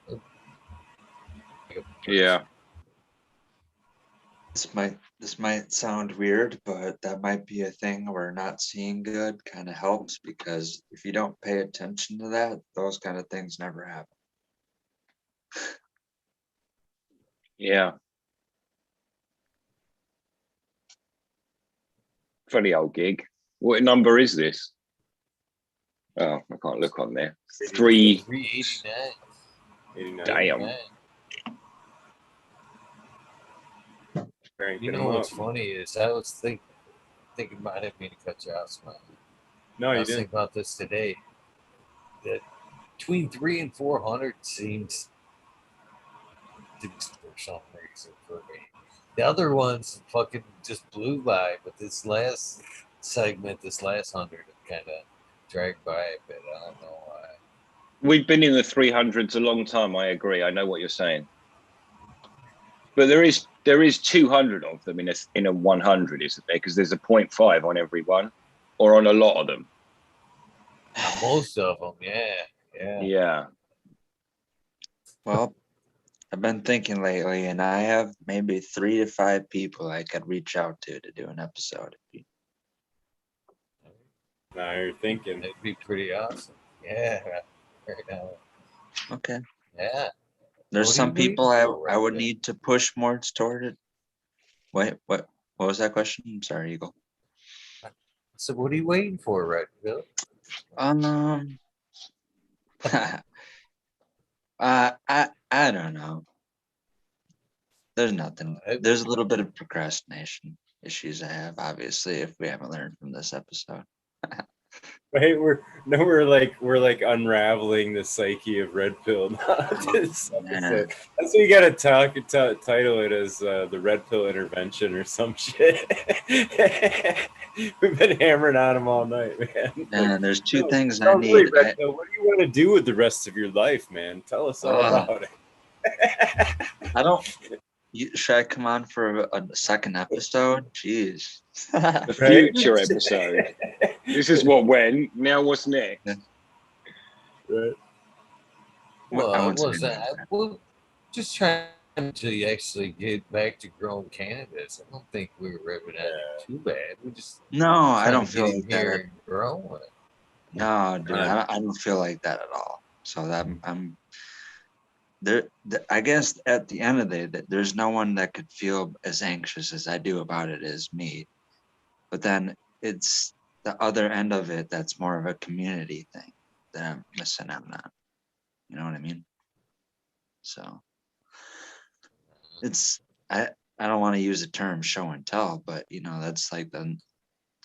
know. Yeah. This might sound weird, but that might be a thing where not seeing good kind of helps, because if you don't pay attention to that, those kind of things never happen. Yeah. Funny old gig. What number is this? Oh, I can't look on there. 389. 89. Damn. Cranking You them know up. what's funny is I was thinking about, I didn't mean to cut you off, Smiley. No, I you was didn't. thinking about this today. That between 300 and 400 seems to be for some reason for me. The other ones fucking just blew by, but this last segment, this last 100, kind of dragged by a bit. I don't know why. We've been in the 300s a long time. I agree. I know what you're saying. But there is 200 of them in a 100, isn't there? Because there's a 0.5 on every one, or on a lot of them. Most of them, yeah. Yeah. Well, I've been thinking lately, and I have maybe 3 to 5 people I could reach out to do an episode. Now you're thinking. It'd be pretty awesome. Yeah. Right now. Okay. Yeah. There's What are some you waiting people for, I would Rogan? need to push more toward it. Wait, what was that question? I'm sorry, Eagle. So what are you waiting for, Red Bill? I don't know. There's nothing. There's a little bit of procrastination issues I have, obviously, if we haven't learned from this episode. Wait, we're like unraveling the psyche of Red Pill. This Yeah. episode. That's what you gotta title it as the Red Pill intervention or some shit. We've been hammering on him all night, man. And there's two things I no, really, need. Red Pill, what do you want to do with the rest of your life, man? Tell us all about it. I don't. Should I come on for a second episode? Jeez. The future episode. This is what went. Now what's next? Right. Well, we're just trying to actually get back to growing cannabis. I don't think we were ripping at it too bad. We just No, I trying don't to feel get in like that. here and grow it. No, dude, I don't feel like that at all. So that I'm there. I guess at the end of the day, there's no one that could feel as anxious as I do about it as me. But then it's the other end of it that's more of a community thing that I'm missing out on. You know what I mean? So it's I don't want to use the term show and tell, but that's like the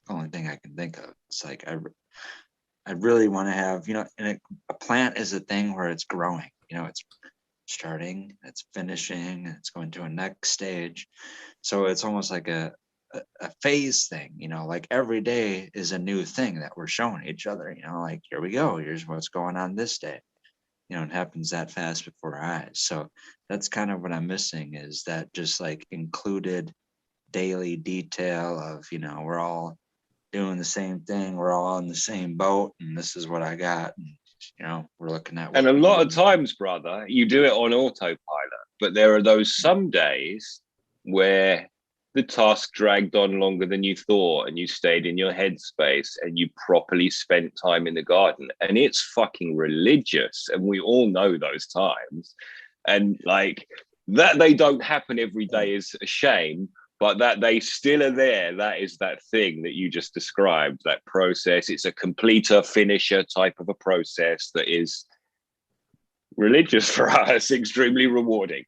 only thing I can think of. It's like I really want to have, and a plant is a thing where it's growing, it's starting, it's finishing, and it's going to a next stage. So it's almost like a phase thing, like every day is a new thing that we're showing each other, like here we go, here's what's going on this day. It happens that fast before our eyes. So that's kind of what I'm missing, is that just like included daily detail of, we're all doing the same thing, we're all on the same boat, and this is what I got. And, we're looking at. And a lot of times, brother, you do it on autopilot, but there are those some days where the task dragged on longer than you thought, and you stayed in your headspace and you properly spent time in the garden, and it's fucking religious. And we all know those times, and like that they don't happen every day is a shame, but that they still are there. That is that thing that you just described, that process. It's a completer, finisher type of a process that is religious for us, extremely rewarding.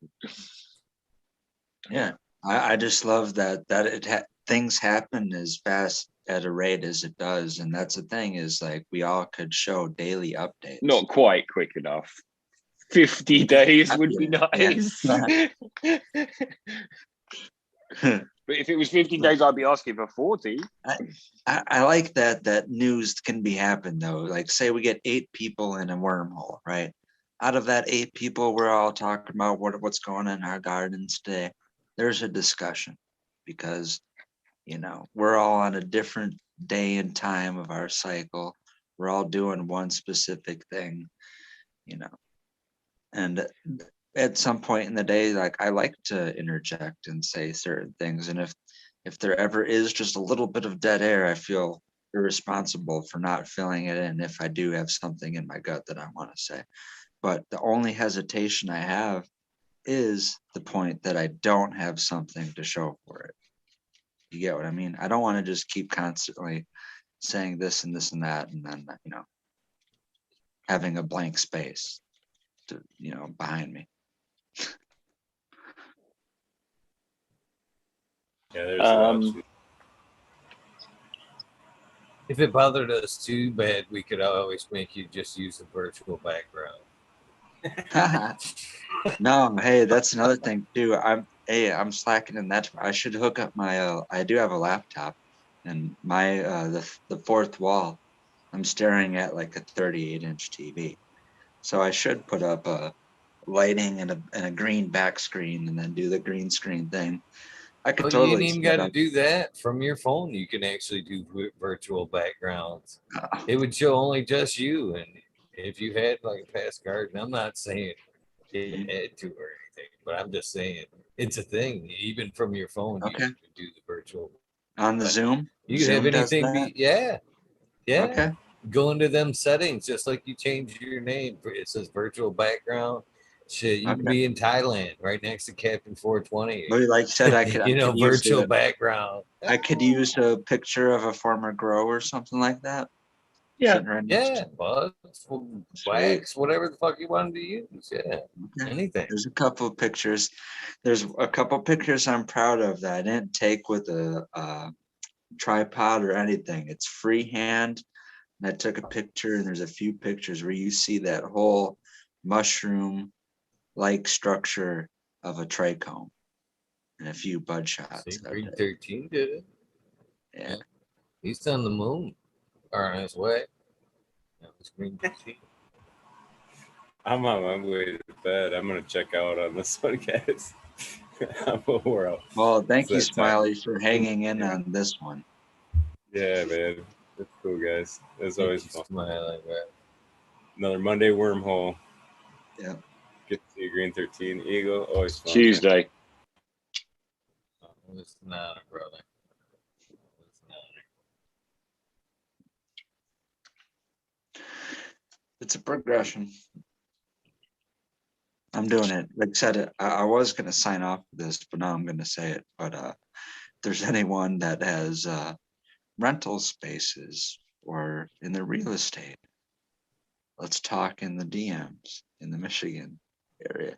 Yeah, I just love that things happen as fast at a rate as it does, and that's the thing, is like we all could show daily updates. Not quite quick enough. 50 days would be nice. Yeah. But if it was 50 days, I'd be asking for 40. I like that news can be happened though. Like say we get 8 people in a wormhole, right? Out of that 8 people, we're all talking about what's going on in our gardens today. There's a discussion because, we're all on a different day and time of our cycle. We're all doing one specific thing, and at some point in the day, like I like to interject and say certain things. And if there ever is just a little bit of dead air, I feel irresponsible for not filling it in if I do have something in my gut that I want to say. But the only hesitation I have is the point that I don't have something to show for it. You get what I mean? I don't want to just keep constantly saying this and this and that, and then, you know, having a blank space to, you know, behind me. Yeah, there's a lot. If it bothered us too bad, we could always make you just use a virtual background. No, hey, that's another thing too. I'm slacking in that. I should hook up my I do have a laptop, and my the fourth wall, I'm staring at like a 38-inch TV. So I should put up a lighting and a green back screen and then do the green screen thing. I could Well, you totally ain't even set got to up. do that from your phone. You can actually do virtual backgrounds. uh, It would show only just you, and if you had like a pass card, and I'm not saying it had to or anything, but I'm just saying it's a thing. Even from your phone, you Okay. can do the virtual. on the But Zoom. you could have Zoom does anything that. be, yeah. Okay. Go into them settings, just like you change your name. It says virtual background. Shit, you can Okay. be in Thailand, right next to Captain 420. But like I said, I could use Virtual background. I could use a picture of a former grow or something like that. Yeah. Sitting right next Yeah, to- buds, Sweet. wax, whatever the fuck you wanted to use. Yeah, Okay. anything. There's a couple of pictures. There's a couple pictures I'm proud of that I didn't take with a tripod or anything. It's freehand. And I took a picture, and there's a few pictures where you see that whole mushroom-like structure of a trichome and a few bud shots. See, of Green it. 13 did it. Yeah. He's on the moon, or on his way. That was Green 13. I'm on my way to bed. I'm gonna check out on this one, guys. We're out. Well, thank you, It's that time. Smiley, for hanging in on this one. Yeah, man. That's cool, guys. It's always fun. Smiling, right? Another Monday wormhole. Yeah. Get to see a Green 13 Eagle. Always fun. Tuesday. Oh, it's not, brother. It's not. It's a progression. I'm doing it. Like I said, I was going to sign off this, but now I'm going to say it. But if there's anyone that has rental spaces or in the real estate, let's talk in the DMs in the Michigan area.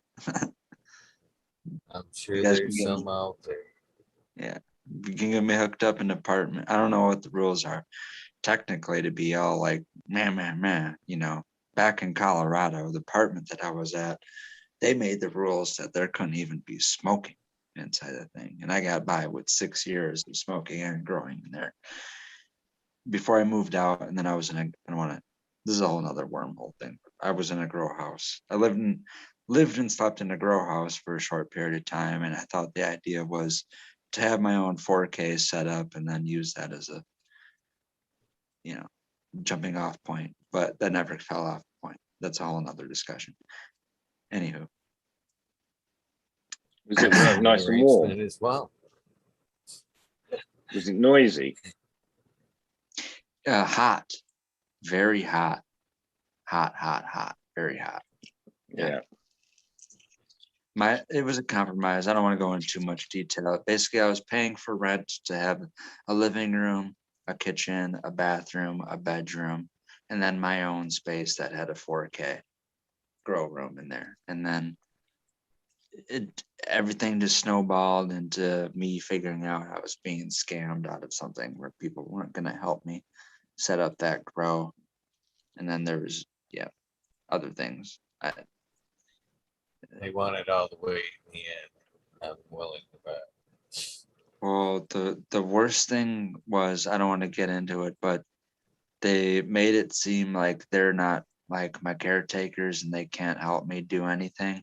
I'm sure You guys can there's get some me, out there. yeah, you can get me hooked up in an apartment. I don't know what the rules are. Technically, to be all like, man, you know, back in Colorado, the apartment that I was at, they made the rules that there couldn't even be smoking inside the thing. And I got by with 6 years of smoking and growing in there before I moved out. And then I was in a, I don't want to, this is a whole nother wormhole thing. I was in a grow house. I lived and slept in a grow house for a short period of time. And I thought the idea was to have my own 4K set up and then use that as a, you know, jumping off point, but that never fell off point. That's a whole nother discussion. Anywho. Was it nice and warm? Arrangement as well. Was it noisy? Hot, very hot, very hot. Yeah. It was a compromise. I don't want to go into too much detail. Basically, I was paying for rent to have a living room, a kitchen, a bathroom, a bedroom, and then my own space that had a 4K grow room in there. And then everything just snowballed into me figuring out I was being scammed out of something where people weren't going to help me set up that grow. And then there was, other things. They want it all the way in the end. I'm willing to bet. Well, the worst thing was, I don't want to get into it, but they made it seem like they're not like my caretakers and they can't help me do anything.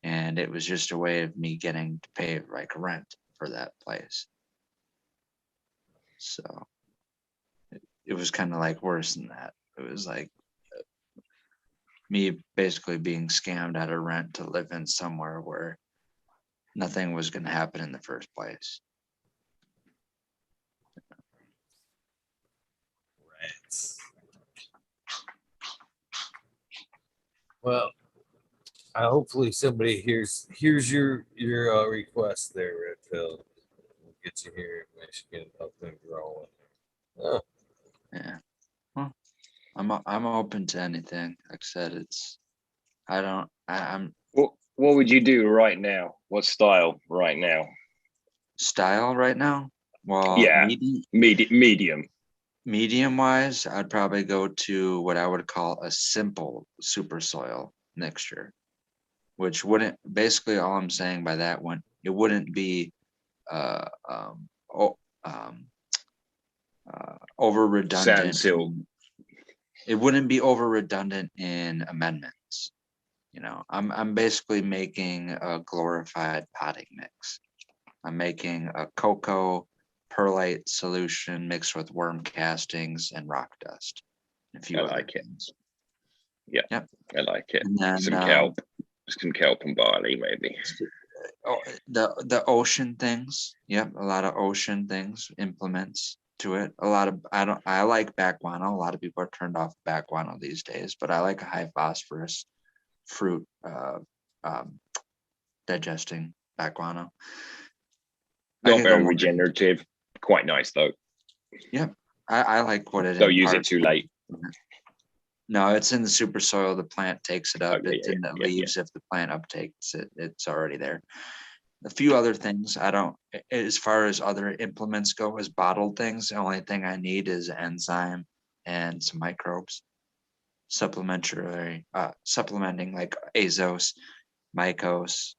And it was just a way of me getting to pay like rent for that place. So it was kind of like worse than that. It was like me basically being scammed out of rent to live in somewhere where nothing was going to happen in the first place. Rats. Well, hopefully somebody hears your request there, Red Pill. We'll get you here in Michigan, help them grow. Oh, Yeah. Well, I'm open to anything. Like I said, I'm What would you do right now? What style right now? style right now. Well, Yeah, medium. medium wise, I'd probably go to what I would call a simple super soil mixture, which wouldn't, basically all I'm saying by that one, it wouldn't be uh, um, o- um, over redundant. Sandsill. It wouldn't be over redundant in amendments. I'm basically making a glorified potting mix. I'm making a cocoa perlite solution mixed with worm castings and rock dust. And a few I other like it. things. Yeah, Yep. I like it. And then Some kelp and barley, maybe. the ocean things. Yep, a lot of ocean things, implements to it. A lot of I like back guano. A lot of people are turned off back guano these days, but I like a high phosphorus fruit digesting back guano. Not very regenerative. Quite nice though. Yep. I like what it Don't use it imparts. too late. No, it's in the super soil. The plant takes it up. Okay, It's in the leaves. If the plant uptakes it, it's already there. A few other things I don't, as far as other implements go, as bottled things, the only thing I need is enzyme and some microbes. Supplementary, supplementing like azos, mycos,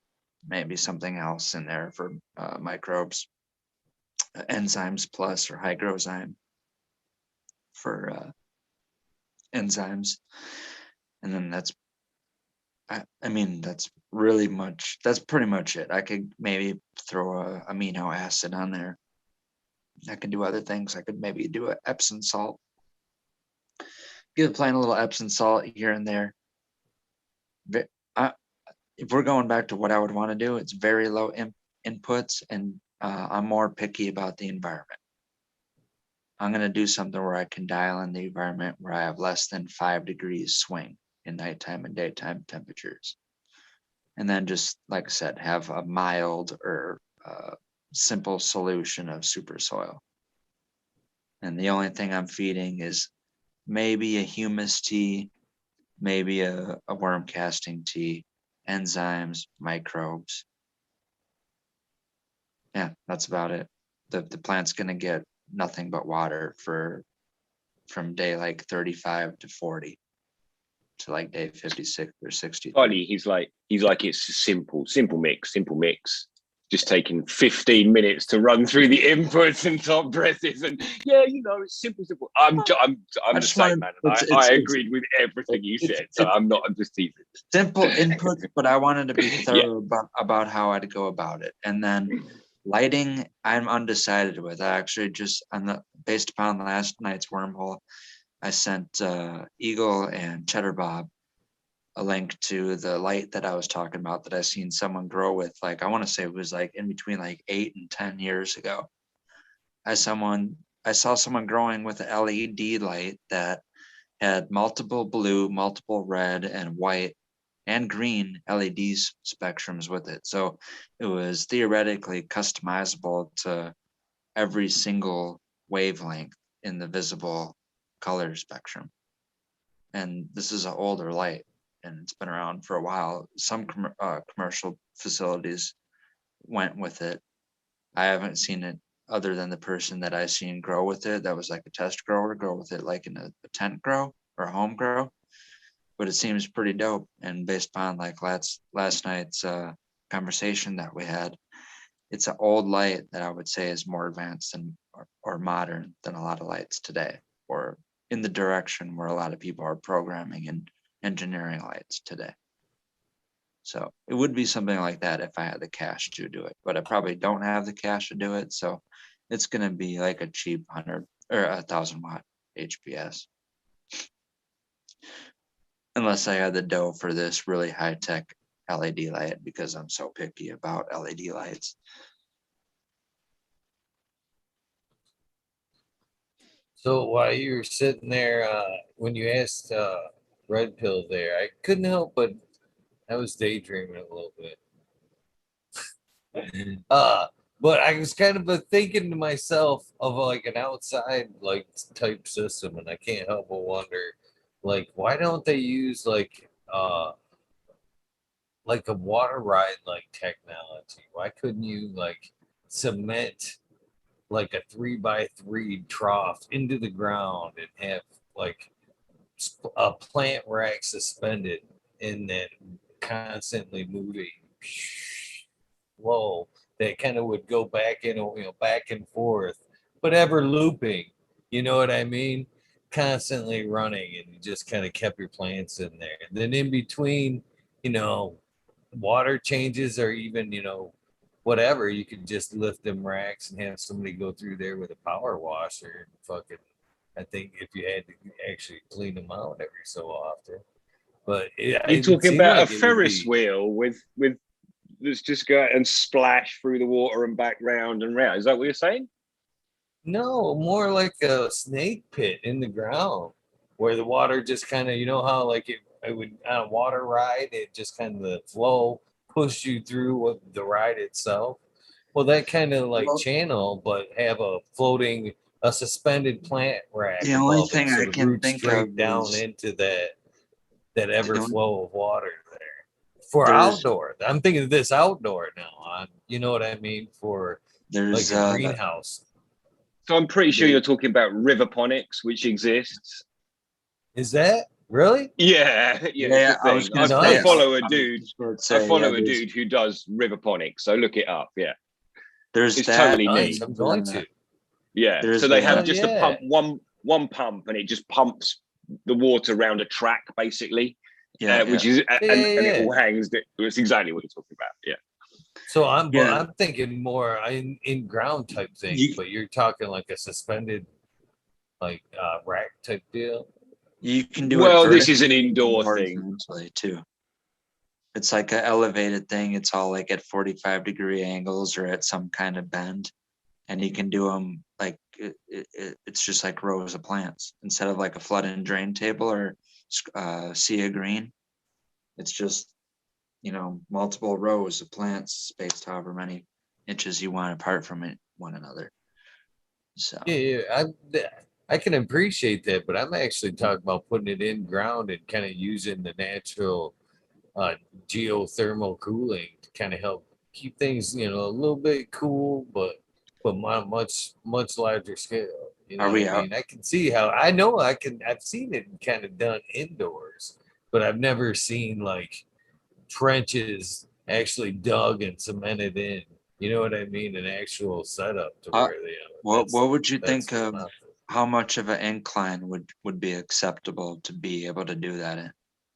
maybe something else in there for microbes. Enzymes plus or hygrozyme for enzymes. And then I mean, that's pretty much it. I could maybe throw a amino acid on there. I could do other things. I could maybe do an Epsom salt. Give the plant a little Epsom salt here and there. If we're going back to what I would want to do, it's very low inputs, and I'm more picky about the environment. I'm going to do something where I can dial in the environment where I have less than 5 degrees swing in nighttime and daytime temperatures. And then just, like I said, have a mild or simple solution of super soil. And the only thing I'm feeding is maybe a humus tea, maybe a worm casting tea, enzymes, microbes. Yeah, that's about it. The plant's going to get nothing but water from day like 35 to 40 to like day 56 or 60. Funny, he's like it's a simple mix. Just taking 15 minutes to run through the inputs and top dresses, and it's simple. I'm the same, man. I agreed with everything you said, so I'm just teasing. Simple inputs, but I wanted to be thorough about how I'd go about it. And then lighting, I'm undecided with. I actually just based upon last night's wormhole, I sent Eagle and Cheddar Bob a link to the light that I was talking about that I seen someone grow with. Like, I want to say it was like in between like 8 and 10 years ago. I saw someone growing with an LED light that had multiple blue, multiple red, and white and green LED spectrums with it. So it was theoretically customizable to every single wavelength in the visible color spectrum. And this is an older light, and it's been around for a while. Some commercial facilities went with it. I haven't seen it other than the person that I seen grow with it. That was like a test grower, grow with it like in a tent grow or a home grow. But it seems pretty dope. And based upon like last night's conversation that we had, it's an old light that I would say is more advanced than or modern than a lot of lights today, or in the direction where a lot of people are programming and engineering lights today. So it would be something like that if I had the cash to do it, but I probably don't have the cash to do it. So it's going to be like a cheap 100 or 1,000 watt HPS. Unless I had the dough for this really high tech LED light, because I'm so picky about LED lights. So while you were sitting there, when you asked Red Pill there, I couldn't help but I was daydreaming a little bit. But I was kind of thinking to myself of like an outside like type system, and I can't help but wonder, like, why don't they use like a water ride like technology? Why couldn't you like cement like a 3x3 trough into the ground and have like a plant rack suspended in that constantly moving flow that kind of would go back in, back and forth, but ever looping. You know what I mean? Constantly running, and you just kind of kept your plants in there. And then in between, water changes or even, whatever, you could just lift them racks and have somebody go through there with a power washer and fucking, I think if you had to actually clean them out every so often. But You're talking about a Ferris wheel with that's just go and splash through the water and back round and round. Is that what you're saying? No, more like a snake pit in the ground where the water just kind of, how like it would on a water ride, it just kind of the flow push you through what the ride itself. Well, that kind of like channel, but have a suspended plant rack. The only above thing it, so I the can roots think straight of down is into that ever flow of water there for there's outdoor. I'm thinking of this outdoor now. You know what I mean? For like there's a greenhouse. So I'm pretty sure you're talking about rivoponics, which exists. Is that really? Yeah, Yeah, it's a I was thing. gonna say, I follow a I was dude. just about to I say, follow yeah, a dude who does rivoponics. So look it up. Yeah, there's it's that. totally Nice. neat. I'm going to. Yeah. There's So they have Hell just a yeah. pump, one pump, and it just pumps the water around a track, basically. Which is and it all hangs. It's exactly what you're talking about. Yeah. So I'm thinking more in ground type thing, but you're talking like a suspended like rack type deal. You can do Well, it this is an vertically indoor and thing horizontally too. It's like an elevated thing. It's all like at 45-degree angles or at some kind of bend, and you can do them like it's just like rows of plants instead of like a flood and drain table or sea of green. It's just multiple rows of plants spaced however many inches you want apart from one another. So I can appreciate that, but I'm actually talking about putting it in ground and kind of using the natural geothermal cooling to kind of help keep things, a little bit cool, but much larger scale. You know Are we what I out? mean? I can see how I've seen it kind of done indoors, but I've never seen like trenches actually dug and cemented in. You know what I mean? An actual setup to where they. What would you think the of? method. How much of an incline would be acceptable to be able to do that in?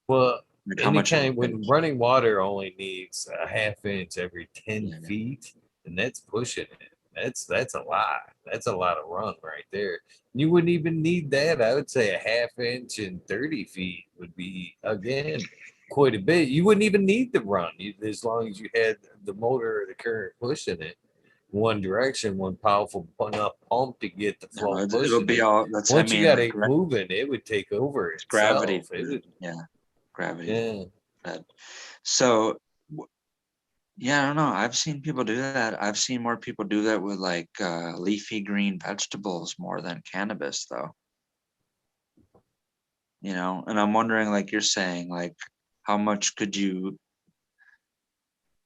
Well, Like how much when running water only needs a half inch every 10 Yeah. feet, and that's pushing it. That's a lot. That's a lot of run right there. You wouldn't even need that. I would say a half inch and 30 feet would be again quite a bit. You wouldn't even need the run as long as you had the motor or the current pushing it one direction, one powerful enough pump to get the flow pushing. It'll be all. That's Once you got like, it moving, it would take over it's itself. gravity. Gravity. Yeah. So, yeah, I don't know. I've seen people do that. I've seen more people do that with like leafy green vegetables more than cannabis, though. And I'm wondering, like you're saying, like how much could you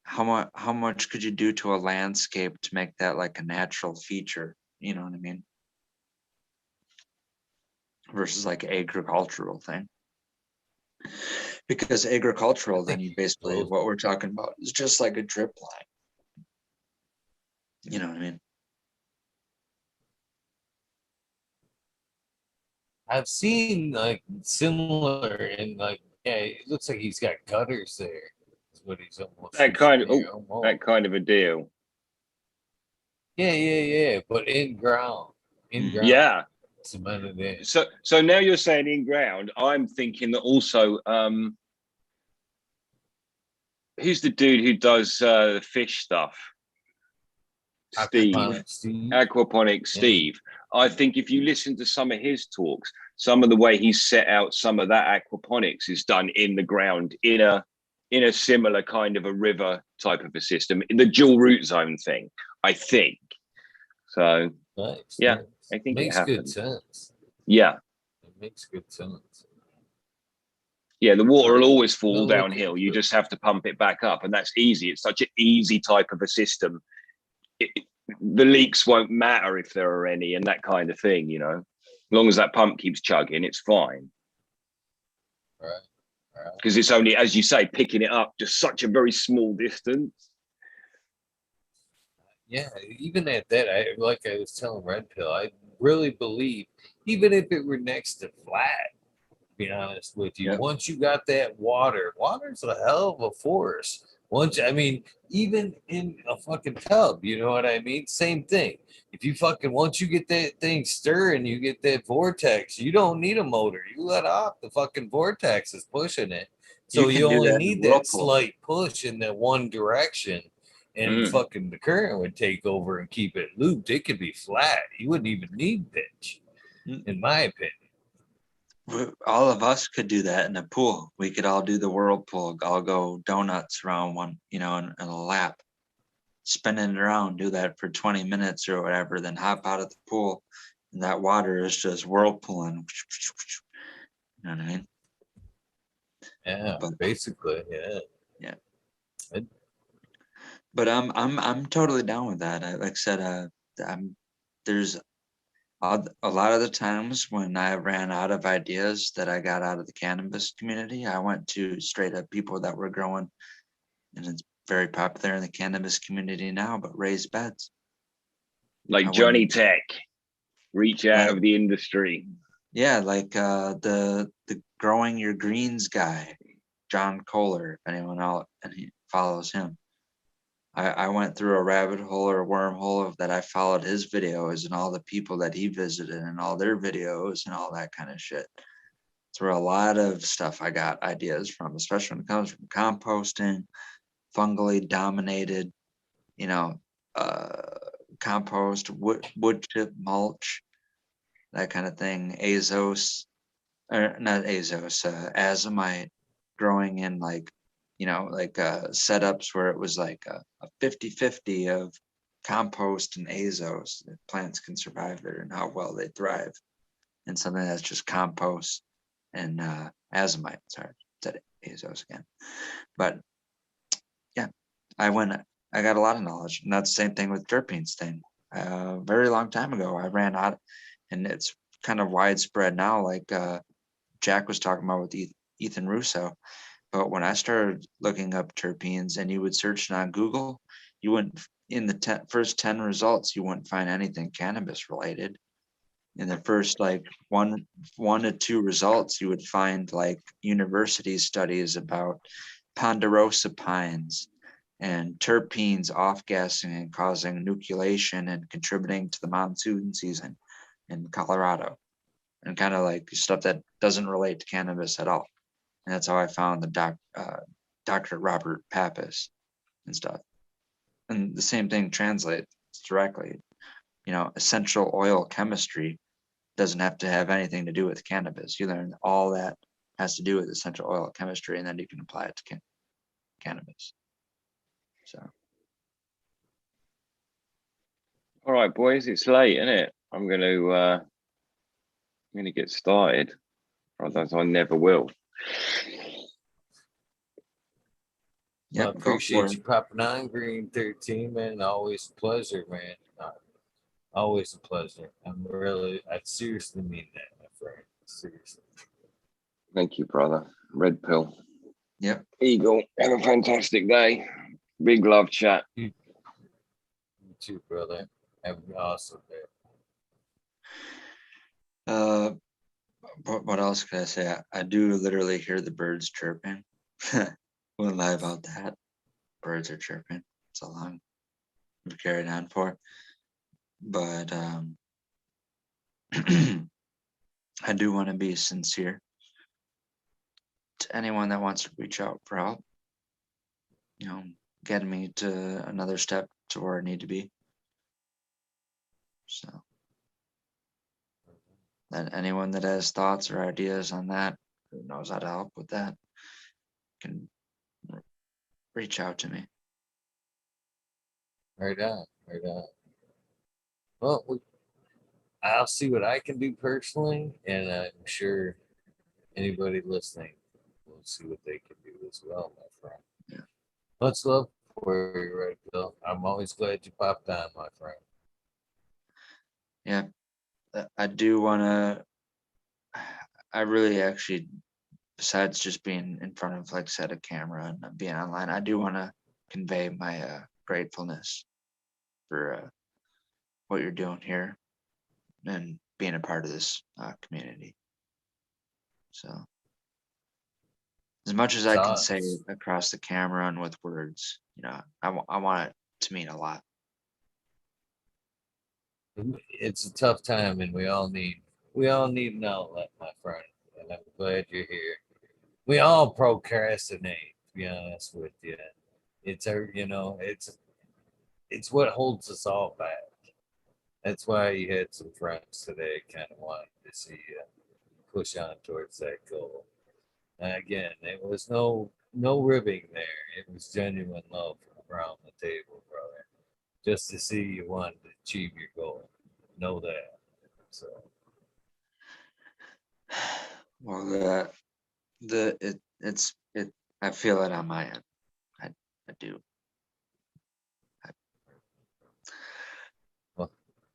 do to a landscape to make that like a natural feature? You know what I mean? Versus like agricultural thing. Because agricultural, then you basically, what we're talking about is just like a drip line. You know what I mean? I've seen like similar and like it looks like he's got gutters there. That's what he's almost that kind of a deal. Yeah. But in ground. Yeah. Cemented in. So now you're saying in ground. I'm thinking that also. Who's the dude who does the fish stuff? Aquaponics Steve. I think if you listen to some of his talks, some of the way he's set out some of that aquaponics is done in the ground in a in a similar kind of a river type of a system, the dual root zone thing, I think. So Nice. yeah, nice. I think Makes it good happens. sense. Yeah. It makes good sense. Yeah, the water will always No, fall look downhill. You into it. just have to pump it back up, and that's easy. It's such an easy type of a system. The leaks won't matter if there are any, and that kind of thing. You know, as long as that pump keeps chugging, it's fine. Right. Right. Because it's only, as you say, picking it up just such a very small distance. Yeah, even at that, like I was telling Red Pill, I really believe, even if it were next to flat, to be honest with you, Yeah. once you got that water's a hell of a force. Once, I mean, even in a fucking tub, you know what I mean? Same thing. If you once you get that thing stirring, you get that vortex, you don't need a motor. You let off, the fucking vortex is pushing it. So You you can do only that in need a that whirlpool. slight push in that one direction, and fucking the current would take over and keep it looped. It could be flat. You wouldn't even need pitch, in my opinion. All of us could do that in a pool. We could all do the whirlpool. I'll go donuts around one, you know, in a lap, spinning it around, do that for 20 minutes or whatever, then hop out of the pool. And that water is just whirlpooling. You know what I mean? Yeah, But- basically, yeah. Yeah. It- But I'm totally down with that. Like I said, there's a lot of the times when I ran out of ideas that I got out of the cannabis community, I went to straight up people that were growing, and it's very popular in the cannabis community now, but raised beds. Like I Johnny wouldn't- Tech, reach out Right. of the industry. Yeah, like the growing your greens guy, John Kohler, if anyone else and he follows him. I went through a rabbit hole or a wormhole of that. I followed his videos and all the people that he visited and all their videos and all that kind of shit. It's where a lot of stuff I got ideas from, especially when it comes from composting, fungally dominated, you know, compost, wood chip mulch, that kind of thing. Azos, or not Azos, azomite, growing in like, you know, like setups where it was like a 50-50 of compost and azos. That plants can survive there and how well they thrive. And something that's just compost and azomite. Sorry, said azos again. But yeah, I got a lot of knowledge, and that's the same thing with terpenes thing. Very long time ago, I ran out, and it's kind of widespread now, like Jack was talking about with Ethan Russo. But when I started looking up terpenes and you would search it on Google, you wouldn't, in the first 10 results, you wouldn't find anything cannabis related. In the first like one to two results, you would find like university studies about ponderosa pines and terpenes off-gassing and causing nucleation and contributing to the monsoon season in Colorado, and kind of like stuff that doesn't relate to cannabis at all. And that's how I found the Dr. Robert Pappas and stuff. And the same thing translates directly. You know, essential oil chemistry doesn't have to have anything to do with cannabis. You learn all that has to do with essential oil chemistry, and then you can apply it to cannabis. So. All right, boys, it's late, isn't it? I'm gonna get started. Otherwise, I never will. Well, I Yep, go for appreciate it. you popping on, Green 13, man. Always a pleasure, man. Always a pleasure. I seriously mean that, my friend. Seriously. Thank you, brother. Red Pill. Yep. Eagle, have a fantastic day. Big love, chat. You too, brother. Have an awesome day. What else could I say? I do literally hear the birds chirping. Wouldn't lie about that. Birds are chirping. It's a long we've carried on for. But I do want to be sincere to anyone that wants to reach out for help. You know, getting me to another step to where I need to be. So that anyone that has thoughts or ideas on that, who knows how to help with that, can reach out to me. Right on, right on. Well, I'll see what I can do personally, and I'm sure anybody listening will see what they can do as well, my friend. Yeah. Much love for you, right, Bill? I'm always glad you popped on, my friend. Yeah, I do want to. I really actually, besides just being in front of, like I said, a camera and being online, I do want to convey my gratefulness for what you're doing here and being a part of this community. So, as much as I can say across the camera and with words, you know, I want it to mean a lot. It's a tough time, and we all need an outlet, my friend. And I'm glad you're here. We all procrastinate, to be honest with you. It's it's what holds us all back. That's why you had some friends today kind of wanted to see you push on towards that goal. And again, it was no ribbing there. It was genuine love from around the table, brother. Just to see you wanted to achieve your goal. Know that. So Well, I feel it on my end. I do. Well,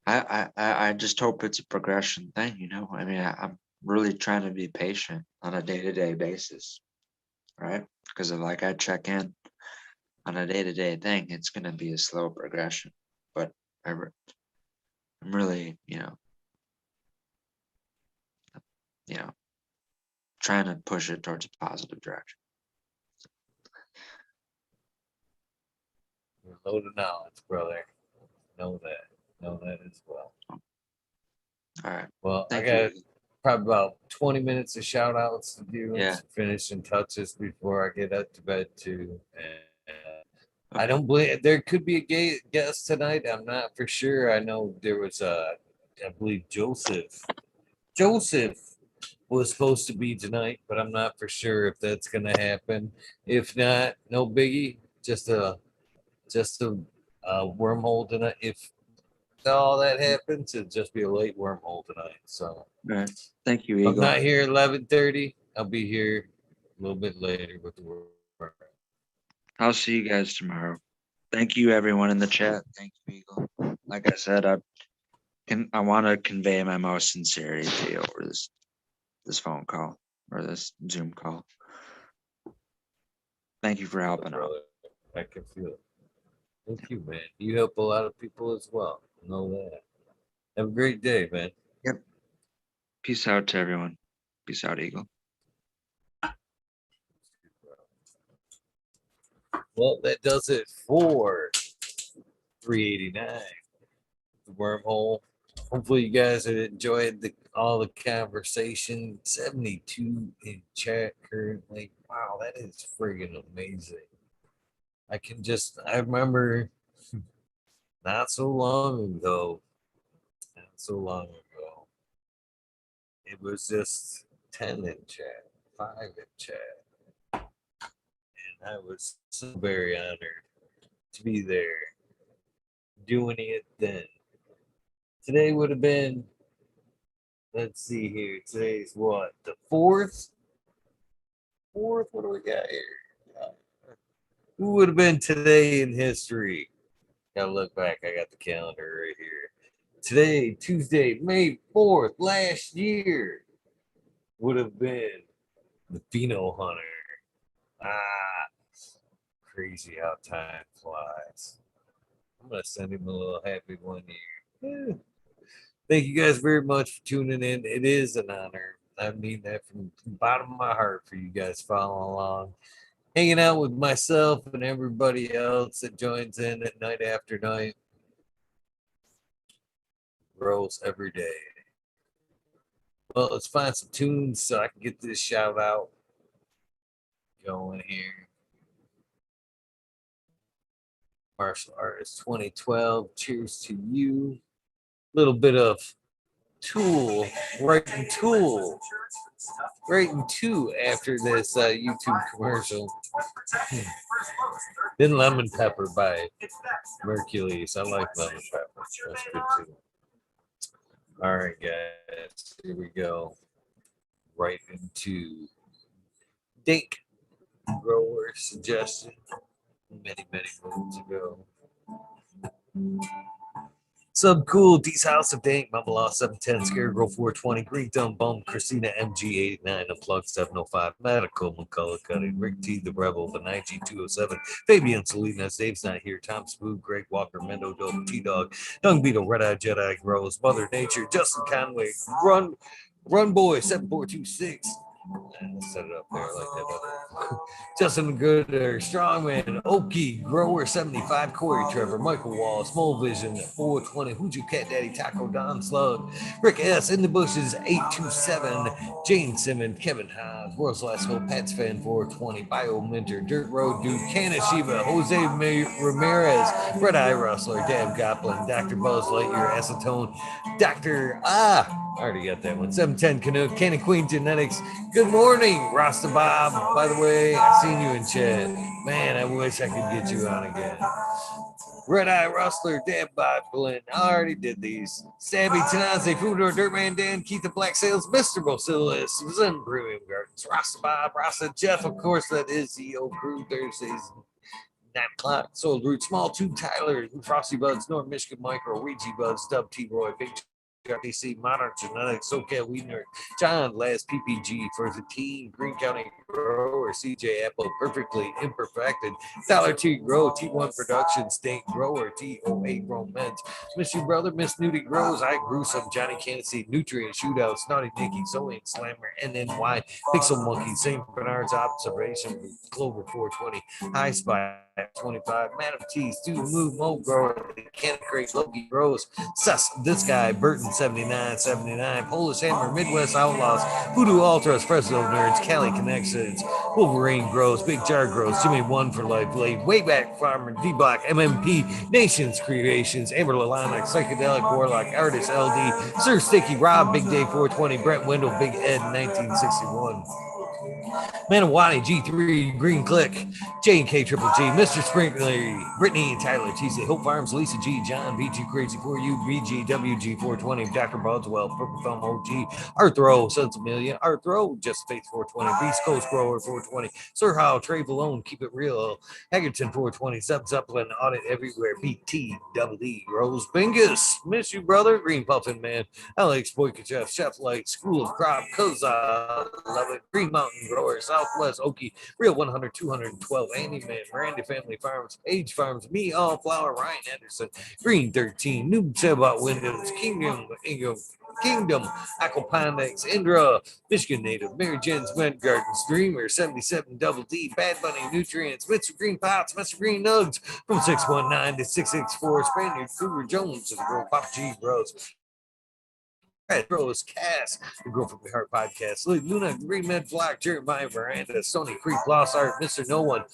I just hope it's a progression thing, you know. I mean, I'm really trying to be patient on a day-to-day basis, right? Because if like I check in on a day-to-day thing, it's gonna be a slow progression. But I'm really, you know, trying to push it towards a positive direction. you're loaded knowledge, brother. Know that as well. All right. Well, Thank I got you. probably about 20 minutes of shout outs to do and Yeah. some finishing touches before I get up to bed too. And I don't believe there could be a guest tonight. I'm not for sure. I know there was I believe Joseph was supposed to be tonight, but I'm not for sure if that's gonna happen. If not, no biggie. Just a wormhole tonight. If all that happens, it'll just be a late wormhole tonight. So All right. Thank you, if I'm Eagle. not here 11:30. I'll be here a little bit later with the work. I'll see you guys tomorrow. Thank you, everyone in the chat. Thank you, Eagle. Like I said, I want to convey my most sincerity to you over this phone call or this Zoom call. Thank you for helping out. I can feel it. Thank you, man. You help a lot of people as well. Know that. Have a great day, man. Yep. Peace out to everyone. Peace out, Eagle. Well, that does it for 389. The wormhole. Hopefully, you guys have enjoyed all the conversation. 72 in chat currently. Wow, that is friggin' amazing. I remember not so long ago, it was just 10 in chat, 5 in chat. And I was so very honored to be there doing it then. Today would have been, let's see here. Today's what? The 4th? What do we got here? Who would have been today in history? Gotta look back. I got the calendar right here. Today, Tuesday, May 4th, last year, would have been the Pheno Hunter. Crazy how time flies. I'm gonna send him a little happy 1 year. Thank you guys very much for tuning in. It is an honor. I mean that from the bottom of my heart for you guys following along, hanging out with myself and everybody else that joins in at night after night. Grows every day. Well, let's find some tunes so I can get this shout out going here. Martial Artist 2012. Cheers to you. Little bit of Tool, writing Tool, writing two after this YouTube commercial. Then Lemon Pepper by Mercules. I like lemon pepper. That's good too. All right, guys, here we go. Right into Dink grower suggestion many moons ago. Subcool, D's House of Dank, Mama Law 710, Scarecrow 420, Green Thumb Bum, Christina MG89, Unplugged 705, Medical, McCullough Cutting, Rick T, The Rebel, the 9G207, Fabian Salinas, Dave's Not Here, Tom Spook, Greg Walker, Mendo Dope, T Dog, Dung Beetle, Red Eye Jedi, Grows, Mother Nature, Justin Conway, Run Boy 7426. Let's set it up there like that. Justin Gooder, Strongman, Okie, Grower 75, Corey Trevor, Michael Wall, Small Vision 420, Hooju Cat Daddy, Taco Don Slug, Rick S. In the Bushes 827, Jane Simmons, Kevin Haas, World's Last Hope, Pats Fan 420, Bio Minter, Dirt Road Dude, Canna Shiva, Jose Ramirez, Red Eye Rustler, Dab Goblin, Dr. Buzz Lightyear, Acetone, Dr. I already got that one. 710 Canuck, Cannon Queen Genetics. Good morning, Rasta Bob. By the way, I seen you in chat. Man, I wish I could get you on again. Red Eye Rustler, Dab Boblin. I already did these. Stabby Tanaze, Foodor, Dirtman Dan, Keith the Black Sales, Mr. Bosilis, Zen Premium Gardens, Rasta Bob, Rasta Jeff. Of course, that is the old crew Thursdays. 9 o'clock. Soul Root, Small Tube Tyler, Frosty Buds, North Michigan Micro, Ouija Buds, Dub T Roy, Big DC, Modern Genetics, SoCal Wiener, John Last PPG for the team, Green County Grower, CJ Apple, Perfectly Imperfected, Dollar T Grow, T1 Productions, State Grower, TOA Romance, Miss You Brother, Miss Nudie Grows, I Grew Some, Johnny Candice, Nutrient Shootout, Snotty Nicky, Zoe Slammer, NNY, Pixel Monkey, St. Bernard's Observation, Clover 420, High Spy 25, Madam T, Student Move, Mo Grower, Cannon Crate, Loki Grows, Sus, This Guy, Burton 79, Polish Hammer, Midwest Outlaws, Voodoo Ultras, Fresno Nerds, Cali Connections, Wolverine Grows, Big Jar Grows, Jimmy One for Life, Blade, Wayback Farmer, D-Block, MMP, Nations Creations, Amber Lalonic, Psychedelic Warlock, Artist LD, Sir Sticky Rob, Big Day 420, Brett Wendell, Big Ed 1961. Manawani, G3, Green Click, J&K Triple G, Mr. Sprinkler, Brittany and Tyler, TC, Hope Farms, Lisa G, John, BG Crazy for You, BG, WG 420, Dr. Boswell, Purple Thumb OG, Arthro, Sons of Million, Arthro, Just Faith 420, Beast Coast Grower 420, Sir Howe, Trey Valone, Keep It Real, Haggerton 420, Sub Zeppelin, Audit Everywhere, BT, Double D, Rose Bingus, Miss You Brother, Green Puffin Man, Alex Boykachev, Chef Light, School of Crop, Koza, Love It, Green Mountain Grower, Southwest Okie, Real 100, 212, Andy Man, Miranda Family Farms, Age Farms, Me All Flower, Ryan Anderson, Green 13, Noob Sebot Windows, Kingdom, Aquaponics, Indra, Michigan Native, Mary Jen's Med Gardens, Dreamer, 77 Double D, Bad Bunny Nutrients, Mr. Green Pots, Mr. Green Nugs, from 619 to 664, Spaniard, Cougar Jones, and Girl Pop G Bros. Bros, Cass, the Grow From the Heart podcast, Luna, Green Med Flock, Jeremiah Miranda, Stony Creek, Lost Art, Mr. No One,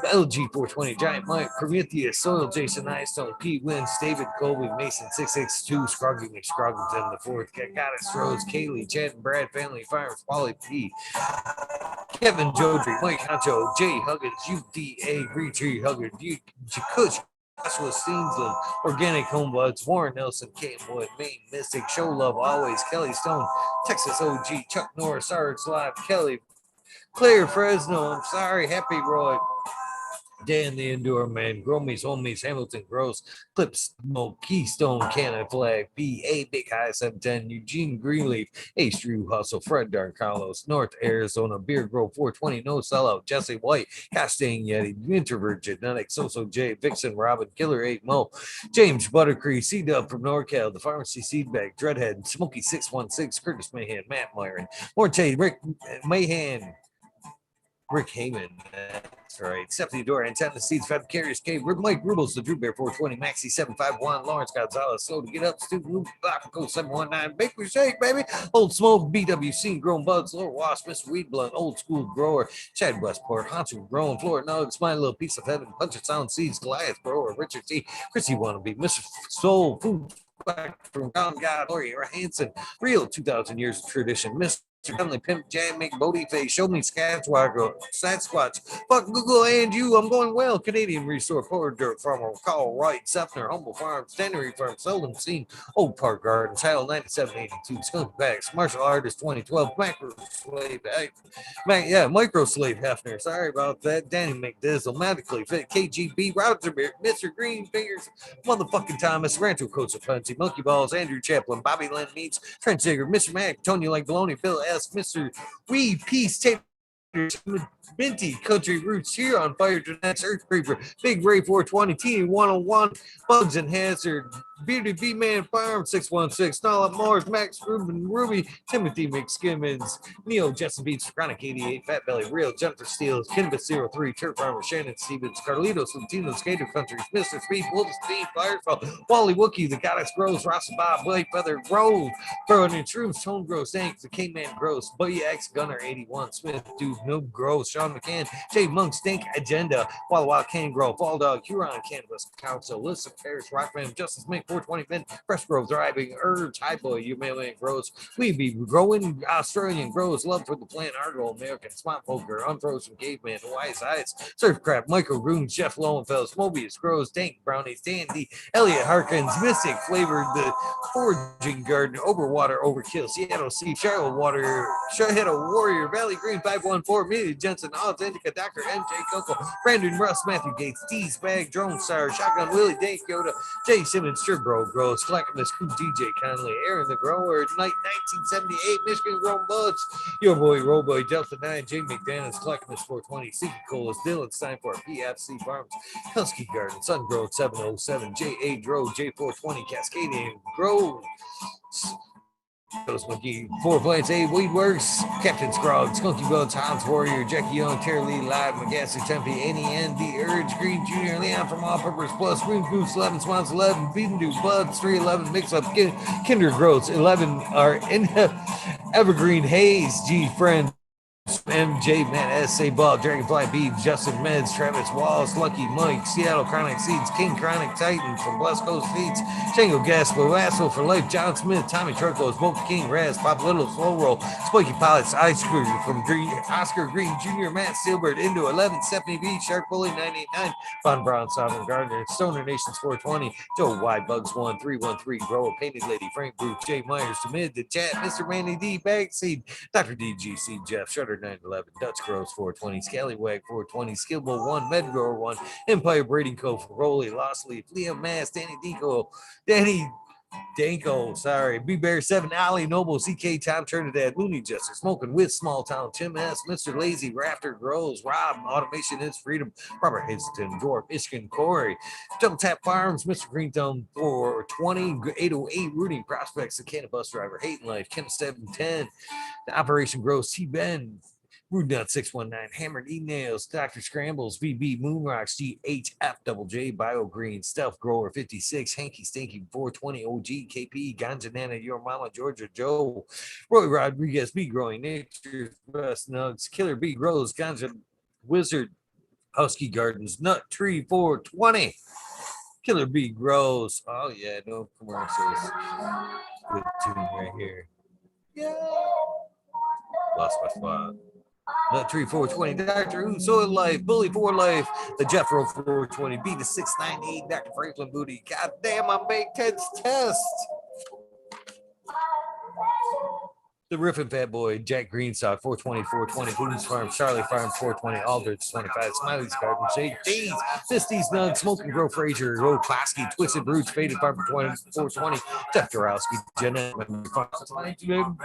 LG 420, Giant Mike, Prometheus, Soil, Jason Eyestone, Pete Wins, David Colby, Mason 662, Scroggy McScroggleton, the fourth, Goddess Rose, Kaylee, Chad and Brad, Family Farms, Polly P, Kevin Jodry, Mike Honcho, Jay Huggins, UDA, Retree Huggins, Kush, Joshua Steensland, Organic Homebuds, Warren Nelson, Camewood, Maine Mystic, Show Love Always, Kelly Stone, Texas OG, Chuck Norris, Arts Live, Kelly, Claire Fresno, I'm sorry, Happy Roy, Dan the Indoor Man, Gromies, Homies, Hamilton Gross, Clip Smoke, Keystone, Cannon Flag, BA, Big High 710, Eugene Greenleaf, Ace Drew Hustle, Fred Darn Carlos, North Arizona, Beer Grove 420, No Sellout, Jesse White, Castaigne Yeti, Introvert Genetics, Soso J, Vixen Robin, Killer 8 Mo, James Buttercree, C Dub from NorCal, The Pharmacy Seedbag, Dreadhead, Smokey 616, Curtis Mahan, Matt Myron, Morte, Rick Mahan, Rick Heyman, That's right. Stephanie Dora, Antenna Seeds, Fabricarius Cave, Mike Rubles, the Drew Bear 420, Maxi 751, Lawrence Gonzalez, Slow to Get Up, Stu Luke, Code 719, Bakery Shake, baby. Old Smoke, BWC, Grown Buds, Little Wasp, Mr. Weed Blunt, Old School Grower, Chad Westport, Hansu Grown, Florida Nugs, My Little Piece of Heaven, Punch It Sound Seeds, Goliath Grower, Richard T, Chrissy Wannabe, Mr. Soul, Food, from God, Lori Hanson, real 2,000 years of tradition, Mr. Family Pimp, Jam, Make Bodie Face, Show Me Sasquatch, Fuck Google and you, I'm going well, Canadian Resource, Poor Dirt Farmer, Carl Wright, Sefner, Humble Farms, Tannery Farm, Seldom Seen, Old Park Garden, Title 9782, Skunk Backs, Martial Artist 2012, Macro Slave, Micro Slave Hefner, sorry about that, Danny McDizzle, Magically Fit, KGB, Router Beer, Mr. Green Fingers, Motherfucking Thomas, Rancho Coats of Punchy, Monkey Balls, Andrew Chaplin, Bobby Lynn Meats, Trent Sager, Mr. Mac, Tony Like Baloney, Phil S, Mr. Weed, Peace, Tape, Minty, Country Roots, here on Fire Genetics, Earth Creeper, Big Ray 420, Teeny 101, Bugs and Hazard, Beauty B Man Farm 616, Snarl Morris, Max Ruben Ruby, Timothy McSkimmins, Neil Justin Beats, Chronic 88, Fat Belly Real, Jennifer Steele, Kinbus 03, Turf Farmer, Shannon Stevens, Carlitos, Latino Skater Countries, Mr. Speed, Wolf Speed, Firefall, Wally Wookie, The Goddess Grows, Rasta Bob, Blake Feather, Grove, Throwing in Shrooms, Tone Gross, Thanks, The K-Man Gross, Buddy X, Gunner 81, Smith, Dude, Noob Gross, Sean McCann, Jay Monk, Stink Agenda, Walla Walla Can Grow, Fall Dog, Huron Cannabis Council, List Paris, Rockman, Justice Mink, 420 Fin, Fresh Grove, Thriving Herbs, High Boy, You Mailman Grows, We Be Growing, Australian Grows, Love for the Plant, Argo, American, Swamp Poker, Unfrozen Caveman, Wise Eyes, Surf Crap, Michael Groon, Jeff Lowenfels, Mobius Grows, Dank Brownies, Dandy, Elliot Harkins, Mystic Flavored, The Foraging Garden, Overwater, Overkill, Seattle Sea, Charlotte Water, Shadow Warrior, Valley Green, 514, Media Jensen, Odds Indica, Dr. MJ Coco, Brandon Russ, Matthew Gates, D's Bag, Drone Star, Shotgun Willie, Dave Yoda, Jay Simmons, Surebro Grows, Clackamas, Crew, DJ Conley, Aaron the Grower, Night 1978, Michigan Grown Buds, Your Boy, Roboy, Delta 9, Jay McDaniels, Clackamas 420, Seeking Colas, Dylan Steinfort, PFC Farms, Husky Garden, Sun Grove 707, J.A. Drove, J420, Cascadian Grove, Ghost McGee, Four Plants, A Weedworks, Captain Scrog, Skunky Buds, Hans Warrior, Jackie Young, Terry Lee, Live, McGasser, Tempe, N.E.N., The Urge, Green Jr., Leon from All Peppers Plus, Green Goose, 11, Swans, 11, Feeding Do Buds, 311, Mix Up, Kinder Growths, 11 are in Evergreen Haze, G Friend, MJ, Matt S.A. Bob, Dragonfly Beads, Justin Meds, Travis Walls, Lucky Mike, Seattle Chronic Seeds, King Chronic Titan from Blessed Coast Feeds, Shango Gaspo, Asshole for Life, John Smith, Tommy Trucklow, Smoke King, Raz, Pop Little, Slow Roll, Spiky Pilots, Ice Crew from Green, Oscar Green Jr., Matt Steelbird, Indo 11, Stephanie B, Shark Bully 989, Von Brown, Sovereign Gardner, Stoner Nations 420, Joe Y Bugs 1313, Grower Painted Lady, Frank Booth, Jay Myers, to Mid, the Chat, Mr. Manny D, Bagseed, Dr. DGC, Jeff, Shutter 911, Dutch Grows 420, Scallywag 420, Skillbo 1, Medgrower 1, Empire Breeding Co. for Rolly, Lost Leaf, Liam Mass, Danny Danko, sorry, B Bear 7, Ali Noble, CK Tom Trinidad, Looney Jester, Smoking with Small Town, Tim S, Mr. Lazy, Rafter Grows, Rob, Automation is Freedom, Robert Hazelton, Dwarf, Michigan Corey, Double Tap Farms, Mr. Green Thumb 420, 808, Rudy Prospects, the Canna Bus Driver, Hating Life, Kenna 710, the Operation Grows, T Ben, Rude Nut 619, Hammered E-Nails, Dr. Scrambles, VB, Moonrocks, GHF, Double J, Bio Green, Stealth Grower 56, Hanky Stinky 420, OG, KP, Ganja Nana, Your Mama, Georgia Joe, Roy Rodriguez, B Growing, Nature's Best Nugs, Killer B Grows, Ganja Wizard, Husky Gardens, Nut Tree 420, Killer B Grows. Oh, yeah, no commercials. Good tune right here. Yeah. Lost my spot. Nut Tree 420, Dr. Who, Soil Life, Bully for Life, the Jeffro 420, B to 698, Dr. Franklin Booty. God damn, I make Ted's test. The Riffin' Fat Boy, Jack Greenstock, 420, 420, Boone's Farm, Charlie Farm, 420, Aldridge, 25, Smiley's Garden, Shake, Days, Misty's Nugs, Smoking Grow Frazier, Road Klasky, Twisted Roots, Faded Farm, 420, Jeff Dorowski, Jeanette,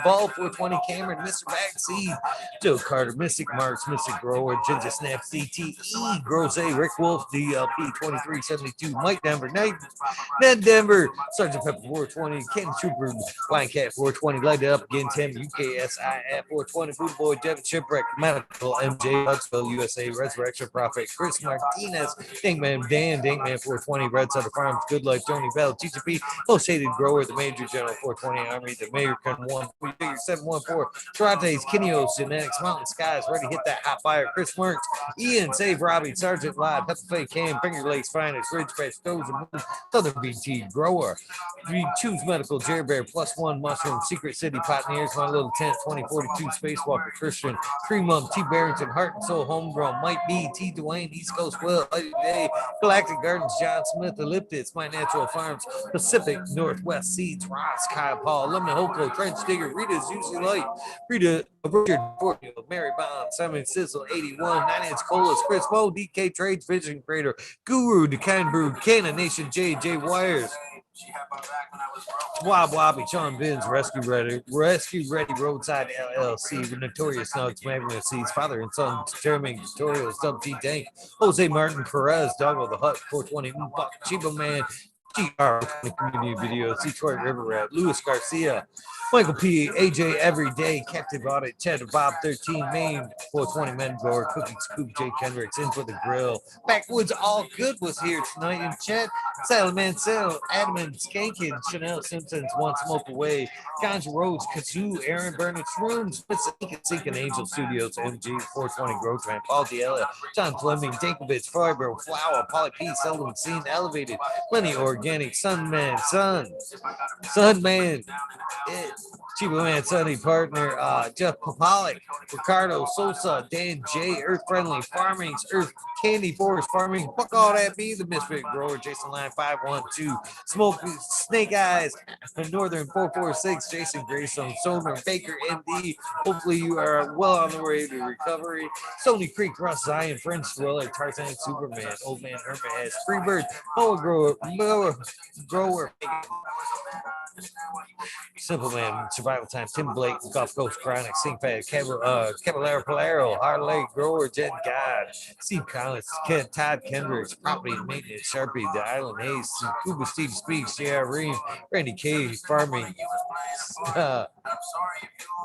Ball, 420, Cameron, Mr. Backseed, Joe Carter, Mystic Marks, Mystic Grower, Ginger Snap, CTE, Gross A, Rick Wolf, DLP, 2372, Mike Denver, Ned Denver, Sergeant Pepper, 420, Ken Trooper, Blind Cat, 420, Light It Up again, Tim Logan, UKSI at 420, Food Boy, Devin Shipwreck, Medical, MJ, Huntsville, USA, Resurrection Prophet, Chris Martinez, Dinkman Dan, Dinkman 420, Red Sutter Farms, Good Life, Tony Bell, TGP, Most Hated Grower, the Major General 420 Army, the American 1, Figure 714, Tarates, Kineos, Genetics, Mountain Skies, ready to hit that hot fire, Chris Mertz, Ian, Save Robbie, Sergeant Live, Pepper Fay Cam, Finger Lakes Finest, Ridge Patch, Stoves and Moon, Southern BT Grower, Choose Medical, Jerry Bear, Plus One Mushroom, Secret City Pioneers, My Little Tent, 2042, Spacewalker, Christian, 3-month, T. Barrington, Heart and Soul, Homegrown, Mike B, T. Dwayne, East Coast Will, Day, Galactic Gardens, John Smith, Elliptis, My Natural Farms, Pacific Northwest Seeds, Ross, Kyle Paul, Lemon Hoko, Trench Digger, Rita's Usually Light, Rita, Richard Fortune, Mary Bond, Simon Sizzle, 81, 9-inch Colas, Chris Moe, DK Trades, Vision Creator, Guru, The Kind Brew, Canna Nation, J Wires, Wob Wobby, Sean Vins, Rescue Ready Roadside LLC, Notorious Nugs, Magnet Seeds, Father and Son, Jeremy Tutorials, Dub T Tank, Jose Martin Perez, Doggo the Hut, 420, Chiba Man, GR, Community Video, Detroit River Rat, Luis Garcia, Michael P, AJ Everyday, Captive Audit, Cheddar Bob 13, Maine, 420 Men Grower, Cookie Scoop, Jay Kendricks, In for the Grill, Backwoods All Good was here tonight in chat. Silent Mansell, Adam and Skankin, Chanel Simpsons, One Smoke Away, Ganja Rhodes, Kazoo, Aaron Burnett, Shrooms, Seeking Angel Studios, MG, 420 Grow Tramp, Paul Diella, John Fleming, Dinkovich, Fiber, Flower, Polly P, Seldom Seen, Elevated, Lenny Organic, Sunman, Sunman, Chiba Man, Sunny Partner, Jeff Popalik, Ricardo Sosa, Dan J, Earth Friendly Farming, Earth Candy Forest Farming, fuck all that be the Misfit Grower, Jason Line 512, Smoke Snake Eyes, Northern 446, Jason Grayson, Soner Baker MD. Hopefully you are well on the way to recovery. Stony Creek, Russ Zion, French Thriller, Tarzan Superman, Old Man Herman S, Freebird, Grower, Simple Man, Survival Time, Tim Blake, Gulf Coast Chronic, Sing Fat, Caballero Palero, Harley Grower, Jed God, Steve Collins, Todd Kendricks, Property Maintenance, Sharpie, The Island Ace, Cuba Steve Speaks, J.R. Ream, Randy K, Farming,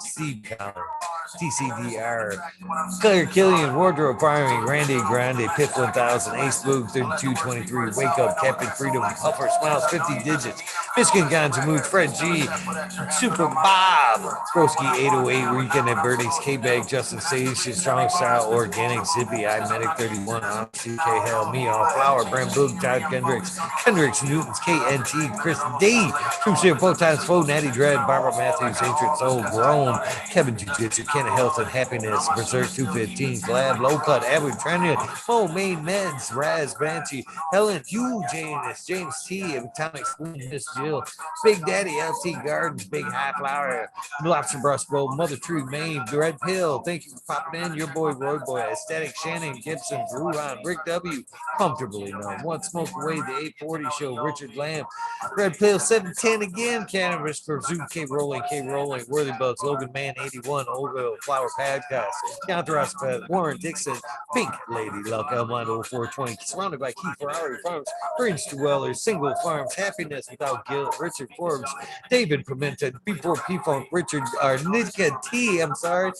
Steve Collins, TCDR, Claire Killian, Wardrobe Farming, Randy Grande, Pip 1000, Ace Boog, 3223, Wake Up, Captain Freedom, Puffer Smiles, 50 Digits, Michigan Ganja Mood, Fred G, Super Bob, Broski 808, Weekend at Birdie's, K-Bag, Justin Station, Strong Style, Organic, Zippy, I Medic 31, CK Hell, Me All Flower, Brand Boog, Todd Kendricks, Newton's, KNT, Chris D, True Share, 4x4, Natty Dread, Barbara Matthews, Ancient Soul, Groan, Kevin Jiu-Jitsu, Canna Health and Happiness, Berserk 215, Glad, Low Cut, Average Trending, Mo Main Meds, Raz Banshee, Helen, Hugh Janus, James T, Atomic Spoon, Miss Jill, Big Daddy, LT Gardens, Big High Flower, Lobster Brush Bowl, Mother Tree, Maine, Red Pill, thank you for popping in, your boy, Roy Boy, Aesthetic, Shannon, Gibson, Drew on, Rick W, comfortably known, One Smoke Away, the 840 Show, Richard Lamb, Red Pill, 710 again, Cannabis, Pursuit, K Rolling, Worthy Bugs, Logan Man, 81, Oval, Flower Podcast, Counter Warren Dixon, Pink Lady Luck, Elmont 0420, surrounded by Key Ferrari Farms, Bridge Dwellers, Single Farms, Happiness Without Guilt, Richard Forbes, David Pimented, B4 P-Funk, Richard, Nika T, I'm sorry,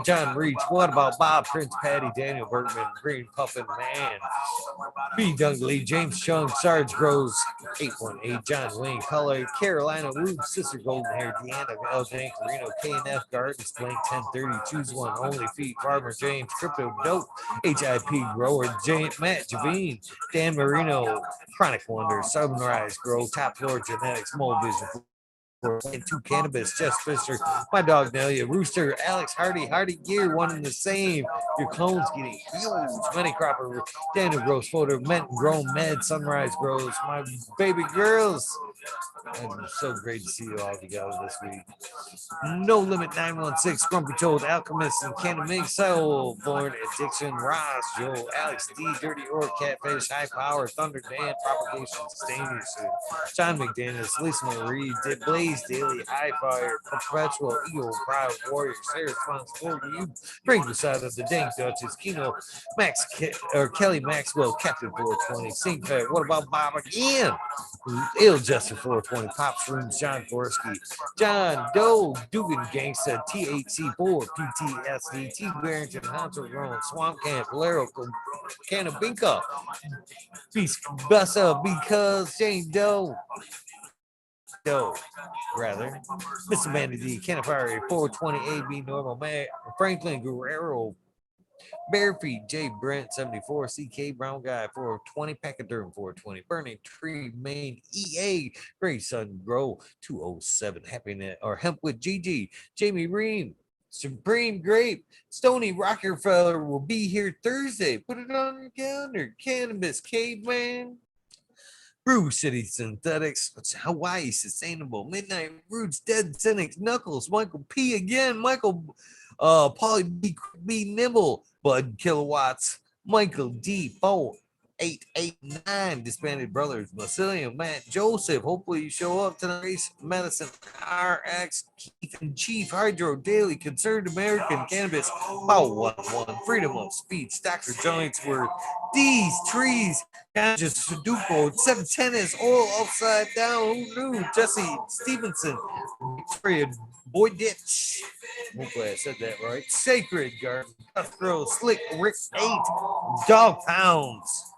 John Reach, What About Bob, Prince Patty, Daniel Bergman, Green Puffin Man, B. Dungley, James Chung, Sarge Groves, 818, John Wayne, Color, Carolina Rube, Sister Golden Hair, Deanna, L. Jane Carino, KNF Gardens, Blank 1030, Choose One, Only Feet, Farmer James, Crypto Dope, HIP Grower, Matt Javine, Dan Marino, Chronic Wonder, Sunrise Grow, Top Floor Genetics, Mold Vision, Two Cannabis, Jess Fisher, my dog Nelia, Rooster, Alex Hardy Gear, one and the same. Your clones getting huge. Money Cropper, Daniel Gross, Photo, Mint Grown Med, Sunrise Grows, my baby girls. And so great to see you all together this week. No Limit 916, Grumpy Toad, Alchemist, and Canna Mink, Soul, Born Addiction, Ross, Joe, Alex D, Dirty Orc, Catfish, High Power, Thunder Dan, Propagation, Sustain Yourself, John McDaniels, Lisa Marie, Blaze Blaze Daily, High Fire, Perpetual, Eagle, Proud Warrior, Sarah Responsible, You, Bring the Side of the Dang Duchess, Kino, Kelly Maxwell, Captain 420, Sink Fat, What About Bob again? Ill Justin 420, Pops Rooms, John Gorski, John Doe, Dugan Gangsta, THC4, PTSD, T Barrington, Hunter Rowan, Swamp Camp, Valero, Cannabinka, Beast Bussa, Because Jane Doe, rather, Mr. Mandy D, Canafari, 420 AB, Normal Man, Franklin Guerrero, Barefeet, J Brent 74, CK Brown Guy 420, Pachyderm 420, Burning Tree Main EA, Gray Sun Grow 207, Happiness or Hemp with GG, Jamie Ream, Supreme Grape, Stony Rockefeller will be here Thursday. Put it on your calendar. Cannabis Caveman. Brew City Synthetics, Hawaii Sustainable, Midnight Roots, Dead Cynics, Knuckles, Michael P again, Michael Pauly B Nimble, Bud Kilowatts, Michael D 4889, Disbanded Brothers, Basilium, Matt Joseph. Hopefully you show up tonight. Race Medicine RX, Keith and Chief, Hydro Daily, Concerned American Cannabis, Power 101, Freedom of Speech, Dr. Jointsworth, These Trees, just Sudoku, 710 is all upside down. Who knew? Jesse Stevenson, Victoria Boyditch. Hopefully I said that right. Sacred Garden, Cutthroat, Slick Rick 8, Dog Pounds.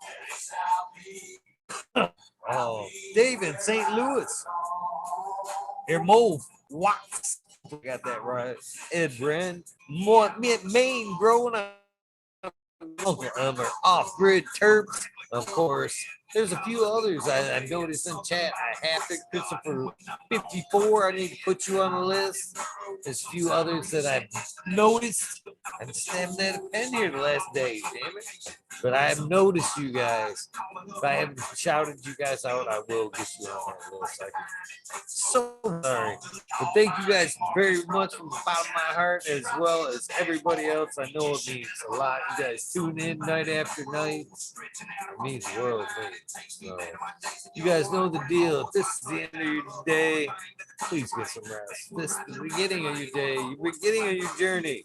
Oh, Dave in St. Louis. Mo Watts. Got that right. Ed Brand. Maine growing up. Uncle Elmer, Off-Grid Terps, of course. There's a few others I noticed in chat. I have to, Christopher 54. I need to put you on the list. There's a few others that I've noticed. I just haven't had a pen here the last day, damn it. But I have noticed you guys. If I haven't shouted you guys out, I will get you on that list. So sorry. But thank you guys very much from the bottom of my heart, as well as everybody else. I know it means a lot. You guys tune in night after night. It means the world to me. So you guys know the deal. If this is the end of your day, please get some rest. This is the beginning of your day, the beginning of your journey.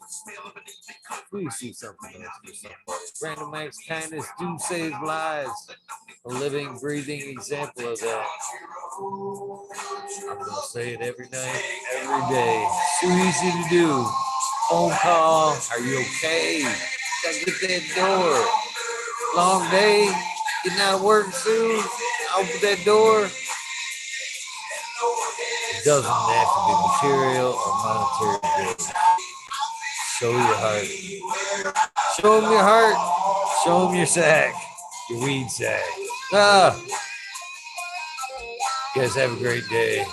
Please do something else for somebody. Random acts of kindness do save lives. A living, breathing example of that. I'm gonna say it every night, every day. Too easy to do. Phone call. Are you okay? Gotta get that door. Long day. Getting out of work soon. Open that door. It doesn't have to be material or monetary goods. Show your heart. Show them your heart. Show them your sack. Your weed sack. You guys have a great day.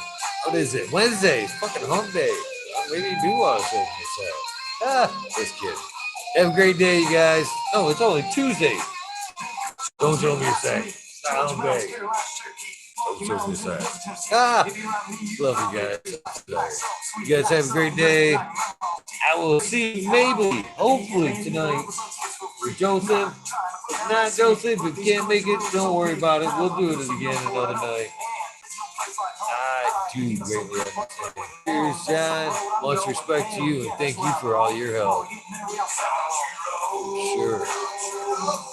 What is it? Wednesday. It's fucking hump day. Maybe you do want to show them your sack. Just kidding. Have a great day, you guys. No, it's only Tuesday. Don't show me your sack. Don't beg. Don't show me your sack. Love you guys. You guys have a great day. I will see you maybe, hopefully tonight with Joseph. If not Joseph, if you can't make it, don't worry about it. We'll do it again another night. I do greatly understand. Cheers, John. Much respect to you and thank you for all your help. Sure.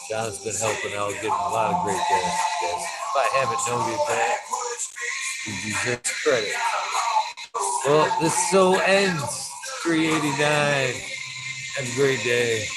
John's been helping out, getting a lot of great guests. If I haven't noted that, you deserve credit. Well, this so ends 389. Have a great day.